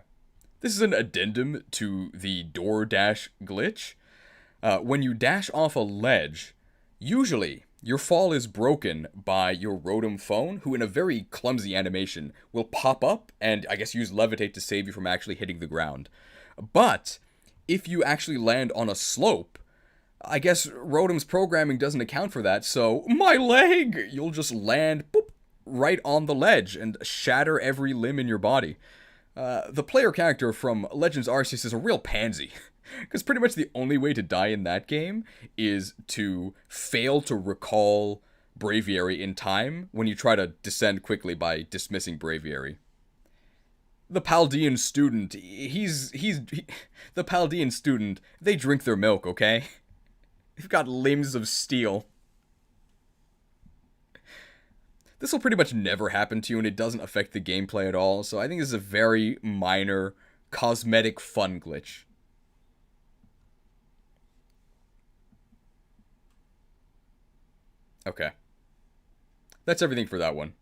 this is an addendum to the door dash glitch. When you dash off a ledge, usually your fall is broken by your Rotom phone, who in a very clumsy animation will pop up and I guess use levitate to save you from actually hitting the ground. But if you actually land on a slope, I guess Rotom's programming doesn't account for that, so my leg! You'll just land boop, right on the ledge and shatter every limb in your body. The player character from Legends Arceus is a real pansy, because pretty much the only way to die in that game is to fail to recall Braviary in time when you try to descend quickly by dismissing Braviary. The Paldean student, the Paldean student, they drink their milk, okay? They've got limbs of steel. This will pretty much never happen to you, and it doesn't affect the gameplay at all, so I think this is a very minor, cosmetic fun glitch. Okay. That's everything for that one.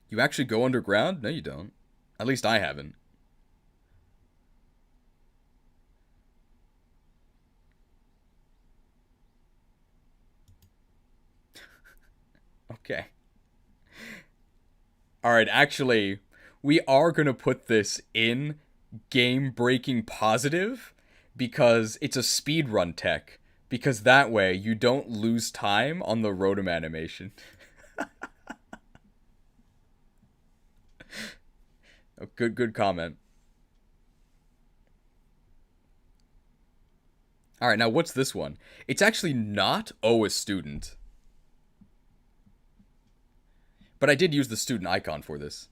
You actually go underground? No, you don't. At least I haven't. Okay. Alright, actually, we are going to put this in game-breaking positive because it's a speedrun tech. Because that way, you don't lose time on the Rotom animation. Oh, good comment. Alright, now what's this one? It's actually not a student. But I did use the student icon for this.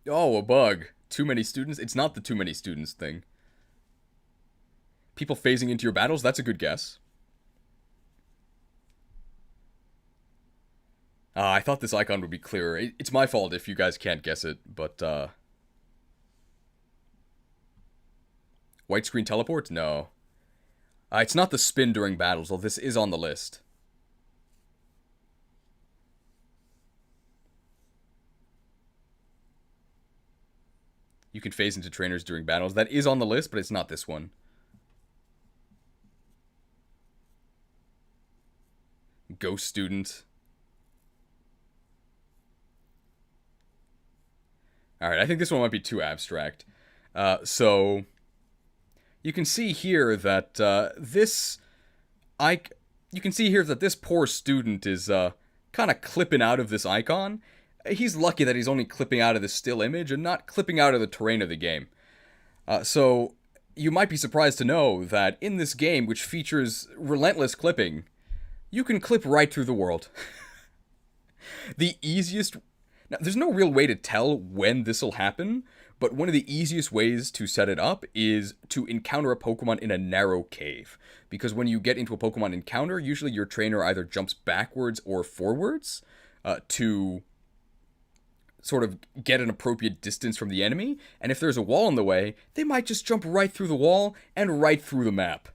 Oh, a bug. Too many students? It's not the too many students thing. People phasing into your battles? That's a good guess. I thought this icon would be clearer. It's my fault if you guys can't guess it, but, White screen teleport? No. It's not the spin during battles, though this is on the list. You can phase into trainers during battles. That is on the list, but it's not this one. Ghost student. Alright, I think this one might be too abstract. So you can see here that you can see here that this poor student is kind of clipping out of this icon. He's lucky that he's only clipping out of the still image and not clipping out of the terrain of the game. So you might be surprised to know that in this game, which features relentless clipping, you can clip right through the world. The easiest... Now, there's no real way to tell when this will happen, but one of the easiest ways to set it up is to encounter a Pokemon in a narrow cave. Because when you get into a Pokemon encounter, usually your trainer either jumps backwards or forwards to sort of get an appropriate distance from the enemy, and if there's a wall in the way, they might just jump right through the wall and right through the map.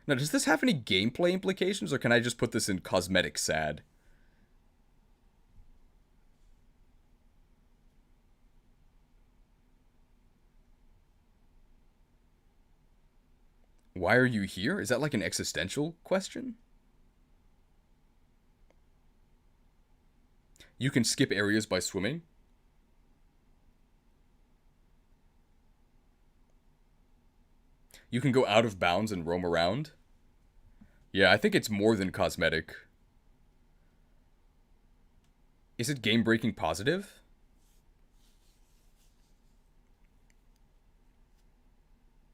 Now, does this have any gameplay implications, or can I just put this in cosmetic sad? Why are you here? Is that like an existential question? You can skip areas by swimming. You can go out of bounds and roam around. Yeah, I think it's more than cosmetic. Is it game-breaking positive?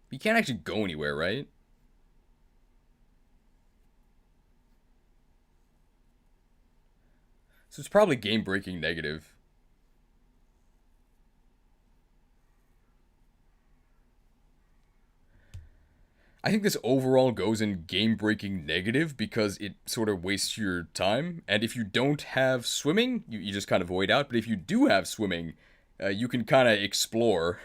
You can't actually go anywhere, right? So it's probably game-breaking negative. I think this overall goes in game-breaking negative because it sort of wastes your time. And if you don't have swimming, you just kind of void out. But if you do have swimming, you can kind of explore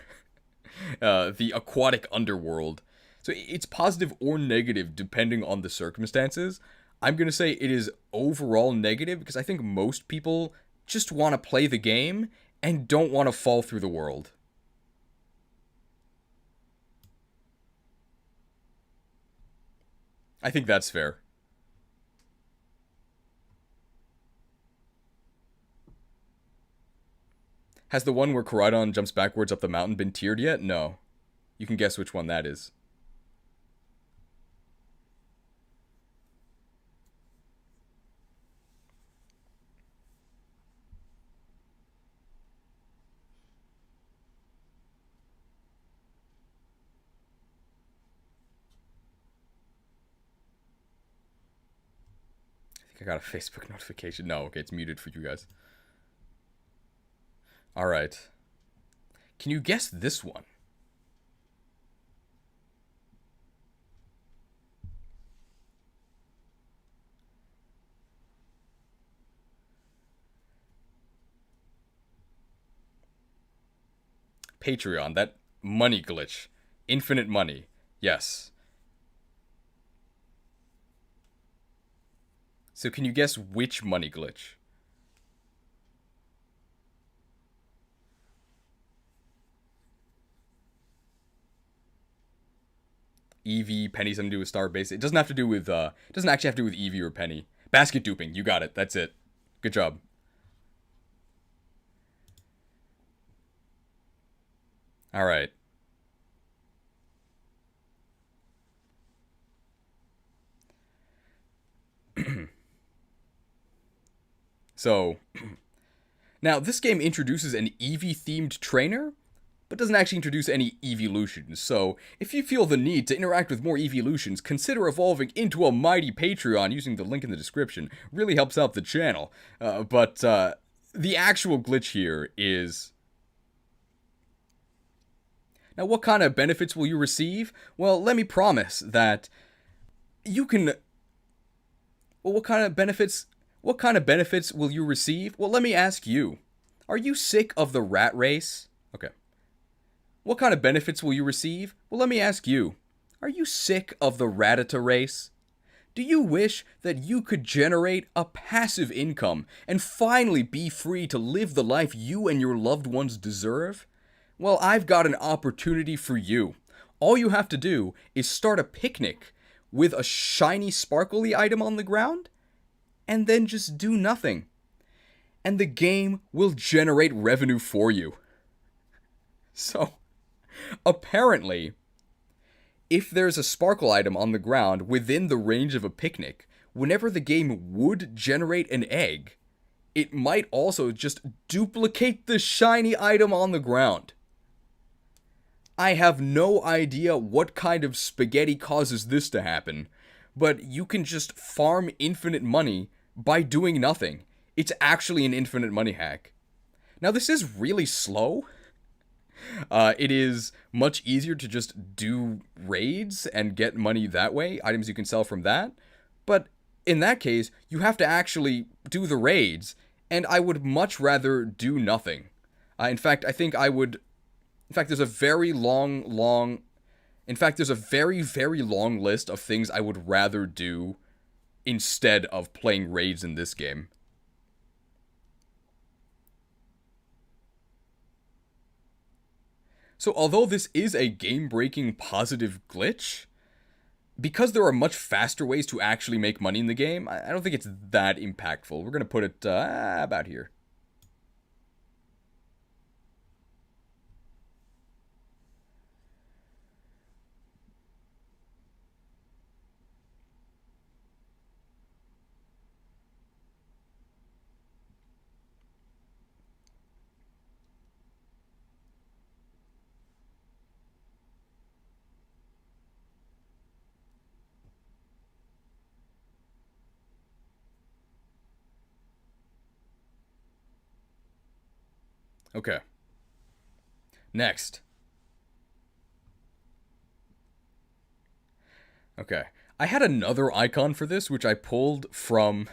the aquatic underworld. So it's positive or negative depending on the circumstances. I'm going to say it is overall negative because I think most people just want to play the game and don't want to fall through the world. I think that's fair. Has the one where Koraidon jumps backwards up the mountain been tiered yet? No. You can guess which one that is. I got a Facebook notification. No, okay, it's muted for you guys. Alright. Can you guess this one? Patreon, that money glitch. Infinite money. Yes. So can you guess which money glitch? Eevee, Penny, something to do with Starbase. It doesn't have to do with, it doesn't actually have to do with Eevee or Penny. Basket duping, you got it. That's it. Good job. Alright. So, now this game introduces an Eevee-themed trainer, but doesn't actually introduce any evolutions. So, if you feel the need to interact with more evolutions, consider evolving into a mighty Patreon using the link in the description. Really helps out the channel. But the actual glitch here is... Now, what kind of benefits will you receive? Well, let me promise that you can... Well, what kind of benefits will you receive? Well, let me ask you. Are you sick of the rat race? Okay. What kind of benefits will you receive? Well, let me ask you. Are you sick of the Ratata race? Do you wish that you could generate a passive income and finally be free to live the life you and your loved ones deserve? Well, I've got an opportunity for you. All you have to do is start a picnic with a shiny, sparkly item on the ground, and then just do nothing. And the game will generate revenue for you. So, apparently, if there's a sparkle item on the ground within the range of a picnic, whenever the game would generate an egg, it might also just duplicate the shiny item on the ground. I have no idea what kind of spaghetti causes this to happen, but you can just farm infinite money by doing nothing. It's actually an infinite money hack. Now, this is really slow. It is much easier to just do raids and get money that way, items you can sell from that. But in that case, you have to actually do the raids, and I would much rather do nothing. In fact, I think I would. In fact, there's a very long. In fact, there's a very, very long list of things I would rather do instead of playing raids in this game. So although this is a game-breaking positive glitch, because there are much faster ways to actually make money in the game, I don't think it's that impactful. We're going to put it about here. Okay. Next. Okay. I had another icon for this, which I pulled from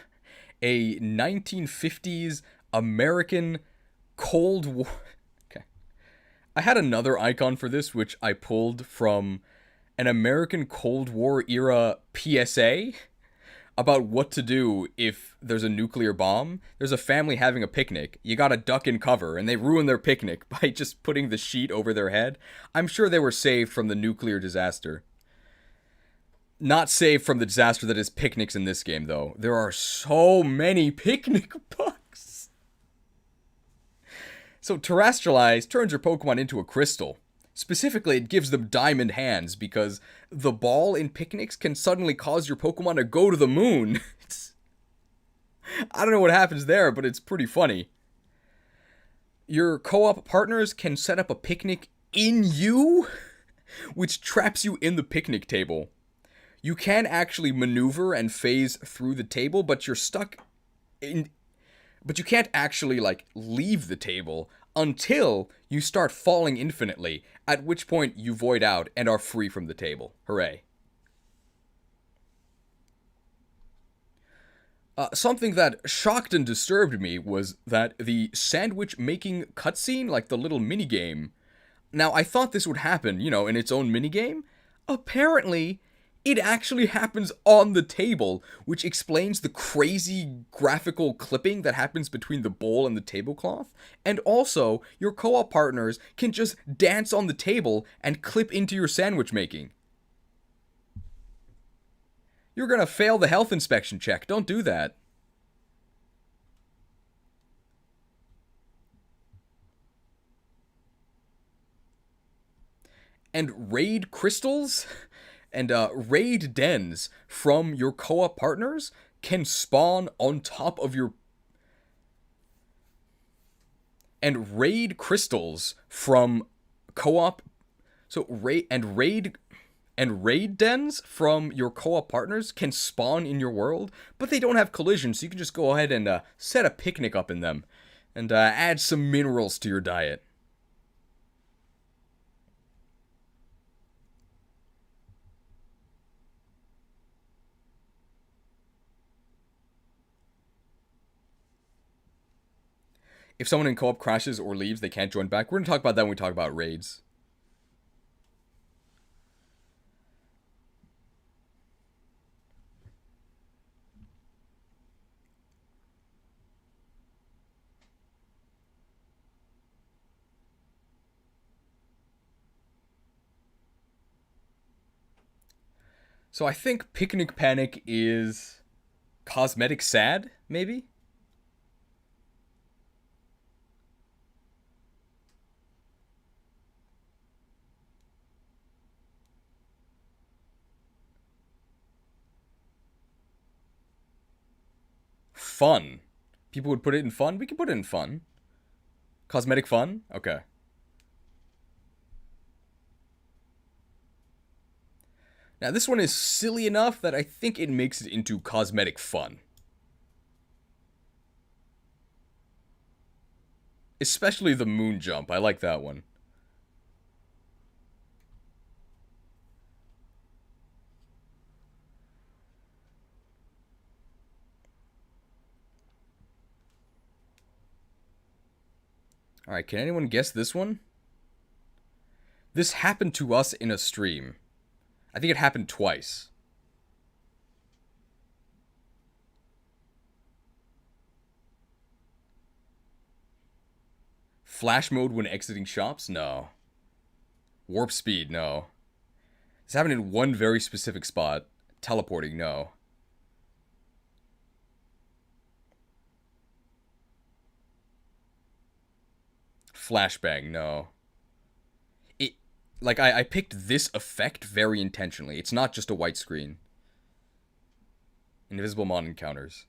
a 1950s American Cold War. Okay. I had another icon for this, which I pulled from an American Cold War era PSA about what to do if there's a nuclear bomb. There's a family having a picnic. You gotta duck and cover, and they ruin their picnic by just putting the sheet over their head. I'm sure they were saved from the nuclear disaster. Not saved from the disaster that is picnics in this game, though. There are so many picnic bugs. So Terrestrialize turns your Pokemon into a crystal. Specifically, it gives them diamond hands because the ball in picnics can suddenly cause your Pokemon to go to the moon. I don't know what happens there, but it's pretty funny. Your co-op partners can set up a picnic in you, which traps you in the picnic table. You can actually maneuver and phase through the table, but you're stuck in. But you can't actually, like, leave the table until you start falling infinitely, at which point you void out and are free from the table. Hooray. Something that shocked and disturbed me was that the sandwich making cutscene, like the little minigame. Now, I thought this would happen, in its own minigame. Apparently, it actually happens on the table, which explains the crazy graphical clipping that happens between the bowl and the tablecloth. And also, your co-op partners can just dance on the table and clip into your sandwich making. You're gonna fail the health inspection check. Don't do that. And raid crystals and raid dens from your co-op partners can spawn on top of your. And raid crystals from co-op. So raid dens from your co-op partners can spawn in your world, but they don't have collision, so you can just go ahead and set a picnic up in them and add some minerals to your diet. If someone in co-op crashes or leaves, they can't join back. We're going to talk about that when we talk about raids. So I think Picnic Panic is cosmetic sad, maybe? Fun. People would put it in fun? We can put it in fun. Cosmetic fun? Okay. Now this one is silly enough that I think it makes it into cosmetic fun. Especially the moon jump. I like that one. Alright, can anyone guess this one? This happened to us in a stream. I think it happened twice. Flash mode when exiting shops? No. Warp speed? No. This happened in one very specific spot. Teleporting? No. Flashbang? No. It, like, I picked this effect very intentionally. It's not just a white screen. Invisible Mon encounters.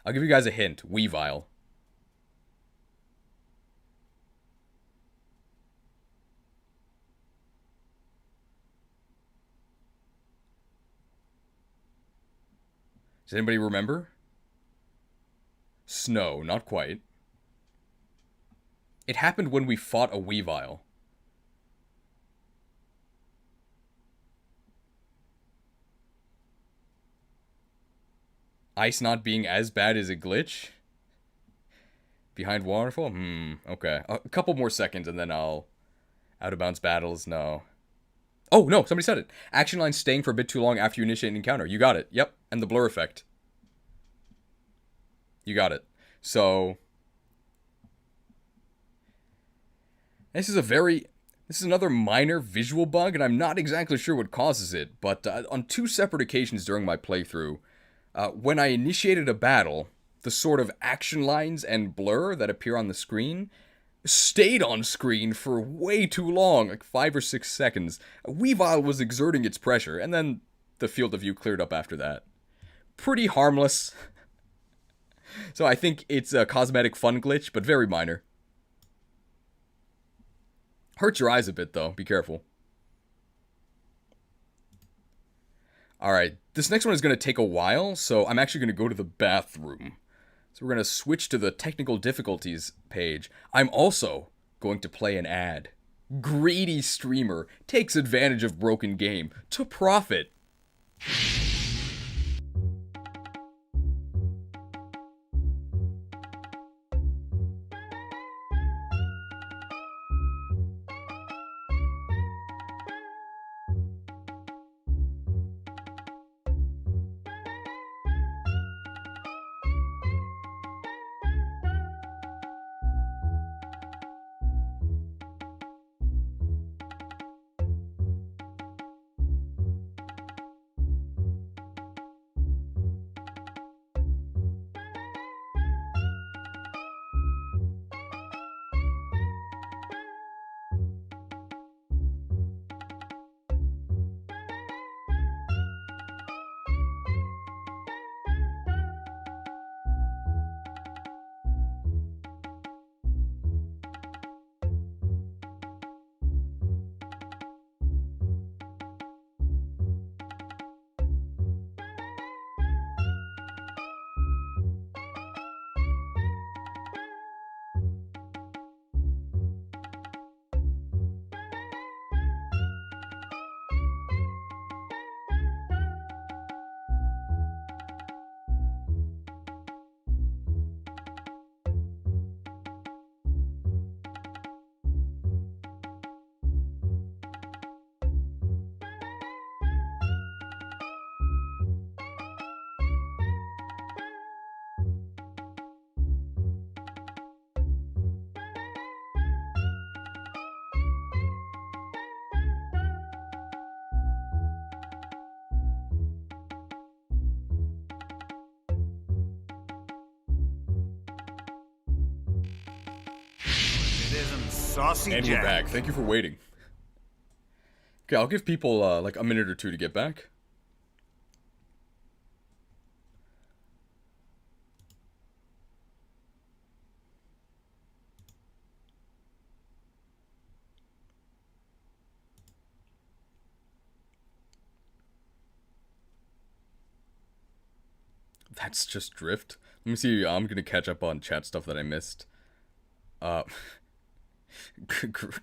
I'll give you guys a hint. Weavile. Does anybody remember? Snow, not quite. It happened when we fought a Weavile. Ice not being as bad as a glitch? Behind waterfall? Okay. A couple more seconds and then I'll... Out of bounds battles? No. Oh, no, somebody said it. Action line staying for a bit too long after you initiate an encounter. You got it. Yep. And the blur effect. You got it. So... This is another minor visual bug, and I'm not exactly sure what causes it, but on two separate occasions during my playthrough, when I initiated a battle, the sort of action lines and blur that appear on the screen stayed on screen for way too long, like 5 or 6 seconds. Weavile was exerting its pressure, and then the field of view cleared up after that. Pretty harmless. So I think it's a cosmetic fun glitch, but very minor. Hurts your eyes a bit, though. Be careful. Alright, this next one is going to take a while, so I'm actually going to go to the bathroom. So we're going to switch to the technical difficulties page. I'm also going to play an ad. Greedy streamer takes advantage of broken game to profit. isn't Saucy And Jack. we're back. Thank you for waiting. Okay, I'll give people like a minute or two to get back. That's just drift. Let me see. I'm gonna catch up on chat stuff that I missed. Uh,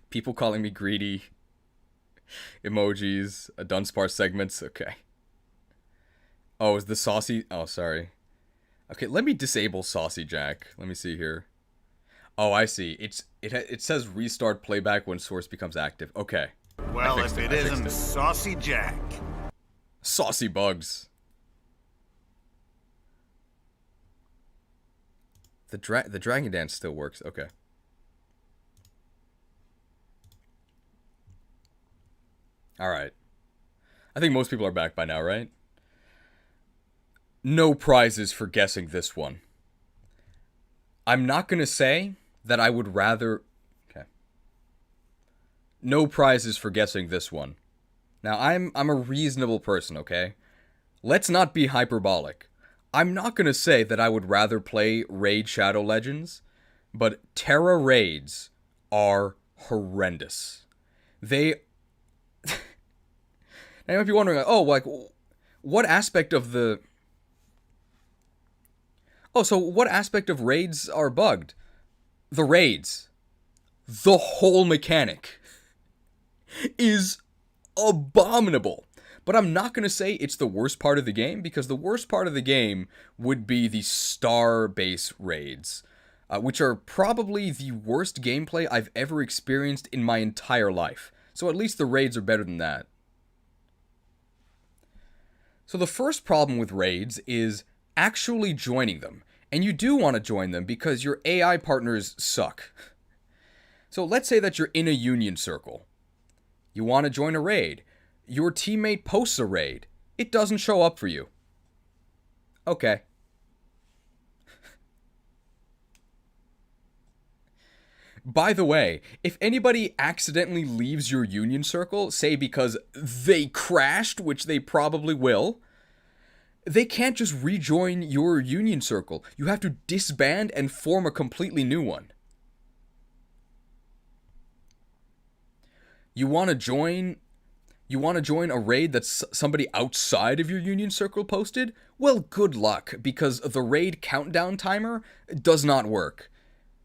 people calling me greedy. Emojis. Dunsparce segments. Okay. Oh, is the saucy? Oh, sorry. Okay, let me disable Saucy Jack. Let me see here. Oh, I see. It says restart playback when source becomes active. Okay. Well, if it isn't Saucy Jack. Saucy bugs. The dragon dance still works. Okay. All right. I think most people are back by now, right? No prizes for guessing this one. I'm not going to say that I would rather... Okay. No prizes for guessing this one. Now, I'm a reasonable person, okay? Let's not be hyperbolic. I'm not going to say that I would rather play Raid Shadow Legends, but Terra raids are horrendous. They... Now you might be wondering, oh, like, what aspect of the... Oh, so what aspect of raids are bugged? The raids. The whole mechanic is abominable. But I'm not going to say it's the worst part of the game, because the worst part of the game would be the star base raids, which are probably the worst gameplay I've ever experienced in my entire life. So at least the raids are better than that. So the first problem with raids is actually joining them. And you do want to join them because your AI partners suck. So let's say that you're in a union circle. You want to join a raid. Your teammate posts a raid. It doesn't show up for you. Okay. By the way, if anybody accidentally leaves your union circle, say because they crashed, which they probably will, they can't just rejoin your union circle. You have to disband and form a completely new one. You want to join a raid that's somebody outside of your union circle posted? Well, good luck, because the raid countdown timer does not work.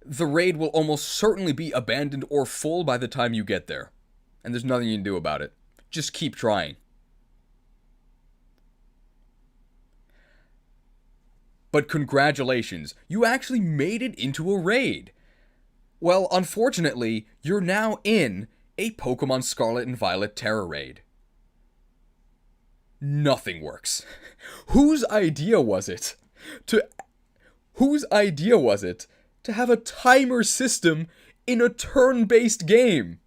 The raid will almost certainly be abandoned or full by the time you get there. And there's nothing you can do about it. Just keep trying. But congratulations, you actually made it into a raid. Well, unfortunately, you're now in a Pokemon Scarlet and Violet Terra raid. Nothing works. Whose idea was it to have a timer system in a turn-based game?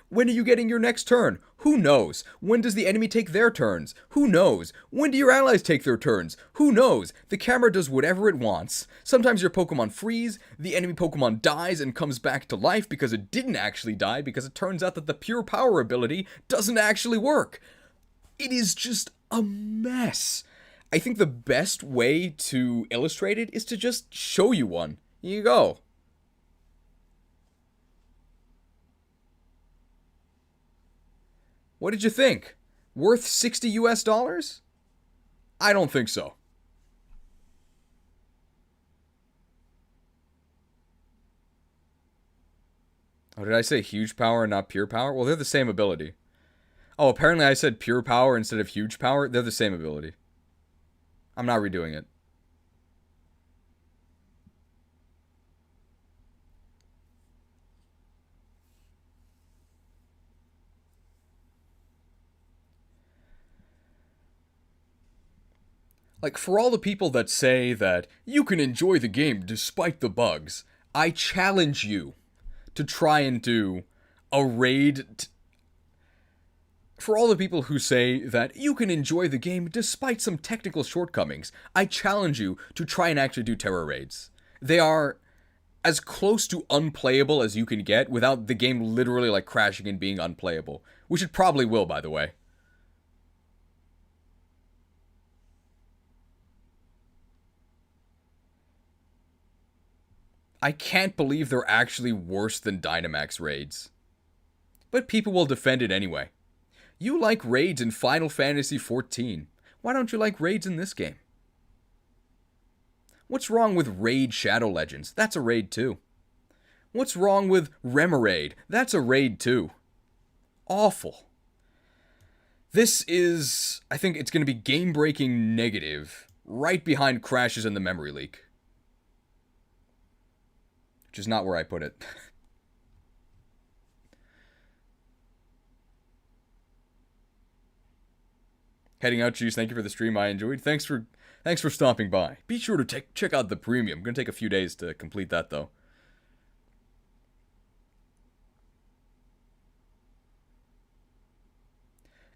When are you getting your next turn? Who knows? When does the enemy take their turns? Who knows? When do your allies take their turns? Who knows? The camera does whatever it wants. Sometimes your Pokemon freeze, the enemy Pokemon dies and comes back to life because it didn't actually die, because it turns out that the pure power ability doesn't actually work. It is just a mess. I think the best way to illustrate it is to just show you one. Here you go. What did you think? Worth 60 US dollars? I don't think so. Oh, did I say huge power and not pure power? Well, they're the same ability. Oh, apparently I said pure power instead of huge power. They're the same ability. I'm not redoing it. Like, for all the people that say that you can enjoy the game despite the bugs, I challenge you to try and do a raid. For all the people who say that you can enjoy the game despite some technical shortcomings, I challenge you to try and actually do Terra raids. They are as close to unplayable as you can get without the game literally like crashing and being unplayable, which it probably will, by the way. I can't believe they're actually worse than Dynamax raids. But people will defend it anyway. You like raids in Final Fantasy XIV. Why don't you like raids in this game? What's wrong with Raid Shadow Legends? That's a raid too. What's wrong with Remoraid? That's a raid too. Awful. This is, I think it's going to be game-breaking negative, right behind crashes and the memory leak. Which is not where I put it. Heading out, Cheese. Thank you for the stream. I enjoyed. Thanks for stopping by. Be sure to check out the premium. I'm gonna take a few days to complete that though.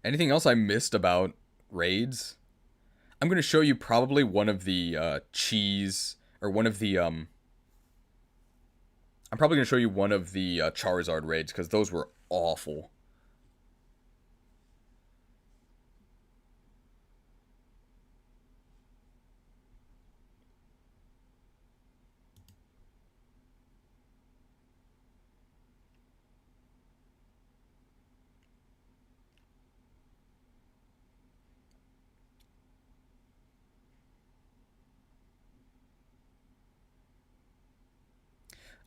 Anything else I missed about raids? I'm gonna show you probably one of the cheese or one of the I'm probably gonna show you one of the Charizard raids because those were awful.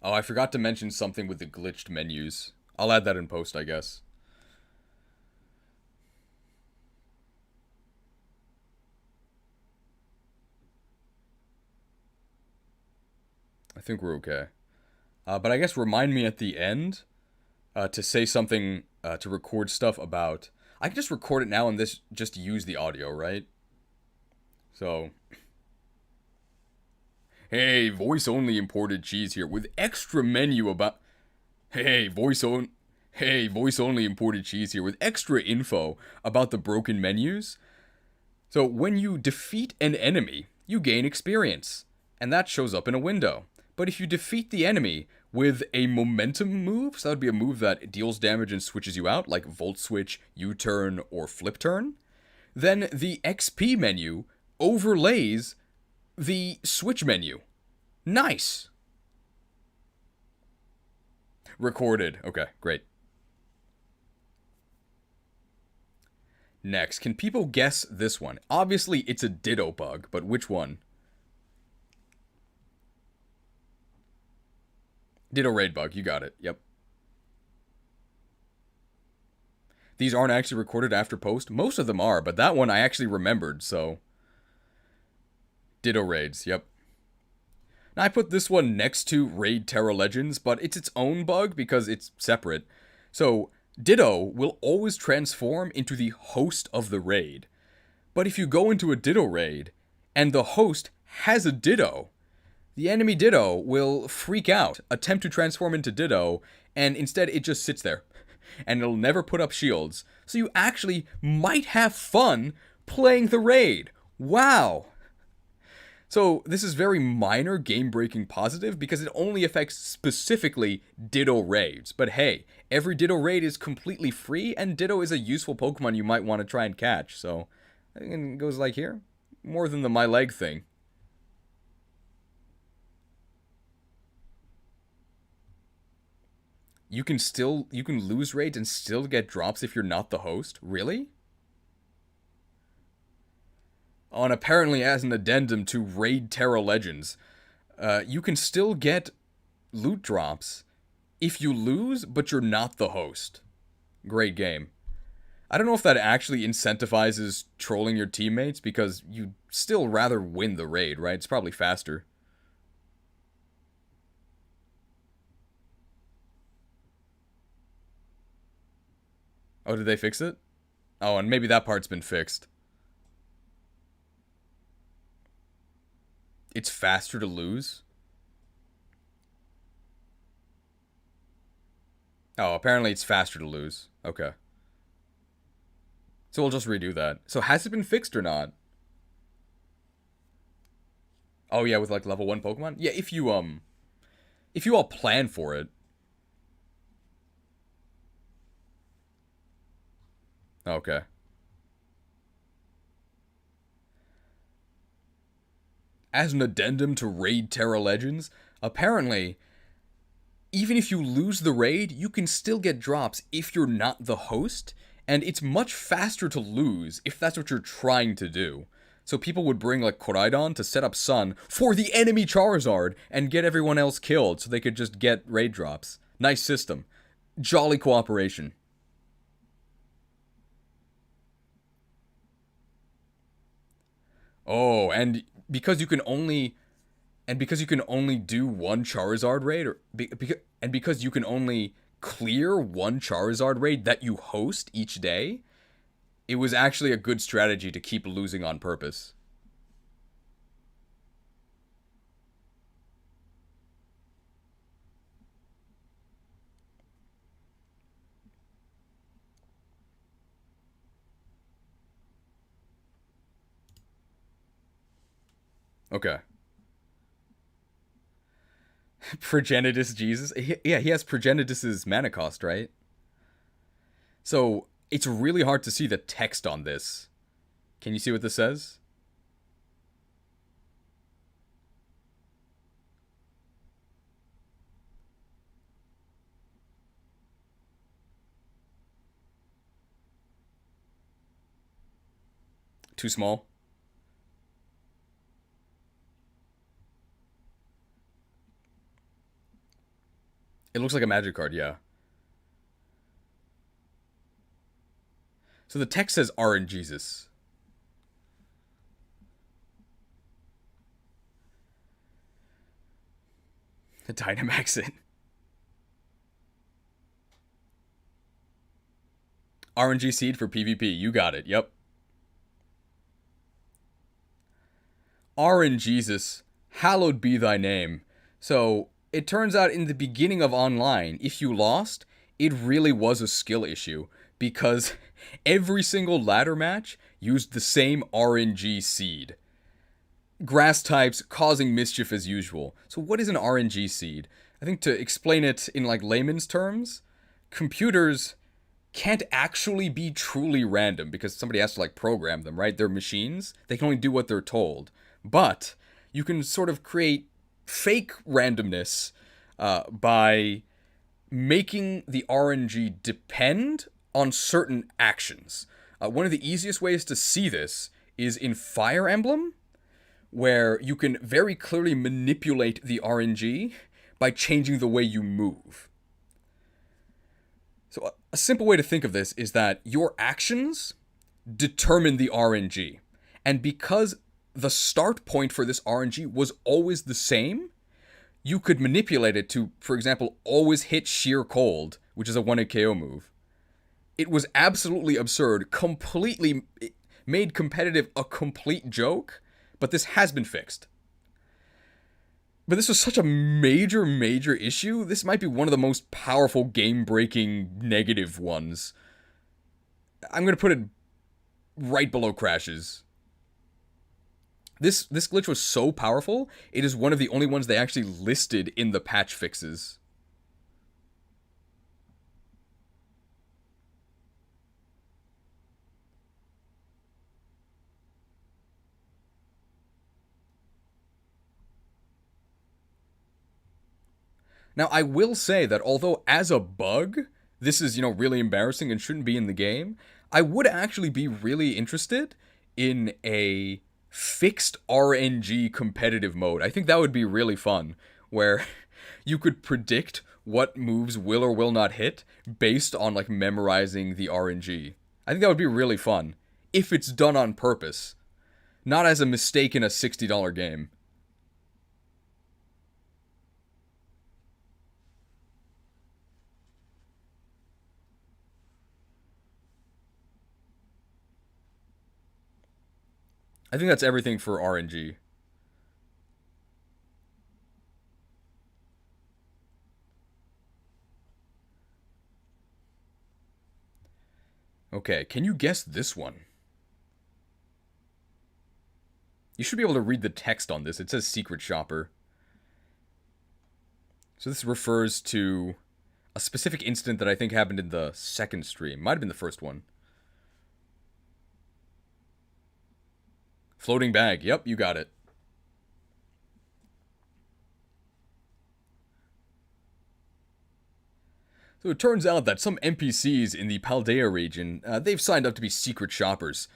Oh, I forgot to mention something with the glitched menus. I'll add that in post, I guess. I think we're okay. But I guess remind me at the end to say something, to record stuff about... I can just record it now and this just use the audio, right? So... Hey, voice-only imported cheese here with extra menu about... Hey, voice-only imported cheese here with extra info about the broken menus. So when you defeat an enemy, you gain experience, and that shows up in a window. But if you defeat the enemy with a momentum move, so that would be a move that deals damage and switches you out, like Volt Switch, U-Turn, or Flip Turn, then the XP menu overlays the switch menu. Nice. Recorded. Okay, great. Next, can people guess this one? Obviously, it's a Ditto bug, but which one? Ditto raid bug, you got it. Yep. These aren't actually recorded after post. Most of them are, but that one I actually remembered, so... Ditto raids, yep. Now, I put this one next to Raid Terra Legends, but it's its own bug because it's separate. So, Ditto will always transform into the host of the raid. But if you go into a Ditto raid, and the host has a Ditto, the enemy Ditto will freak out, attempt to transform into Ditto, and instead it just sits there. And it'll never put up shields. So you actually might have fun playing the raid. Wow! So this is very minor game-breaking positive because it only affects specifically Ditto raids. But hey, every Ditto raid is completely free, and Ditto is a useful Pokemon you might want to try and catch. So I think it goes like here. More than the my leg thing. You can lose raids and still get drops if you're not the host? Really? Oh, and apparently as an addendum to Raid Terra Legends, you can still get loot drops if you lose, but you're not the host. Great game. I don't know if that actually incentivizes trolling your teammates, because you'd still rather win the raid, right? It's probably faster. Oh, did they fix it? Oh, and maybe that part's been fixed. It's faster to lose? Oh, apparently it's faster to lose. Okay. So we'll just redo that. So has it been fixed or not? Oh yeah, with like level 1 Pokemon? Yeah, if you If you all plan for it. Okay. As an addendum to Raid Terra Legends, apparently, even if you lose the raid, you can still get drops if you're not the host, and it's much faster to lose if that's what you're trying to do. So people would bring like Koraidon to set up Sun for the enemy Charizard and get everyone else killed so they could just get raid drops. Nice system. Jolly cooperation. Oh, and because you can only do one Charizard raid, and because you can only clear one Charizard raid that you host each day, it was actually a good strategy to keep losing on purpose. Okay. Progenitus Jesus? Yeah, he has Progenitus's mana cost, right? So it's really hard to see the text on this. Can you see what this says? Too small? It looks like a magic card, yeah. So the text says RNGesus. Dynamax it. RNG seed for PvP. You got it. Yep. RNGesus, hallowed be thy name. So it turns out in the beginning of online, if you lost, it really was a skill issue because every single ladder match used the same RNG seed. Grass types causing mischief as usual. So what is an RNG seed? I think to explain it in like layman's terms, computers can't actually be truly random because somebody has to like program them, right? They're machines. They can only do what they're told. But you can sort of create fake randomness by making the RNG depend on certain actions. One of the easiest ways to see this is in Fire Emblem, where you can very clearly manipulate the RNG by changing the way you move. So a simple way to think of this is that your actions determine the RNG. And because the start point for this RNG was always the same, you could manipulate it to, for example, always hit Sheer Cold, which is a 1-hit KO move. It was absolutely absurd, completely made competitive a complete joke, but this has been fixed. But this was such a major, major issue. This might be one of the most powerful game-breaking negative ones. I'm going to put it right below crashes. This glitch was so powerful, it is one of the only ones they actually listed in the patch fixes. Now, I will say that although as a bug, this is, really embarrassing and shouldn't be in the game, I would actually be really interested in a fixed RNG competitive mode. I think that would be really fun, where you could predict what moves will or will not hit based on like memorizing the RNG. I think that would be really fun if it's done on purpose, not as a mistake in a $60 game. I think that's everything for RNG. Okay, can you guess this one? You should be able to read the text on this. It says Secret Shopper. So this refers to a specific incident that I think happened in the second stream. Might have been the first one. Floating bag. Yep, you got it. So it turns out that some NPCs in the Paldea region, they've signed up to be secret shoppers.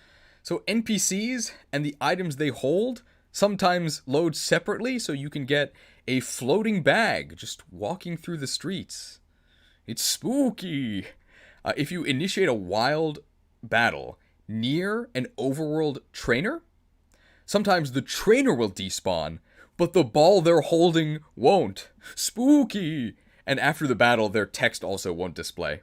So NPCs and the items they hold sometimes load separately, so you can get a floating bag just walking through the streets. It's spooky. If you initiate a wild battle near an overworld trainer, sometimes the trainer will despawn, but the ball they're holding won't. Spooky! And after the battle, their text also won't display.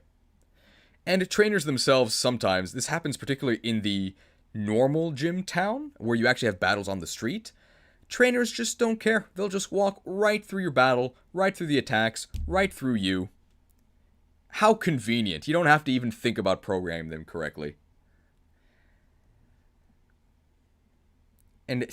And trainers themselves, sometimes, this happens particularly in the normal gym town, where you actually have battles on the street. Trainers just don't care. They'll just walk right through your battle, right through the attacks, right through you. How convenient. You don't have to even think about programming them correctly. And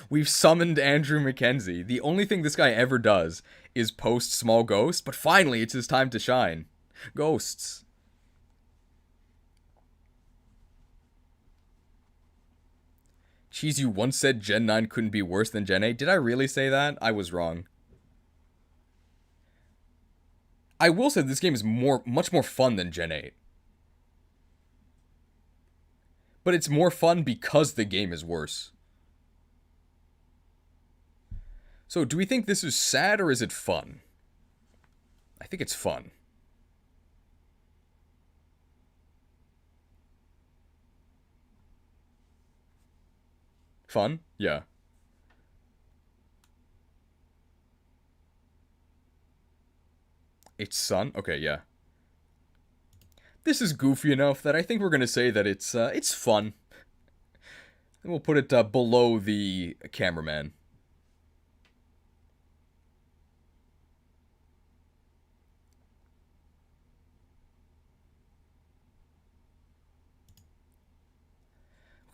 we've summoned Andrew Mackenzie. The only thing this guy ever does is post small ghosts, but finally it's his time to shine. Ghosts. Cheese, you once said Gen 9 couldn't be worse than Gen 8. Did I really say that? I was wrong. I will say this game is much more fun than Gen 8. But it's more fun because the game is worse. So, do we think this is sad or is it fun? I think it's fun. Fun? Yeah. It's sun? Okay, yeah. This is goofy enough that I think we're gonna say that it's fun. And we'll put it below the cameraman.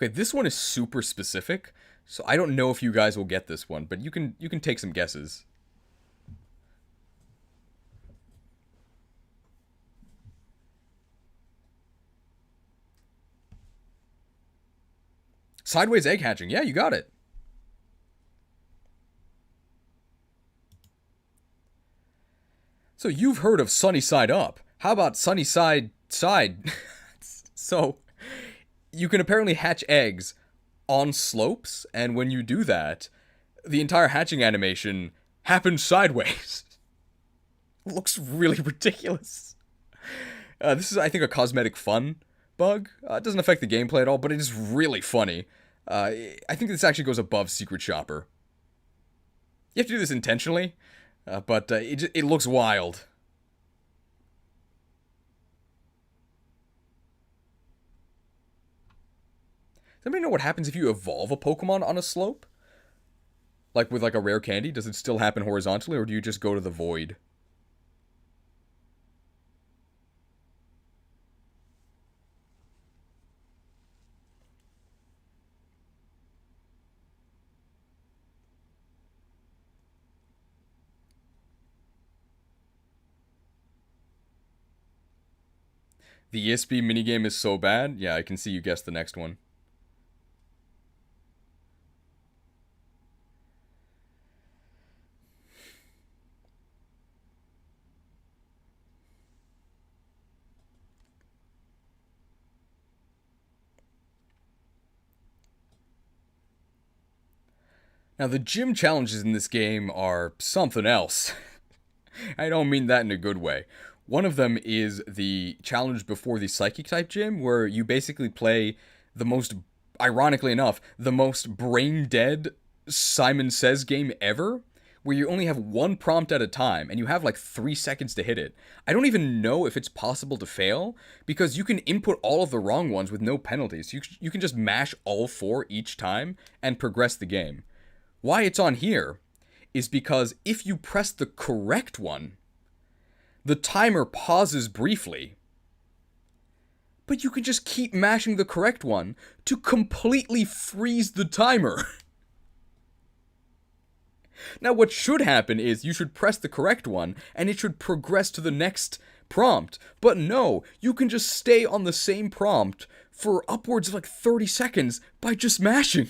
Okay, this one is super specific, so I don't know if you guys will get this one, but you can take some guesses. Sideways egg hatching. Yeah, you got it. So you've heard of sunny side up. How about sunny side side? So you can apparently hatch eggs on slopes, and when you do that, the entire hatching animation happens sideways. Looks really ridiculous. This is, I think, a cosmetic fun bug. It doesn't affect the gameplay at all, but it is really funny. I think this actually goes above Secret Shopper. You have to do this intentionally, but it looks wild. Does anybody know what happens if you evolve a Pokemon on a slope? Like with like a rare candy, does it still happen horizontally, or do you just go to the void? The ESP minigame is so bad? Yeah, I can see you guessed the next one. Now, the gym challenges in this game are something else. I don't mean that in a good way. One of them is the challenge before the Psychic type gym, where you basically play the most, ironically enough, the most brain dead Simon Says game ever, where you only have one prompt at a time, and you have like 3 seconds to hit it. I don't even know if it's possible to fail, because you can input all of the wrong ones with no penalties. You can just mash all 4 each time and progress the game. Why it's on here is because if you press the correct one, the timer pauses briefly. But you can just keep mashing the correct one to completely freeze the timer. Now, what should happen is you should press the correct one, and it should progress to the next prompt. But no, you can just stay on the same prompt for upwards of like 30 seconds by just mashing.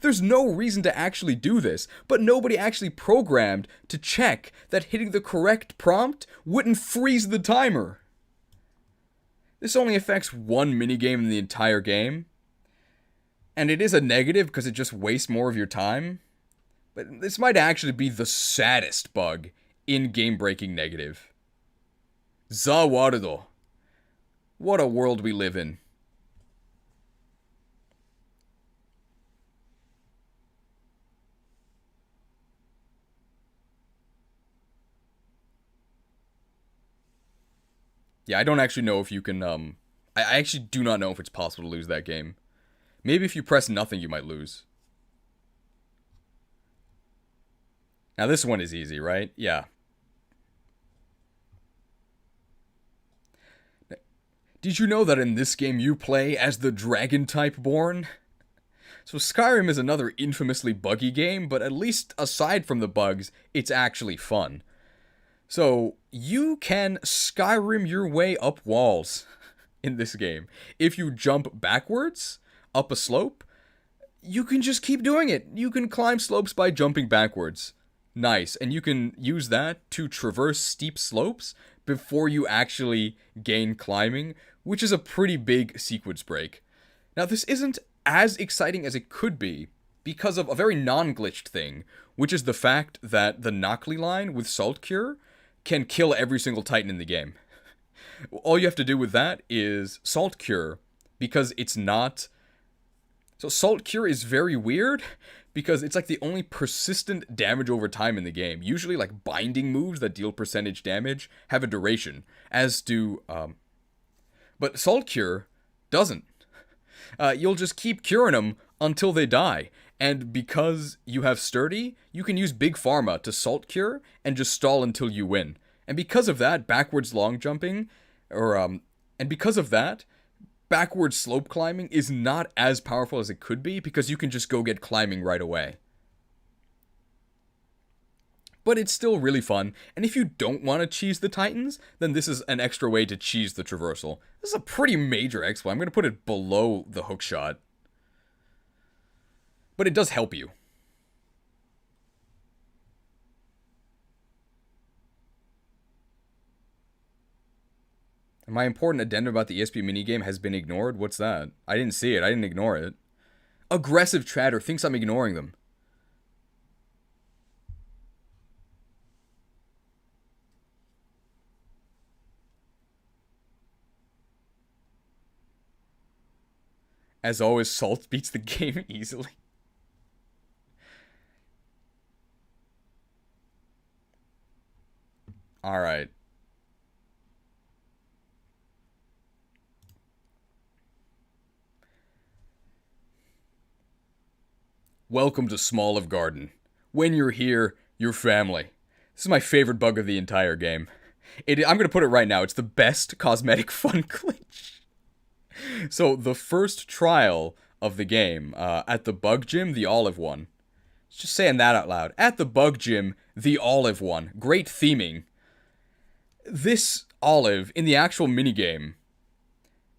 There's no reason to actually do this, but nobody actually programmed to check that hitting the correct prompt wouldn't freeze the timer. This only affects one minigame in the entire game, and it is a negative because it just wastes more of your time. But this might actually be the saddest bug in game-breaking negative. Zawarudo. What a world we live in. Yeah, I don't actually know if you can, I actually do not know if it's possible to lose that game. Maybe if you press nothing, you might lose. Now this one is easy, right? Yeah. Did you know that in this game you play as the dragon type born? So Skyrim is another infamously buggy game, but at least aside from the bugs, it's actually fun. So, you can Skyrim your way up walls in this game. If you jump backwards, up a slope, you can just keep doing it. You can climb slopes by jumping backwards. Nice. And you can use that to traverse steep slopes before you actually gain climbing, which is a pretty big sequence break. Now, this isn't as exciting as it could be because of a very non-glitched thing, which is the fact that the Nocli line with Salt Cure can kill every single Titan in the game. All you have to do with that is Salt Cure, because it's not... So Salt Cure is very weird, because it's like the only persistent damage over time in the game. Usually like binding moves that deal percentage damage have a duration, as do... But Salt Cure doesn't. You'll just keep curing them until they die. And because you have Sturdy, you can use Big Pharma to Salt Cure and just stall until you win. And because of that, backwards long jumping, and because of that, backwards slope climbing is not as powerful as it could be because you can just go get climbing right away. But it's still really fun, and if you don't want to cheese the Titans, then this is an extra way to cheese the traversal. This is a pretty major exploit. I'm going to put it below the hookshot. But it does help you. And my important addendum about the ESP minigame has been ignored? What's that? I didn't see it. I didn't ignore it. Aggressive chatter thinks I'm ignoring them. As always, Salt beats the game easily. Alright. Welcome to Small of Garden. When you're here, you're family. This is my favorite bug of the entire game. I'm going to put it right now. It's the best cosmetic fun glitch. So, the first trial of the game, at the bug gym, the olive one. Just saying that out loud. At the bug gym, the olive one. Great theming. This olive, in the actual minigame,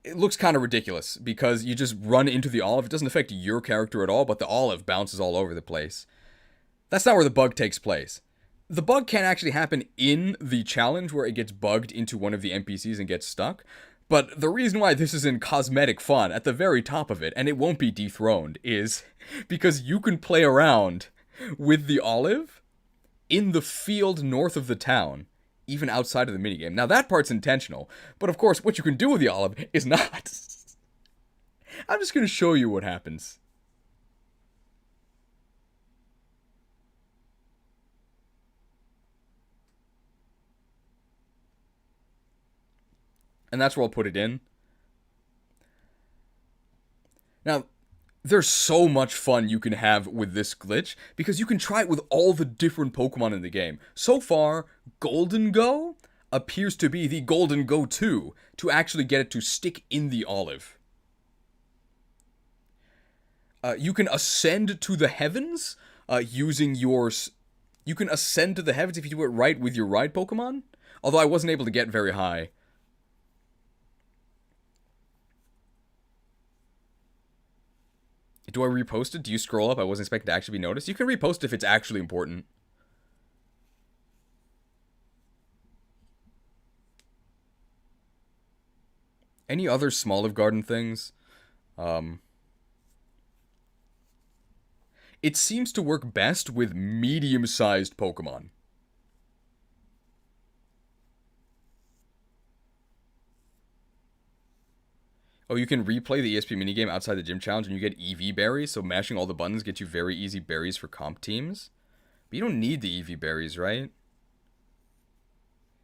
it looks kind of ridiculous, because you just run into the olive. It doesn't affect your character at all, but the olive bounces all over the place. That's not where the bug takes place. The bug can actually happen in the challenge, where it gets bugged into one of the NPCs and gets stuck. But the reason why this is in cosmetic fun, at the very top of it, and it won't be dethroned, is because you can play around with the olive in the field north of the town, even outside of the minigame. Now, that part's intentional, but of course, what you can do with the olive is not. I'm just going to show you what happens. And that's where I'll put it in. Now, there's so much fun you can have with this glitch, because you can try it with all the different Pokemon in the game. So far, Golden Go appears to be the Golden Go-to to actually get it to stick in the olive. You can ascend to the heavens using your... You can ascend to the heavens if you do it right with your ride Pokemon. Although I wasn't able to get very high. Do I repost it? Do you scroll up? I wasn't expecting to actually be noticed. You can repost if it's actually important. Any other Small of Garden things? It seems to work best with medium-sized Pokemon. Oh, you can replay the ESP minigame outside the gym challenge and you get EV berries, so mashing all the buttons gets you very easy berries for comp teams. But you don't need the EV berries, right?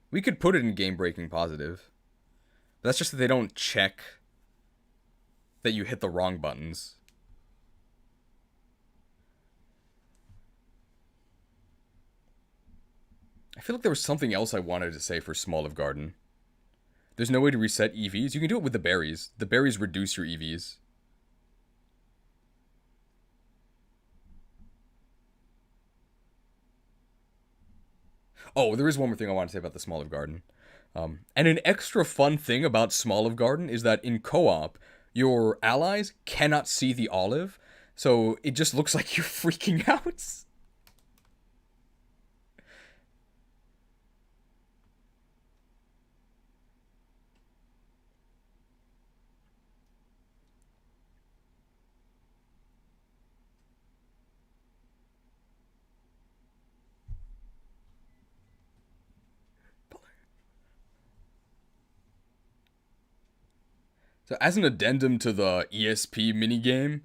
We could put it in game-breaking positive. But that's just that they don't check that you hit the wrong buttons. I feel like there was something else I wanted to say for Small of Garden. There's no way to reset EVs. You can do it with the berries. The berries reduce your EVs. Oh, there is one more thing I want to say about the Small of Garden. And an extra fun thing about Small of Garden is that in co-op, your allies cannot see the olive, so it just looks like you're freaking out. So as an addendum to the ESP minigame,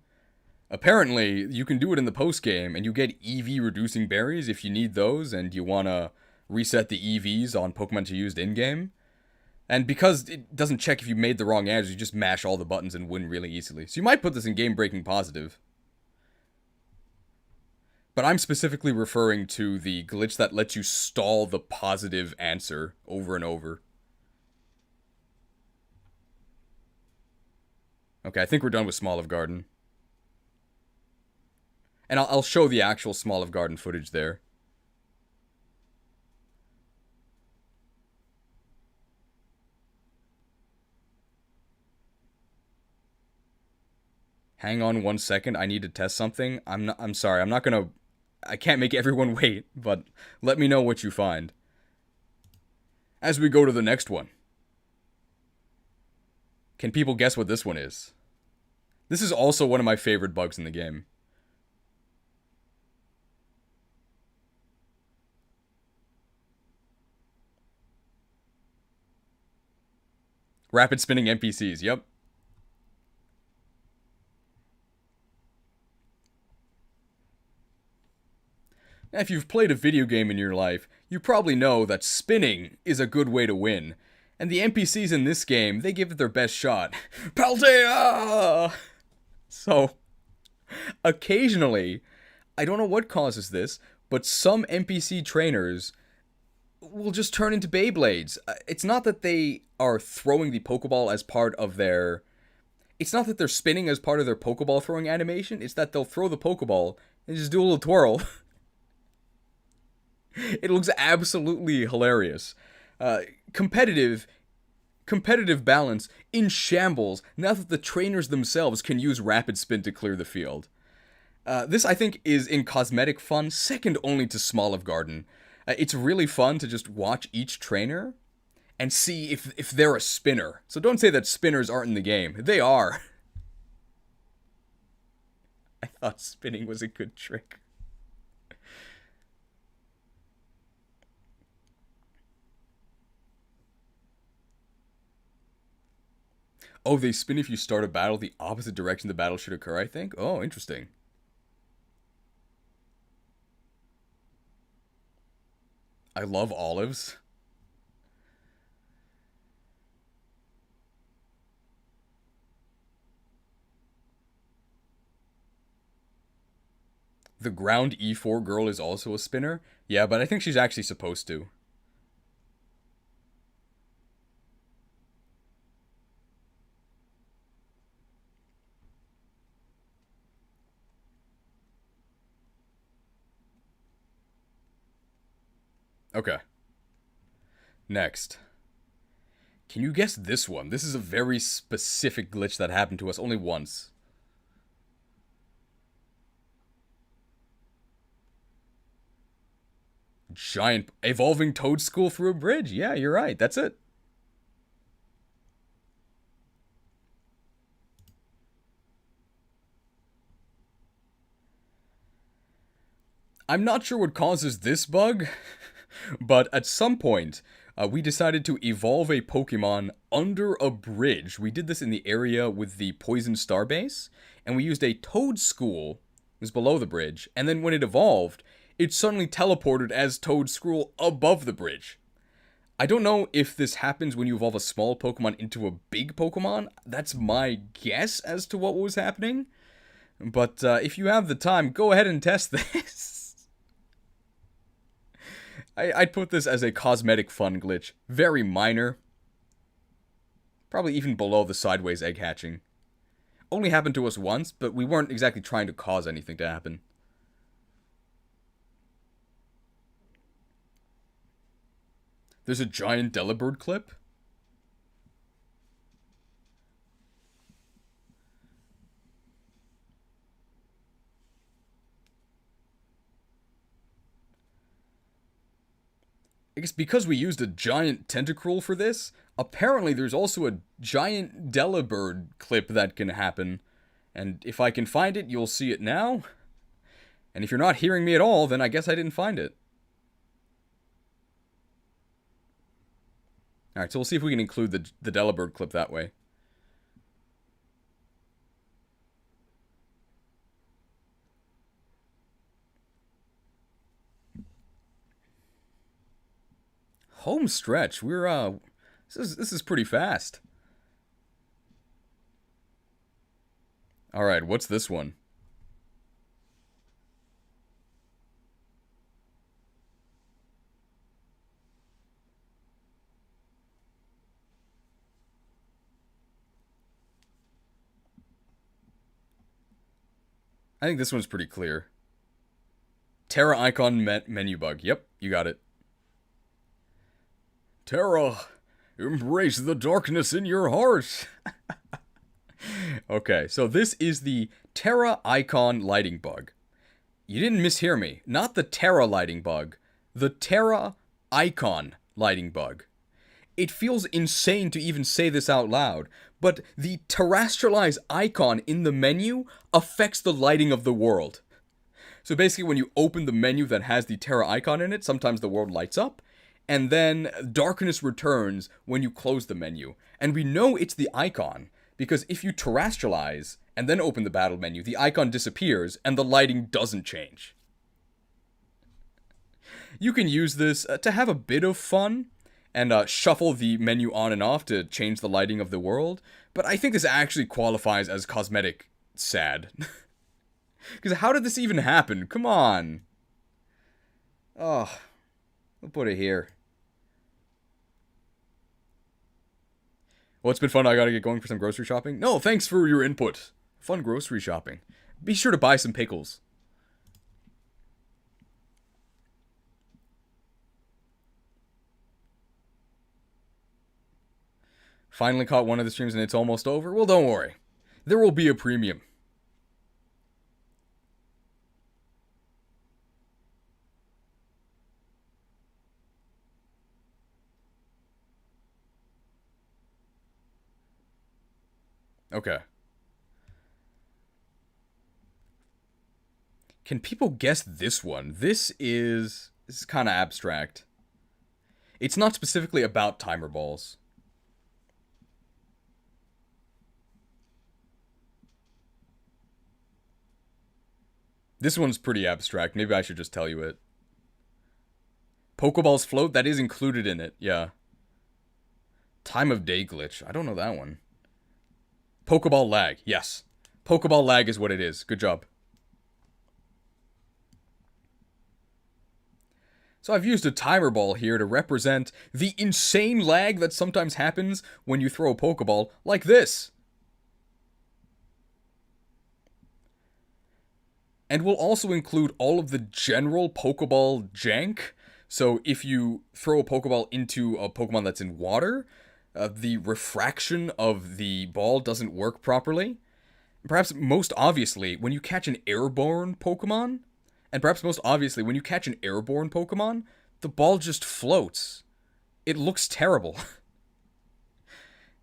apparently you can do it in the post-game and you get EV reducing berries if you need those and you want to reset the EVs on Pokemon you used in-game. And because it doesn't check if you made the wrong answers, you just mash all the buttons and win really easily. So you might put this in game-breaking positive. But I'm specifically referring to the glitch that lets you stall the positive answer over and over. Okay, I think we're done with Small of Garden. And I'll show the actual Small of Garden footage there. Hang on 1 second, I need to test something. I'm sorry, I can't make everyone wait, but let me know what you find. As we go to the next one. Can people guess what this one is? This is also one of my favorite bugs in the game. Rapid spinning NPCs, yep. Now, if you've played a video game in your life, you probably know that spinning is a good way to win. And the NPCs in this game, they give it their best shot. Paldea! So, occasionally, I don't know what causes this, but some NPC trainers will just turn into Beyblades. It's not that they are throwing the Pokeball as part of their... It's not that they're spinning as part of their Pokeball throwing animation, it's that they'll throw the Pokeball and just do a little twirl. It looks absolutely hilarious. Competitive balance in shambles now that the trainers themselves can use rapid spin to clear the field. This, I think, is in cosmetic fun, second only to Small of Garden. It's really fun to just watch each trainer and see if they're a spinner. So don't say that spinners aren't in the game. They are. I thought spinning was a good trick. Oh, they spin if you start a battle the opposite direction the battle should occur, I think? Oh, interesting. I love olives. The ground E4 girl is also a spinner? Yeah, but I think she's actually supposed to. Okay. Next. Can you guess this one? This is a very specific glitch that happened to us only once. Giant evolving toadstool through a bridge. Yeah, you're right. That's it. I'm not sure what causes this bug, but at some point, we decided to evolve a Pokemon under a bridge. We did this in the area with the Poison Star base, and we used a Toadstool, it was below the bridge, and then when it evolved, it suddenly teleported as Toadstool above the bridge. I don't know if this happens when you evolve a small Pokemon into a big Pokemon. That's my guess as to what was happening. But if you have the time, go ahead and test this. I'd put this as a cosmetic fun glitch. Very minor. Probably even below the sideways egg hatching. Only happened to us once, but we weren't exactly trying to cause anything to happen. There's a giant Delibird clip. I guess because we used a giant Tentacruel for this, apparently there's also a giant Delibird clip that can happen. And if I can find it, you'll see it now. And if you're not hearing me at all, then I guess I didn't find it. Alright, so we'll see if we can include the Delibird clip that way. Home stretch. We're this is pretty fast. All right, what's this one? I think this one's pretty clear. Terra icon menu bug. Yep, you got it. Terra, embrace the darkness in your heart. Okay, so this is the Terra icon lighting bug. You didn't mishear me. Not the Terra lighting bug. The Terra icon lighting bug. It feels insane to even say this out loud, but the terrestrialize icon in the menu affects the lighting of the world. So basically when you open the menu that has the Terra icon in it, sometimes the world lights up, and then darkness returns when you close the menu. And we know it's the icon, because if you terrestrialize and then open the battle menu, the icon disappears and the lighting doesn't change. You can use this to have a bit of fun, and shuffle the menu on and off to change the lighting of the world, but I think this actually qualifies as cosmetic sad. Because how did this even happen? Come on. Oh, we'll put it here. Well, it's been fun. I gotta get going for some grocery shopping. No, thanks for your input. Fun grocery shopping. Be sure to buy some pickles. Finally caught one of the streams and it's almost over? Well, don't worry. There will be a premium. Okay. Can people guess this one? This is kind of abstract. It's not specifically about timer balls. This one's pretty abstract. Maybe I should just tell you it. Pokeballs float? That is included in it, yeah. Time of day glitch. I don't know that one. Pokeball lag. Yes. Pokeball lag is what it is. Good job. So I've used a timer ball here to represent the insane lag that sometimes happens when you throw a Pokeball like this. And we'll also include all of the general Pokeball jank. So if you throw a Pokeball into a Pokemon that's in water, the refraction of the ball doesn't work properly. Perhaps most obviously, when you catch an airborne Pokemon, and perhaps most obviously, when you catch an airborne Pokemon, the ball just floats. It looks terrible.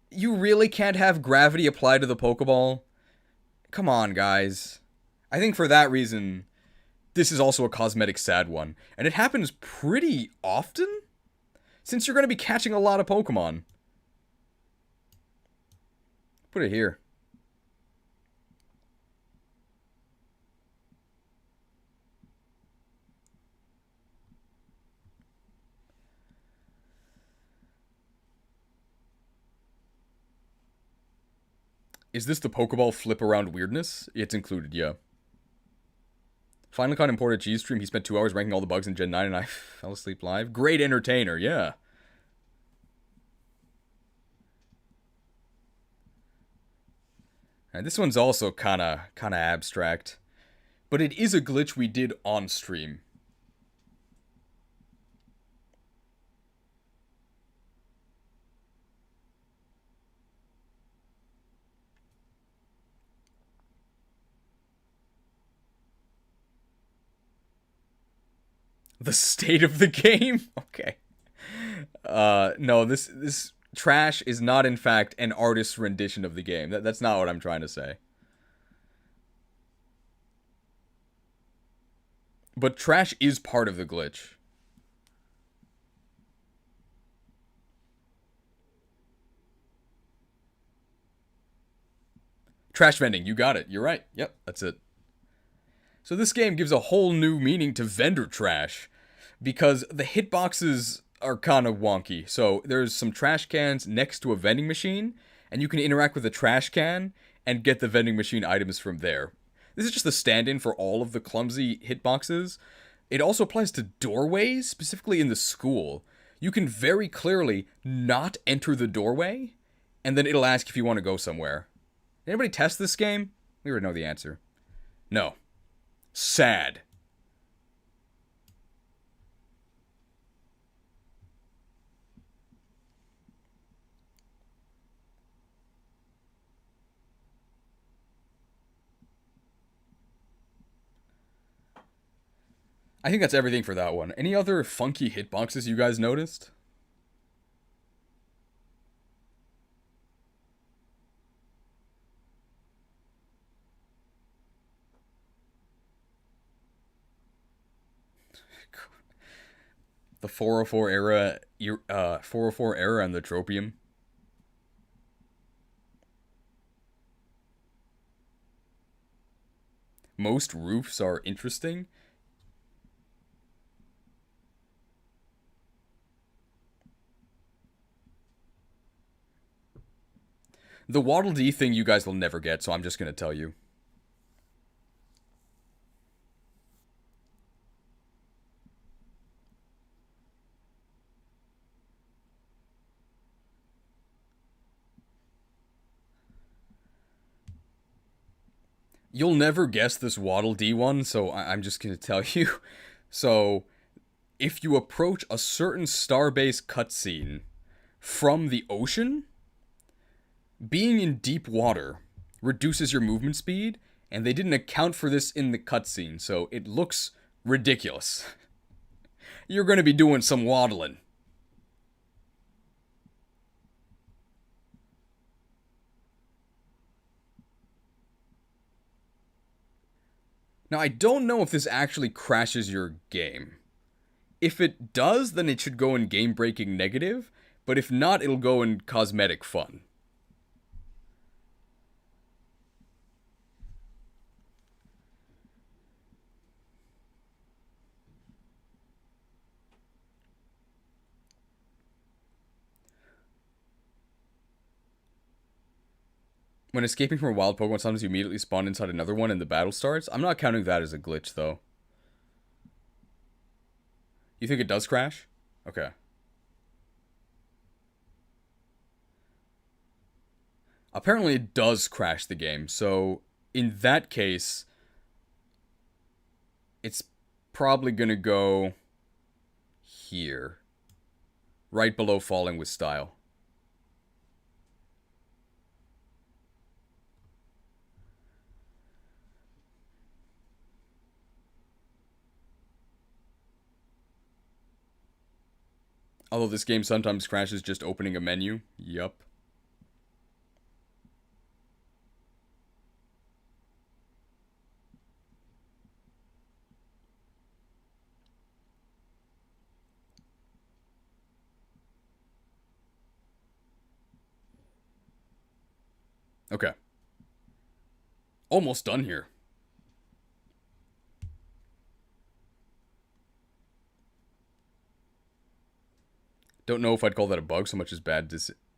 You really can't have gravity applied to the Pokeball? Come on, guys. I think for that reason, this is also a cosmetic sad one. And it happens pretty often, since you're going to be catching a lot of Pokemon. Put it here. Is this the Pokeball flip around weirdness? It's included, yeah. Finally caught imported cheese stream. He spent 2 hours ranking all the bugs in Gen 9 and I fell asleep live. Great entertainer, yeah. And this one's also kinda abstract. But it is a glitch we did on stream. The state of the game? Okay. No, this trash is not in fact an artist's rendition of the game. That's not what I'm trying to say. But trash is part of the glitch. Trash vending, you got it. You're right. Yep, that's it. So this game gives a whole new meaning to vendor trash, because the hitboxes are kind of wonky. So there's some trash cans next to a vending machine, and you can interact with the trash can and get the vending machine items from there. This is just the stand-in for all of the clumsy hitboxes. It also applies to doorways, specifically in the school. You can very clearly not enter the doorway, and then it'll ask if you want to go somewhere. Did anybody test this game? We already know the answer. No. Sad. I think that's everything for that one. Any other funky hitboxes you guys noticed? The 404 era, 404 era and the Tropium. Most roofs are interesting. The Waddle Dee thing you guys will never get, so I'm just gonna tell you. You'll never guess this Waddle Dee one, so I'm just gonna tell you. So, if you approach a certain Starbase cutscene from the ocean, being in deep water reduces your movement speed, and they didn't account for this in the cutscene, so it looks ridiculous. You're gonna be doing some waddling. Now, I don't know if this actually crashes your game. If it does, then it should go in game-breaking negative, but if not, it'll go in cosmetic fun. When escaping from a wild Pokemon, sometimes you immediately spawn inside another one and the battle starts. I'm not counting that as a glitch, though. You think it does crash? Okay. Apparently it does crash the game, so in that case, it's probably gonna go here. Right below falling with style. Although this game sometimes crashes just opening a menu. Yup. Okay. Almost done here. Don't know if I'd call that a bug so much as bad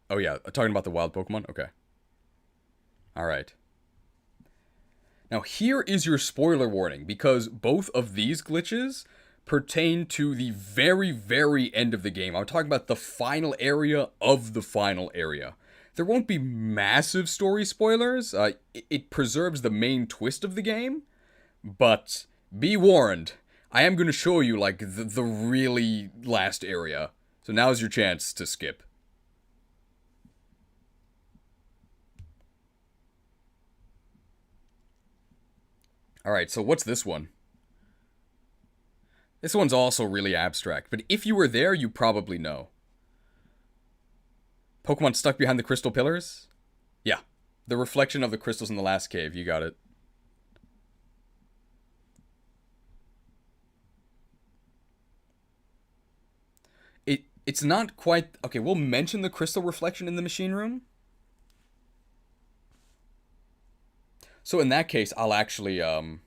oh yeah, talking about the wild Pokemon? Okay. Alright. Now here is your spoiler warning, because both of these glitches pertain to the very, very end of the game. I'm talking about the final area of the final area. There won't be massive story spoilers. It preserves the main twist of the game. But be warned, I am going to show you, like, the really last area. So now's your chance to skip. Alright, so what's this one? This one's also really abstract, but if you were there, you probably know. Pokemon stuck behind the crystal pillars? Yeah. The reflection of the crystals in the last cave, you got it. It's not quite... Okay, we'll mention the crystal reflection in the machine room. So in that case, I'll actually, I'll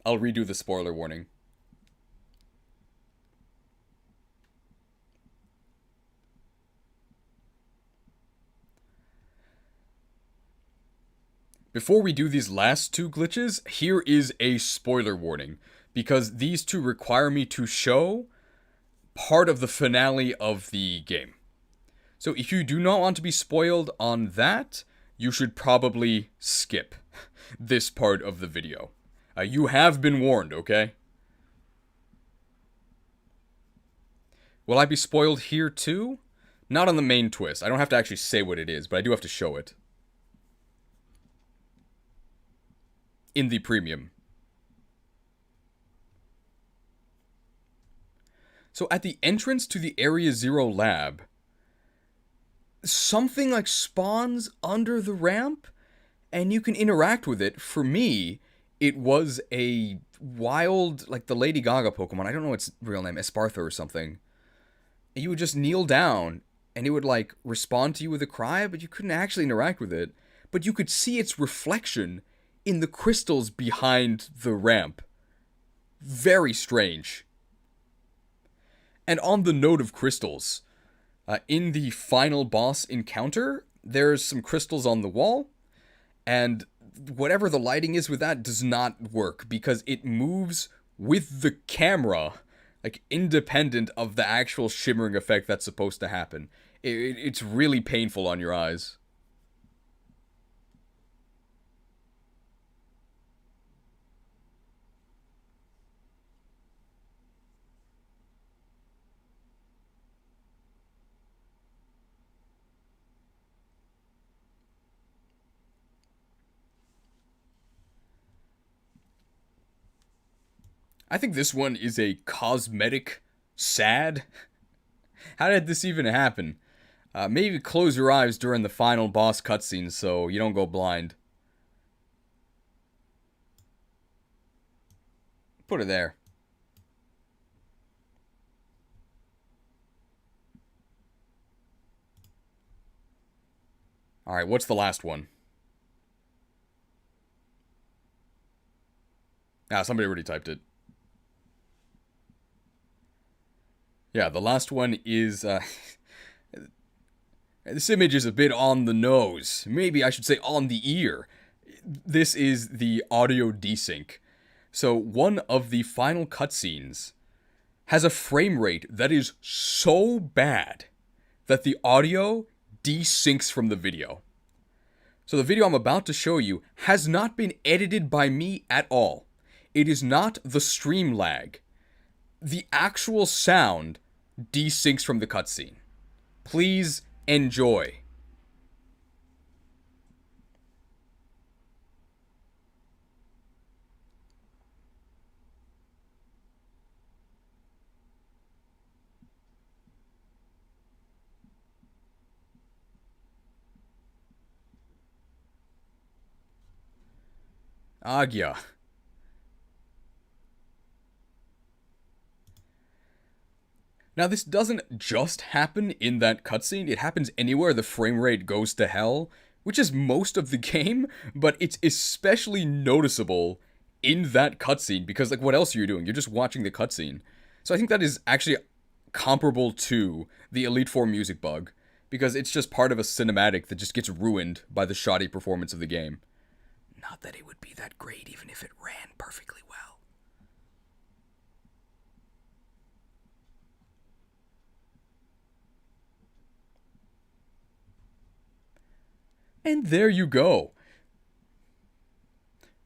redo the spoiler warning. Before we do these last two glitches, here is a spoiler warning, because these two require me to show part of the finale of the game. So if you do not want to be spoiled on that, you should probably skip this part of the video. You have been warned, okay? Will I be spoiled here too? Not on the main twist. I don't have to actually say what it is, but I do have to show it. In the premium. So at the entrance to the Area Zero lab, something like spawns under the ramp, and you can interact with it. For me, it was a wild, like the Lady Gaga Pokemon. I don't know its real name, Espartha or something. And you would just kneel down, and it would like respond to you with a cry, but you couldn't actually interact with it. But you could see its reflection in the crystals behind the ramp. Very strange. And on the note of crystals, in the final boss encounter, there's some crystals on the wall, and whatever the lighting is with that does not work, because it moves with the camera, like independent of the actual shimmering effect that's supposed to happen. It's really painful on your eyes. I think this one is a cosmetic sad. How did this even happen? Maybe close your eyes during the final boss cutscene so you don't go blind. Put it there. Alright, what's the last one? Ah, somebody already typed it. Yeah, the last one is, this image is a bit on the nose. Maybe I should say on the ear. This is the audio desync. So one of the final cutscenes has a frame rate that is so bad that the audio desyncs from the video. So the video I'm about to show you has not been edited by me at all. It is not the stream lag. The actual sound desyncs from the cutscene. Please enjoy. Agya. Now, this doesn't just happen in that cutscene, it happens anywhere the frame rate goes to hell, which is most of the game, but it's especially noticeable in that cutscene, because, like, what else are you doing? You're just watching the cutscene. So I think that is actually comparable to the Elite Four music bug, because it's just part of a cinematic that just gets ruined by the shoddy performance of the game. Not that it would be that great even if it ran perfectly well. And there you go.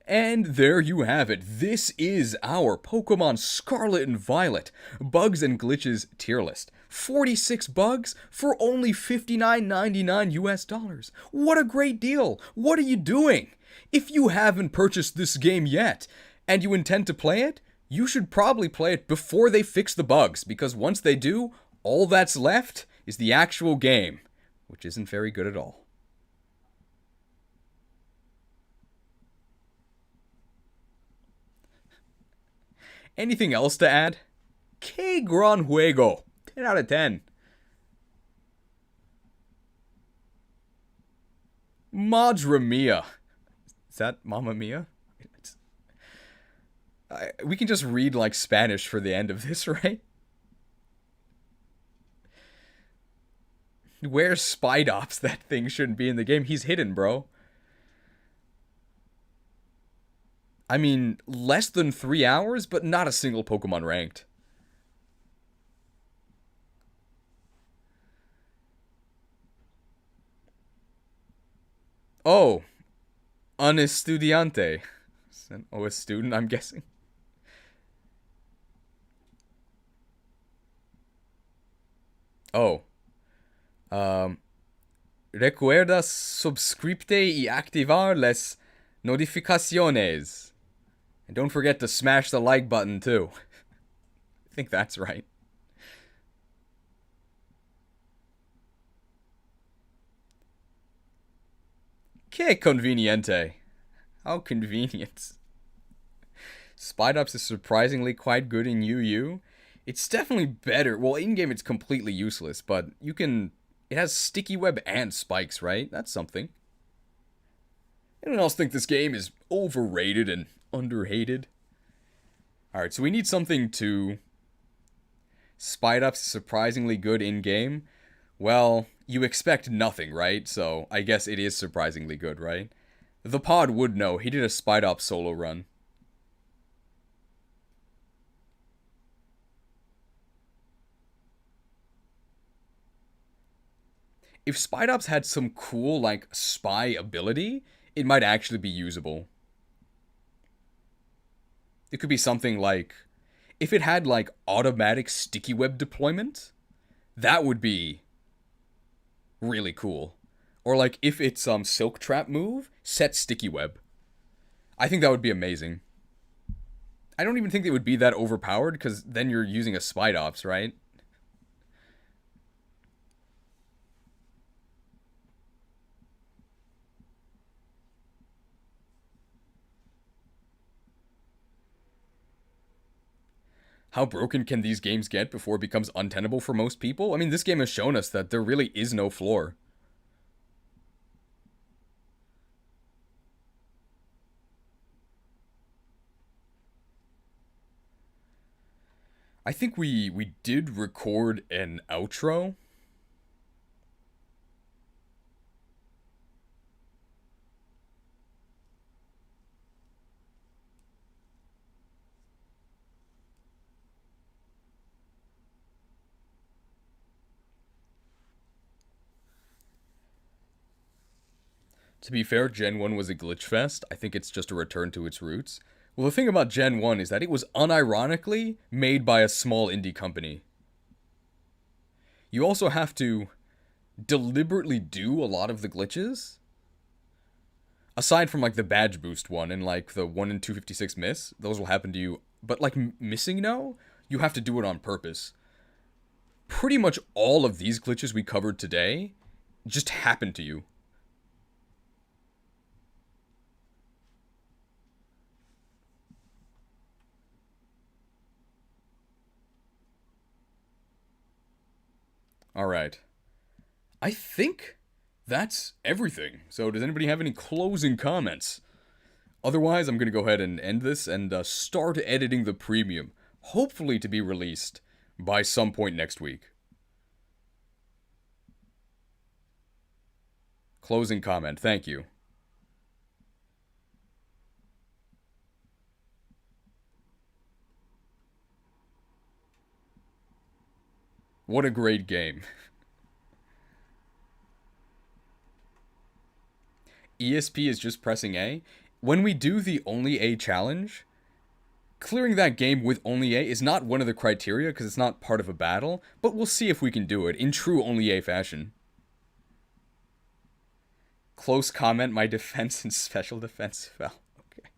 And there you have it. This is our Pokemon Scarlet and Violet Bugs and Glitches tier list. 46 bugs for only $59.99 US dollars. What a great deal. What are you doing? If you haven't purchased this game yet, and you intend to play it, you should probably play it before they fix the bugs, because once they do, all that's left is the actual game, which isn't very good at all. Anything else to add? Que gran juego. 10 out of 10. Madre mia. Is that Mamma Mia? We can just read, like, Spanish for the end of this, right? Where's Spidops? That thing shouldn't be in the game. He's hidden, bro. I mean, less than 3 hours, but not a single Pokemon ranked. Oh, un estudiante. Oh, a student, I'm guessing. Oh. Recuerda subscribirte y activar las notificaciones. And don't forget to smash the like button, too. I think that's right. Que conveniente. How convenient. Spidops is surprisingly quite good in UU. It's definitely better. Well, in-game it's completely useless, but you can... It has sticky web and spikes, right? That's something. Anyone else think this game is overrated and underhated? Alright, so we need something to... Spidops is surprisingly good in-game. Well, you expect nothing, right? So, I guess it is surprisingly good, right? The pod would know. He did a Spidops solo run. If Spidops had some cool, like, spy ability, it might actually be usable. It could be something like... If it had, like, automatic sticky web deployment, that would be really cool. Or, like, if its Silk Trap move set sticky web. I think that would be amazing. I don't even think it would be that overpowered, because then you're using a Spidops, right? How broken can these games get before it becomes untenable for most people? I mean, this game has shown us that there really is no floor. I think we did record an outro. To be fair, Gen 1 was a glitch fest. I think it's just a return to its roots. Well, the thing about Gen 1 is that it was unironically made by a small indie company. you also have to deliberately do a lot of the glitches. Aside from like the badge boost one and like the 1 in 256 miss, those will happen to you. But like missing no, you have to do it on purpose. Pretty much all of these glitches we covered today just happen to you. Alright. I think that's everything. So does anybody have any closing comments? Otherwise, I'm going to go ahead and end this and start editing the premium. Hopefully to be released by some point next week. Closing comment. Thank you. What a great game. ESP is just pressing A. When we do the only A challenge, clearing that game with only A is not one of the criteria because it's not part of a battle, but we'll see if we can do it in true only A fashion. Close comment, my defense and special defense fell. Okay.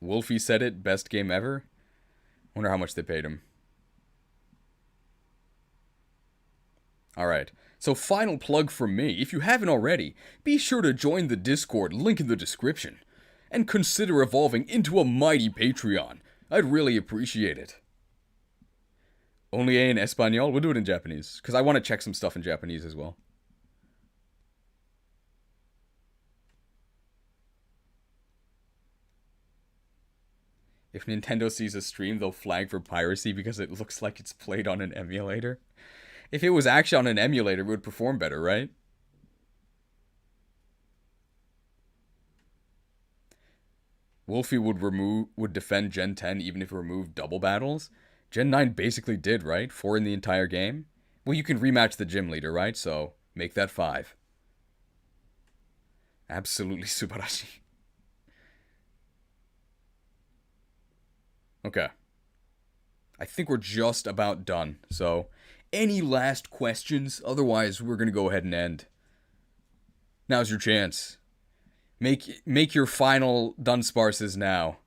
Wolfie said it, best game ever. Wonder how much they paid him. Alright, so final plug from me. If you haven't already, be sure to join the Discord, link in the description. And consider evolving into a mighty Patreon. I'd really appreciate it. Only A in Espanol? We'll do it in Japanese, because I want to check some stuff in Japanese as well. If Nintendo sees a stream, they'll flag for piracy because it looks like it's played on an emulator. If it was actually on an emulator, it would perform better, right? Wolfie would defend Gen 10 even if it removed double battles. Gen 9 basically did, right? 4 in the entire game. Well, you can rematch the gym leader, right? So, make that 5. Absolutely subarashi. Okay. I think we're just about done, so... Any last questions? Otherwise, we're going to go ahead and end. Now's your chance. Make your final Dunsparces now.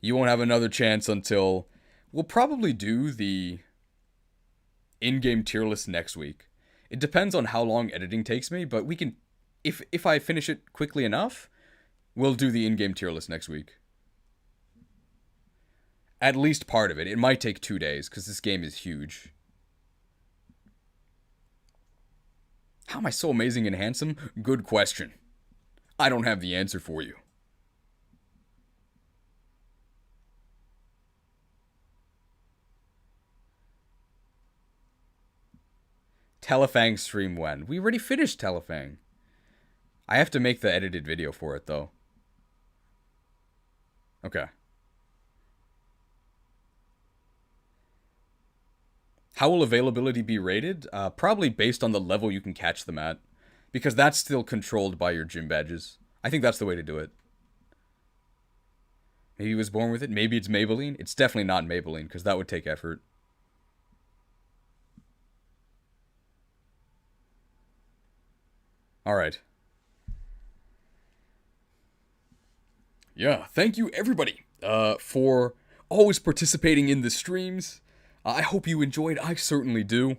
You won't have another chance until... We'll probably do the in-game tier list next week. It depends on how long editing takes me, but we can... If I finish it quickly enough, we'll do the in-game tier list next week. At least part of it. It might take 2 days, because this game is huge. How am I so amazing and handsome? Good question. I don't have the answer for you. Telefang stream when? We already finished Telefang. I have to make the edited video for it, though. Okay. How will availability be rated? Probably based on the level you can catch them at. Because that's still controlled by your gym badges. I think that's the way to do it. Maybe he was born with it. Maybe it's Maybelline. It's definitely not Maybelline, because that would take effort. Alright. Yeah, thank you everybody for always participating in the streams. I hope you enjoyed. I certainly do.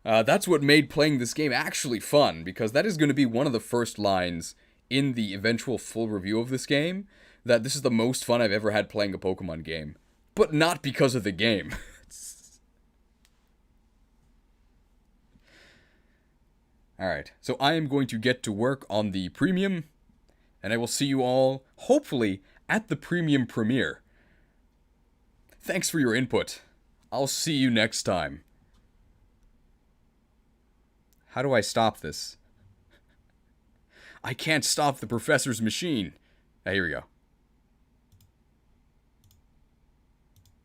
That's what made playing this game actually fun, because that is going to be one of the first lines in the eventual full review of this game, that this is the most fun I've ever had playing a Pokemon game. But not because of the game. Alright, so I am going to get to work on the premium, and I will see you all, hopefully, at the premium premiere. Thanks for your input. I'll see you next time. How do I stop this? I can't stop the professor's machine. Here we go.